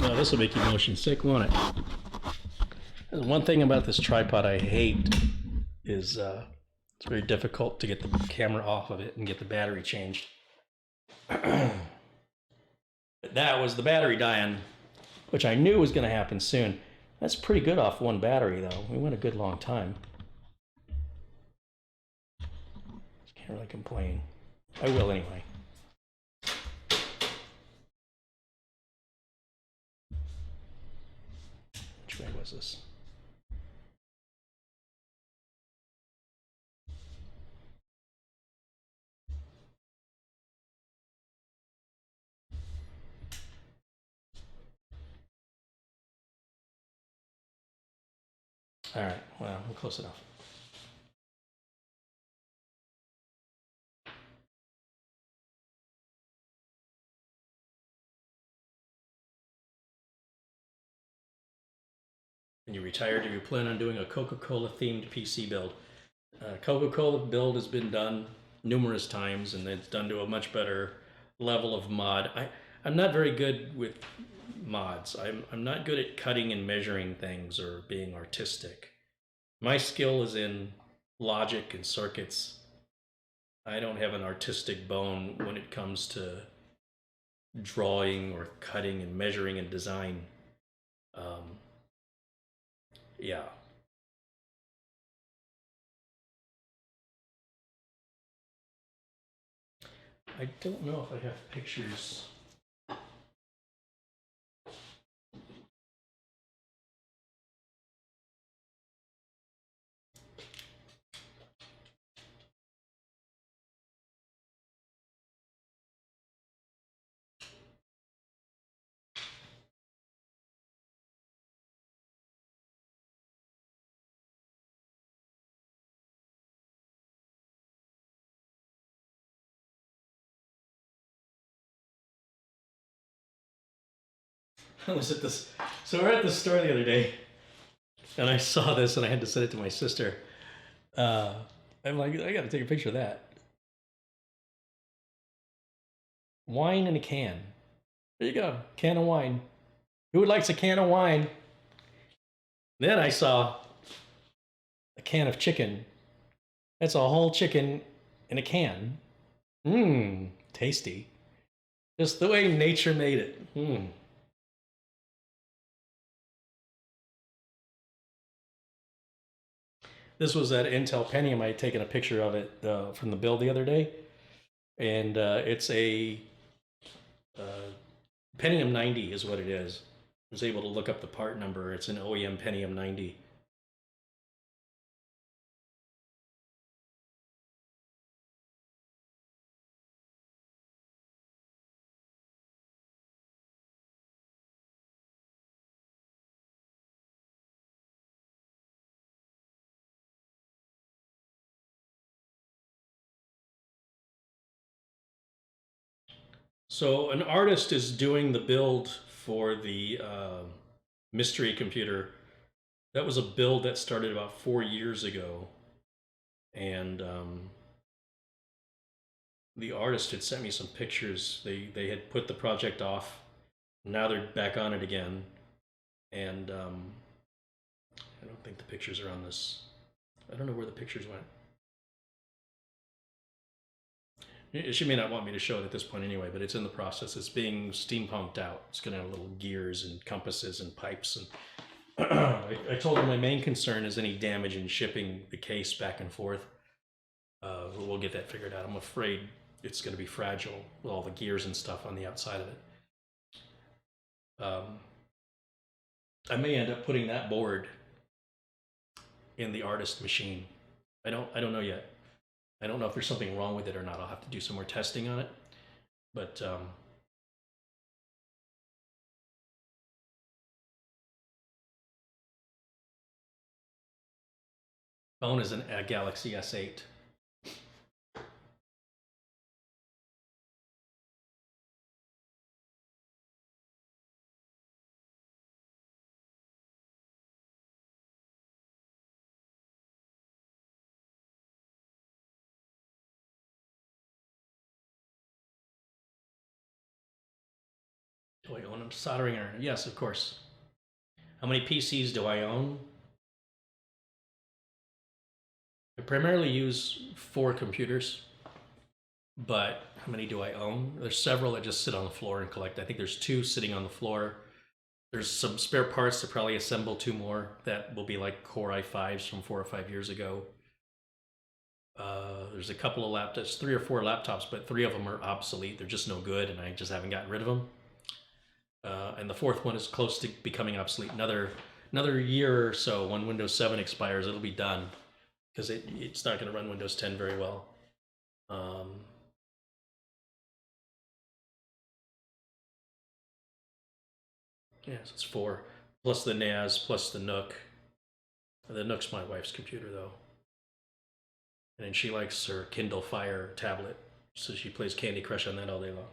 [SPEAKER 2] Oh, this will make you motion sick, won't it? There's one thing about this tripod I hate is it's very difficult to get the camera off of it and get the battery changed. That was the battery dying, which I knew was going to happen soon. That's pretty good off one battery, though. We went a good long time. Can't really complain. I will anyway. Which way was this? All right, well, I'm close enough. When you retire, do you plan on doing a Coca-Cola themed PC build? Coca-Cola build has been done numerous times, and it's done to a much better level of mod. I'm not very good with mods. I'm not good at cutting and measuring things or being artistic. My skill is in logic and circuits. I don't have an artistic bone when it comes to drawing or cutting and measuring and design. Yeah. I don't know if I have pictures. I was at this, so we're at the store the other day, and I saw this, and I had to send it to my sister. I'm like, I got to take a picture of that. Wine in a can. There you go, can of wine. Who likes a can of wine? Then I saw a can of chicken. That's a whole chicken in a can. Mmm, tasty. Just the way nature made it. Mmm. This was that Intel Pentium. I had taken a picture of it from the build the other day. And it's a Pentium 90 is what it is. I was able to look up the part number. It's an OEM Pentium 90. So an artist is doing the build for the mystery computer. That was a build that started about 4 years ago. And the artist had sent me some pictures. They had put the project off. Now they're back on it again. And I don't think the pictures are on this. I don't know where the pictures went. She may not want me to show it at this point anyway, but it's in the process. It's being steampunked out. It's going to have little gears and compasses and pipes. And I told her my main concern is any damage in shipping the case back and forth. We'll get that figured out. I'm afraid it's going to be fragile with all the gears and stuff on the outside of it. I may end up putting that board in the artist machine. I don't know yet. I don't know if there's something wrong with it or not. I'll have to do some more testing on it. But phone is a Galaxy S8. Do I own a soldering iron? Yes, of course. How many PCs do I own? I primarily use 4 computers, but how many do I own? There's several that just sit on the floor and collect. I think there's 2 sitting on the floor. There's some spare parts to probably assemble 2 more that will be like Core i5s from 4 or 5 years ago. There's a couple of laptops, 3 or 4 laptops, but 3 of them are obsolete. They're just no good, and I just haven't gotten rid of them. And the 4th one is close to becoming obsolete. Another year or so, when Windows 7 expires, it'll be done, because it's not going to run Windows 10 very well. Yeah, so it's 4, plus the NAS, plus the Nook. The Nook's my wife's computer, though. And then she likes her Kindle Fire tablet, so she plays Candy Crush on that all day long.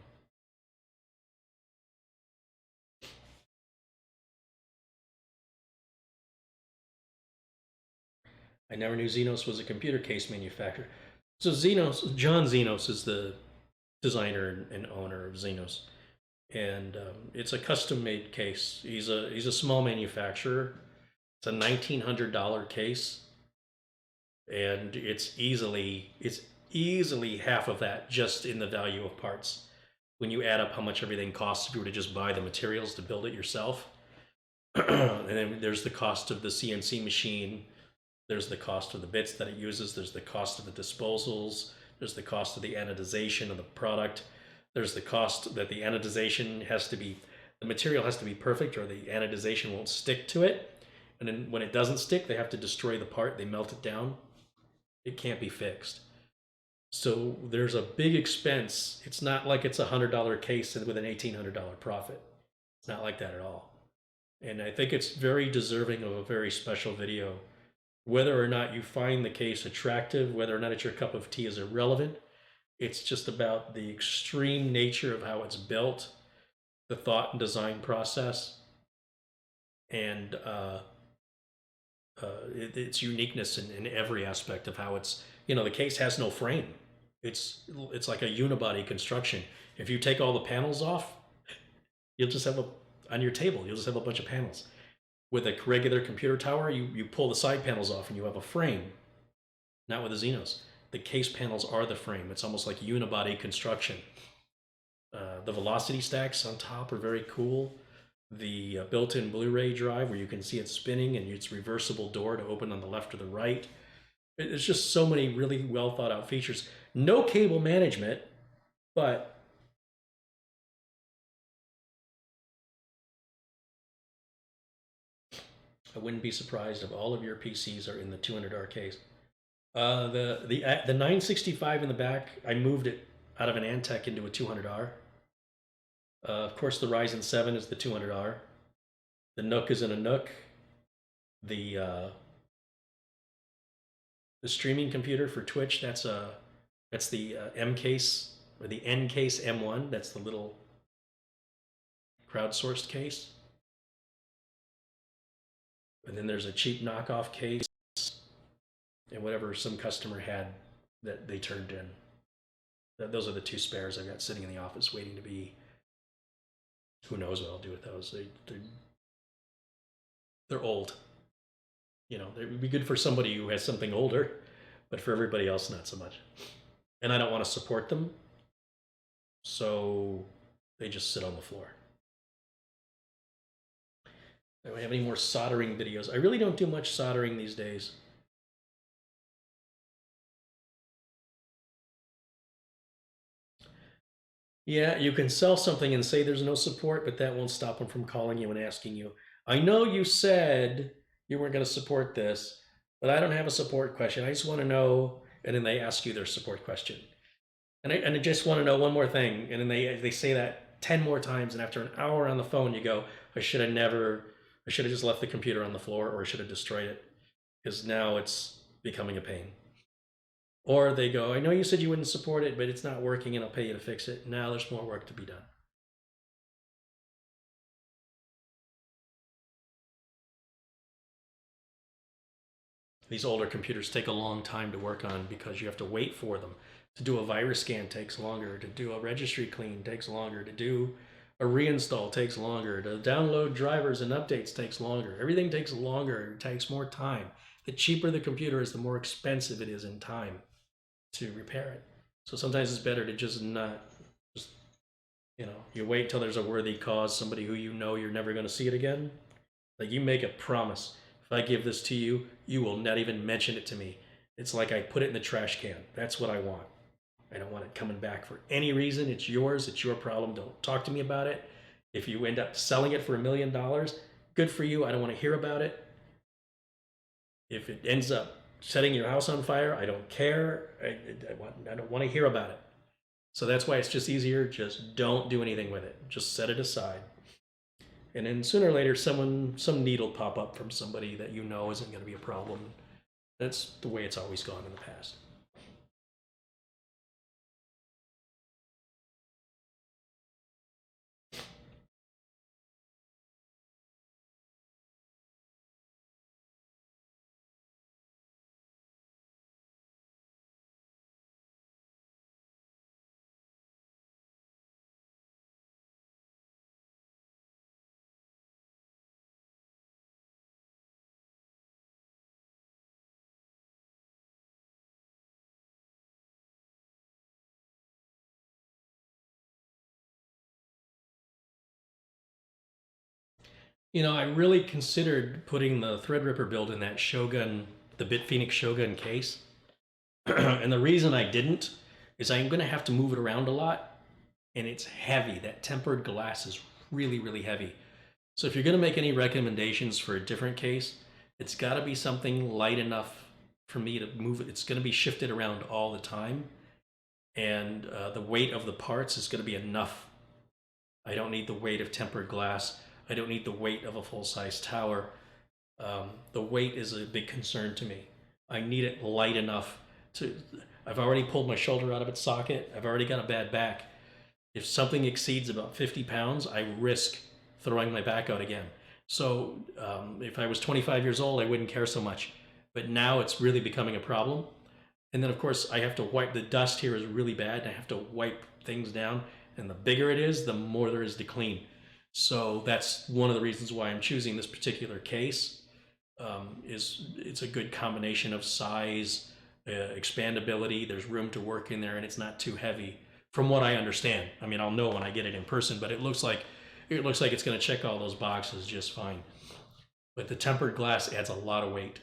[SPEAKER 2] I never knew Xenos was a computer case manufacturer. So John Xenos is the designer and owner of Xenos, and it's a custom-made case. He's a small manufacturer. It's a $1,900 case, and it's easily half of that just in the value of parts. When you add up how much everything costs if you were to just buy the materials to build it yourself, and then there's the cost of the CNC machine. There's the cost of the bits that it uses. There's the cost of the disposals. There's the cost of the anodization of the product. There's the cost that the anodization the material has to be perfect, or the anodization won't stick to it. And then when it doesn't stick, they have to destroy the part. They melt it down. It can't be fixed. So there's a big expense. It's not like it's a $100 case with an $1,800 profit. It's not like that at all. And I think it's very deserving of a very special video. Whether or not you find the case attractive, whether or not it's your cup of tea is irrelevant. It's just about the extreme nature of how it's built, the thought and design process, and its uniqueness in every aspect of how it's, the case has no frame. It's like a unibody construction. If you take all the panels off, you'll just have on your table, you'll just have a bunch of panels. With a regular computer tower, you pull the side panels off and you have a frame. Not with the Xenos. The case panels are the frame. It's almost like unibody construction. The velocity stacks on top are very cool. The built-in Blu-ray drive where you can see it spinning, and it's reversible door to open on the left or the right. There's just so many really well thought out features. No cable management, but I wouldn't be surprised if all of your PCs are in the $200 case. The 965 in the back, I moved it out of an Antec into a $200. Of course, the Ryzen 7 is the $200. The Nook is in a Nook. The streaming computer for Twitch, that's the M case, or the N case M1. That's the little crowdsourced case. And then there's a cheap knockoff case and whatever some customer had that they turned in. Those are the 2 spares I've got sitting in the office waiting to be. Who knows what I'll do with those? They're old. They would be good for somebody who has something older, but for everybody else, not so much. And I don't want to support them, so they just sit on the floor. Do I have any more soldering videos? I really don't do much soldering these days. Yeah, you can sell something and say there's no support, but that won't stop them from calling you and asking you, I know you said you weren't going to support this, but I don't have a support question. I just want to know, and then they ask you their support question. And I just want to know one more thing, and then they say that 10 more times, and after an hour on the phone, you go, I should have just left the computer on the floor, or I should have destroyed it, because now it's becoming a pain. Or they go, I know you said you wouldn't support it, but it's not working and I'll pay you to fix it. Now there's more work to be done. These older computers take a long time to work on because you have to wait for them. To do a virus scan takes longer. To do a registry clean takes longer. To do A reinstall takes longer. To download drivers and updates takes longer. Everything takes longer. It takes more time. The cheaper the computer is, the more expensive it is in time to repair it. So sometimes it's better to just not, just, you wait till there's a worthy cause, somebody who you know you're never going to see it again. Like, you make a promise. If I give this to you, you will not even mention it to me. It's like I put it in the trash can. That's what I want. I don't want it coming back for any reason. It's yours. It's your problem. Don't talk to me about it. If you end up selling it for $1 million, good for you. I don't want to hear about it. If it ends up setting your house on fire, I don't care. I don't want to hear about it. So that's why it's just easier. Just don't do anything with it. Just set it aside. And then sooner or later, some need will pop up from somebody that you know isn't going to be a problem. That's the way it's always gone in the past. I really considered putting the Threadripper build in that Shogun, the BitPhoenix Shogun case. And the reason I didn't is I'm going to have to move it around a lot, and it's heavy. That tempered glass is really, really heavy. So if you're going to make any recommendations for a different case, it's got to be something light enough for me to move it. It's going to be shifted around all the time, and the weight of the parts is going to be enough. I don't need the weight of tempered glass. I don't need the weight of a full-size tower. The weight is a big concern to me. I need it light enough to... I've already pulled my shoulder out of its socket. I've already got a bad back. If something exceeds about 50 pounds, I risk throwing my back out again. So if I was 25 years old, I wouldn't care so much. But now it's really becoming a problem. And then, of course, I have to wipe... The dust here is really bad, and I have to wipe things down. And the bigger it is, the more there is to clean. So that's one of the reasons why I'm choosing this particular case. Is it's a good combination of size, expandability. There's room to work in there, and it's not too heavy, from what I understand. I mean, I'll know when I get it in person, but it looks like it's going to check all those boxes just fine. But the tempered glass adds a lot of weight.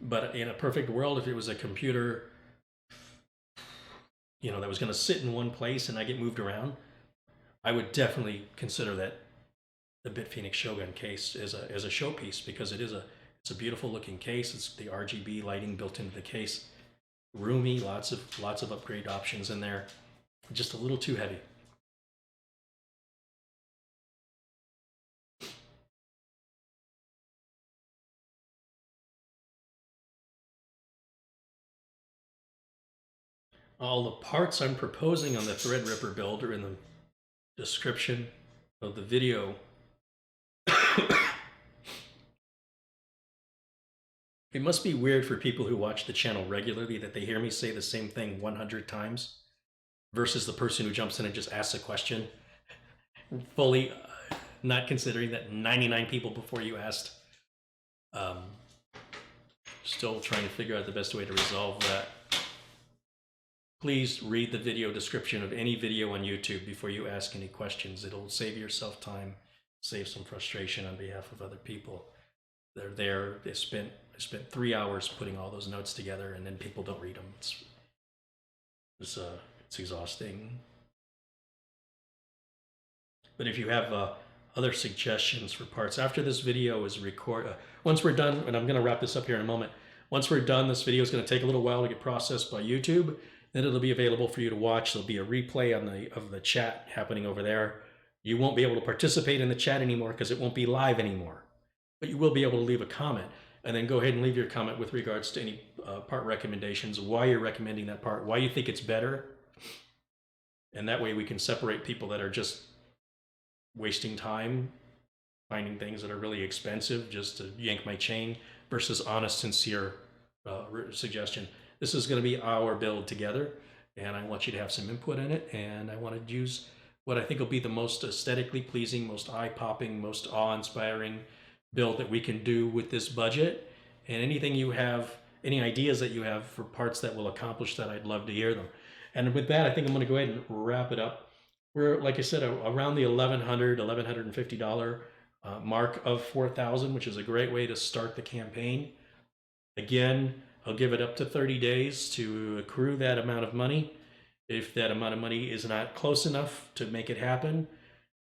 [SPEAKER 2] But in a perfect world, if it was a computer, that was going to sit in one place and I get moved around, I would definitely consider that the BitPhoenix Shogun case as a showpiece, because it's a beautiful looking case. It's the RGB lighting built into the case, roomy, lots of upgrade options in there. Just a little too heavy. All the parts I'm proposing on the Threadripper build are in the description of the video. It must be weird for people who watch the channel regularly that they hear me say the same thing 100 times versus the person who jumps in and just asks a question, fully not considering that 99 people before you asked. Still trying to figure out the best way to resolve that. Please read the video description of any video on YouTube before you ask any questions. It'll save yourself time, save some frustration on behalf of other people. They're there. I spent 3 hours putting all those notes together, and then people don't read them. It's exhausting. But if you have other suggestions for parts after this video is once we're done, and I'm going to wrap this up here in a moment. Once we're done, this video is going to take a little while to get processed by YouTube. Then it'll be available for you to watch. There'll be a replay of the chat happening over there. You won't be able to participate in the chat anymore because it won't be live anymore. But you will be able to leave a comment, and then go ahead and leave your comment with regards to any part recommendations, why you're recommending that part, why you think it's better. And that way we can separate people that are just wasting time finding things that are really expensive just to yank my chain versus honest, sincere suggestion. This is going to be our build together, and I want you to have some input in it, and I want to use what I think will be the most aesthetically pleasing, most eye-popping, most awe-inspiring build that we can do with this budget. And anything you have, any ideas that you have for parts that will accomplish that, I'd love to hear them. And with that, I think I'm going to go ahead and wrap it up. We're, like I said, around the $1,100, $1,150 mark of 4,000, which is a great way to start the campaign. Again, I'll give it up to 30 days to accrue that amount of money. If that amount of money is not close enough to make it happen,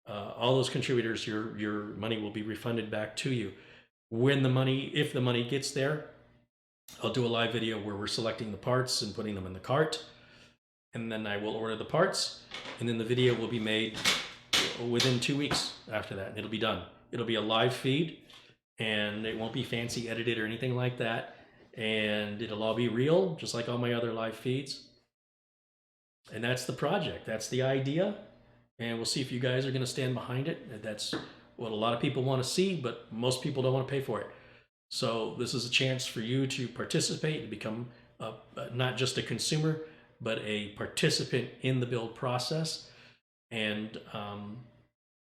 [SPEAKER 2] all those contributors, your money will be refunded back to you. If the money gets there, I'll do a live video where we're selecting the parts and putting them in the cart, and then I will order the parts, and then the video will be made within 2 weeks after that. It'll be done. It'll be a live feed, and it won't be fancy edited or anything like that, and it'll all be real, just like all my other live feeds. And that's the project. That's the idea. And we'll see if you guys are going to stand behind it. That's what a lot of people want to see, but most people don't want to pay for it. So this is a chance for you to participate, to become not just a consumer, but a participant in the build process. And,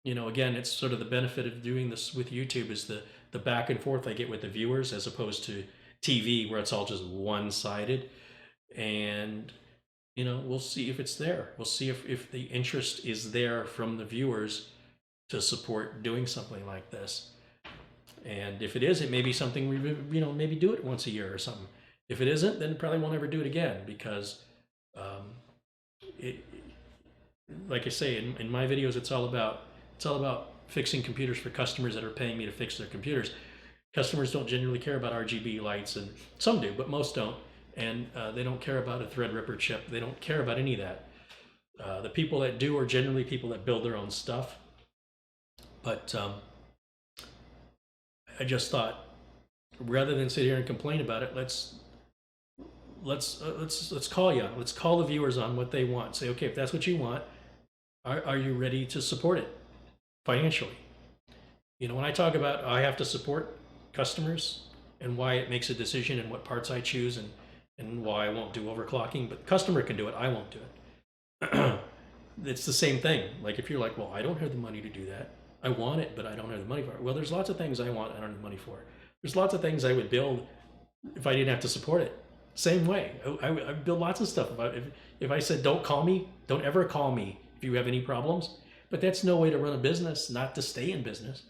[SPEAKER 2] again, it's sort of the benefit of doing this with YouTube is the back and forth I get with the viewers, as opposed to TV where it's all just one-sided. And we'll see if it's there. We'll see if the interest is there from the viewers to support doing something like this. And if it is, it may be something we, maybe do it once a year or something. If it isn't, then probably won't ever do it again, because like I say, in my videos, it's all about fixing computers for customers that are paying me to fix their computers. Customers don't generally care about RGB lights, and some do, but most don't. And they don't care about a Threadripper chip. They don't care about any of that. The people that do are generally people that build their own stuff. But I just thought, rather than sit here and complain about it, let's call you on. Let's call the viewers on what they want. Say, okay, if that's what you want, are you ready to support it financially? When I talk about I have to support customers and why it makes a decision and what parts I choose and why I won't do overclocking, but the customer can do it, I won't do it. It's the same thing. Like if you're like, well, I don't have the money to do that. I want it, but I don't have the money for it. Well, there's lots of things I want, I don't have money for. There's lots of things I would build if I didn't have to support it. Same way. I build lots of stuff. If I said, don't call me, don't ever call me if you have any problems. But that's no way to run a business, not to stay in business.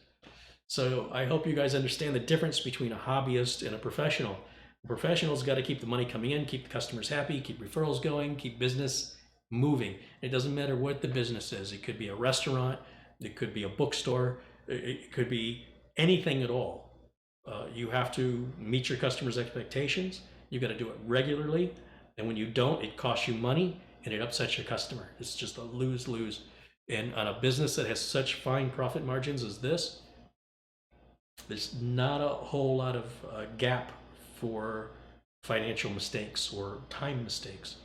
[SPEAKER 2] So I hope you guys understand the difference between a hobbyist and a professional. A professional's got to keep the money coming in, keep the customers happy, keep referrals going, keep business moving. It doesn't matter what the business is. It could be a restaurant, it could be a bookstore, it could be anything at all. You have to meet your customers' expectations. You got to do it regularly, and when you don't, it costs you money and it upsets your customer. It's just a lose-lose. And on a business that has such fine profit margins as this, there's not a whole lot of gap for financial mistakes or time mistakes.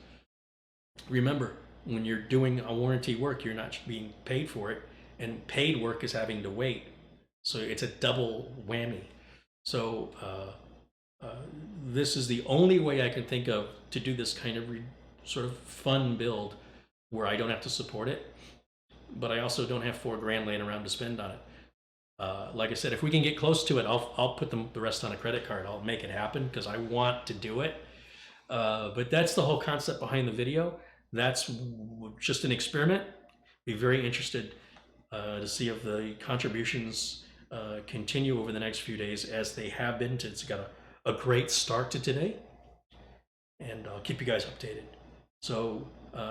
[SPEAKER 2] Remember, when you're doing a warranty work, you're not being paid for it, and paid work is having to wait. So it's a double whammy. So this is the only way I can think of to do this kind of sort of fun build where I don't have to support it, but I also don't have $4 grand laying around to spend on it. Like I said, if we can get close to it, I'll put the rest on a credit card. I'll make it happen because I want to do it. But that's the whole concept behind the video. That's just an experiment. Be very interested to see if the contributions continue over the next few days as they have been. It's got a great start to today, and I'll keep you guys updated. So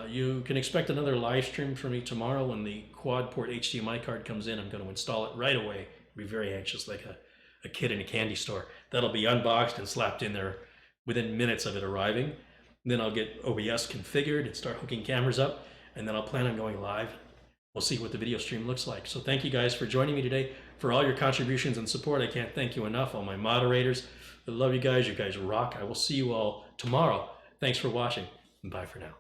[SPEAKER 2] you can expect another live stream from me tomorrow when the quad port HDMI card comes in. I'm going to install it right away. Be very anxious, like a kid in a candy store. That'll be unboxed and slapped in there within minutes of it arriving. Then I'll get OBS configured and start hooking cameras up, and then I'll plan on going live. We'll see what the video stream looks like. So thank you guys for joining me today, for all your contributions and support. I can't thank you enough. All my moderators, I love you guys. You guys rock. I will see you all tomorrow. Thanks for watching, and bye for now.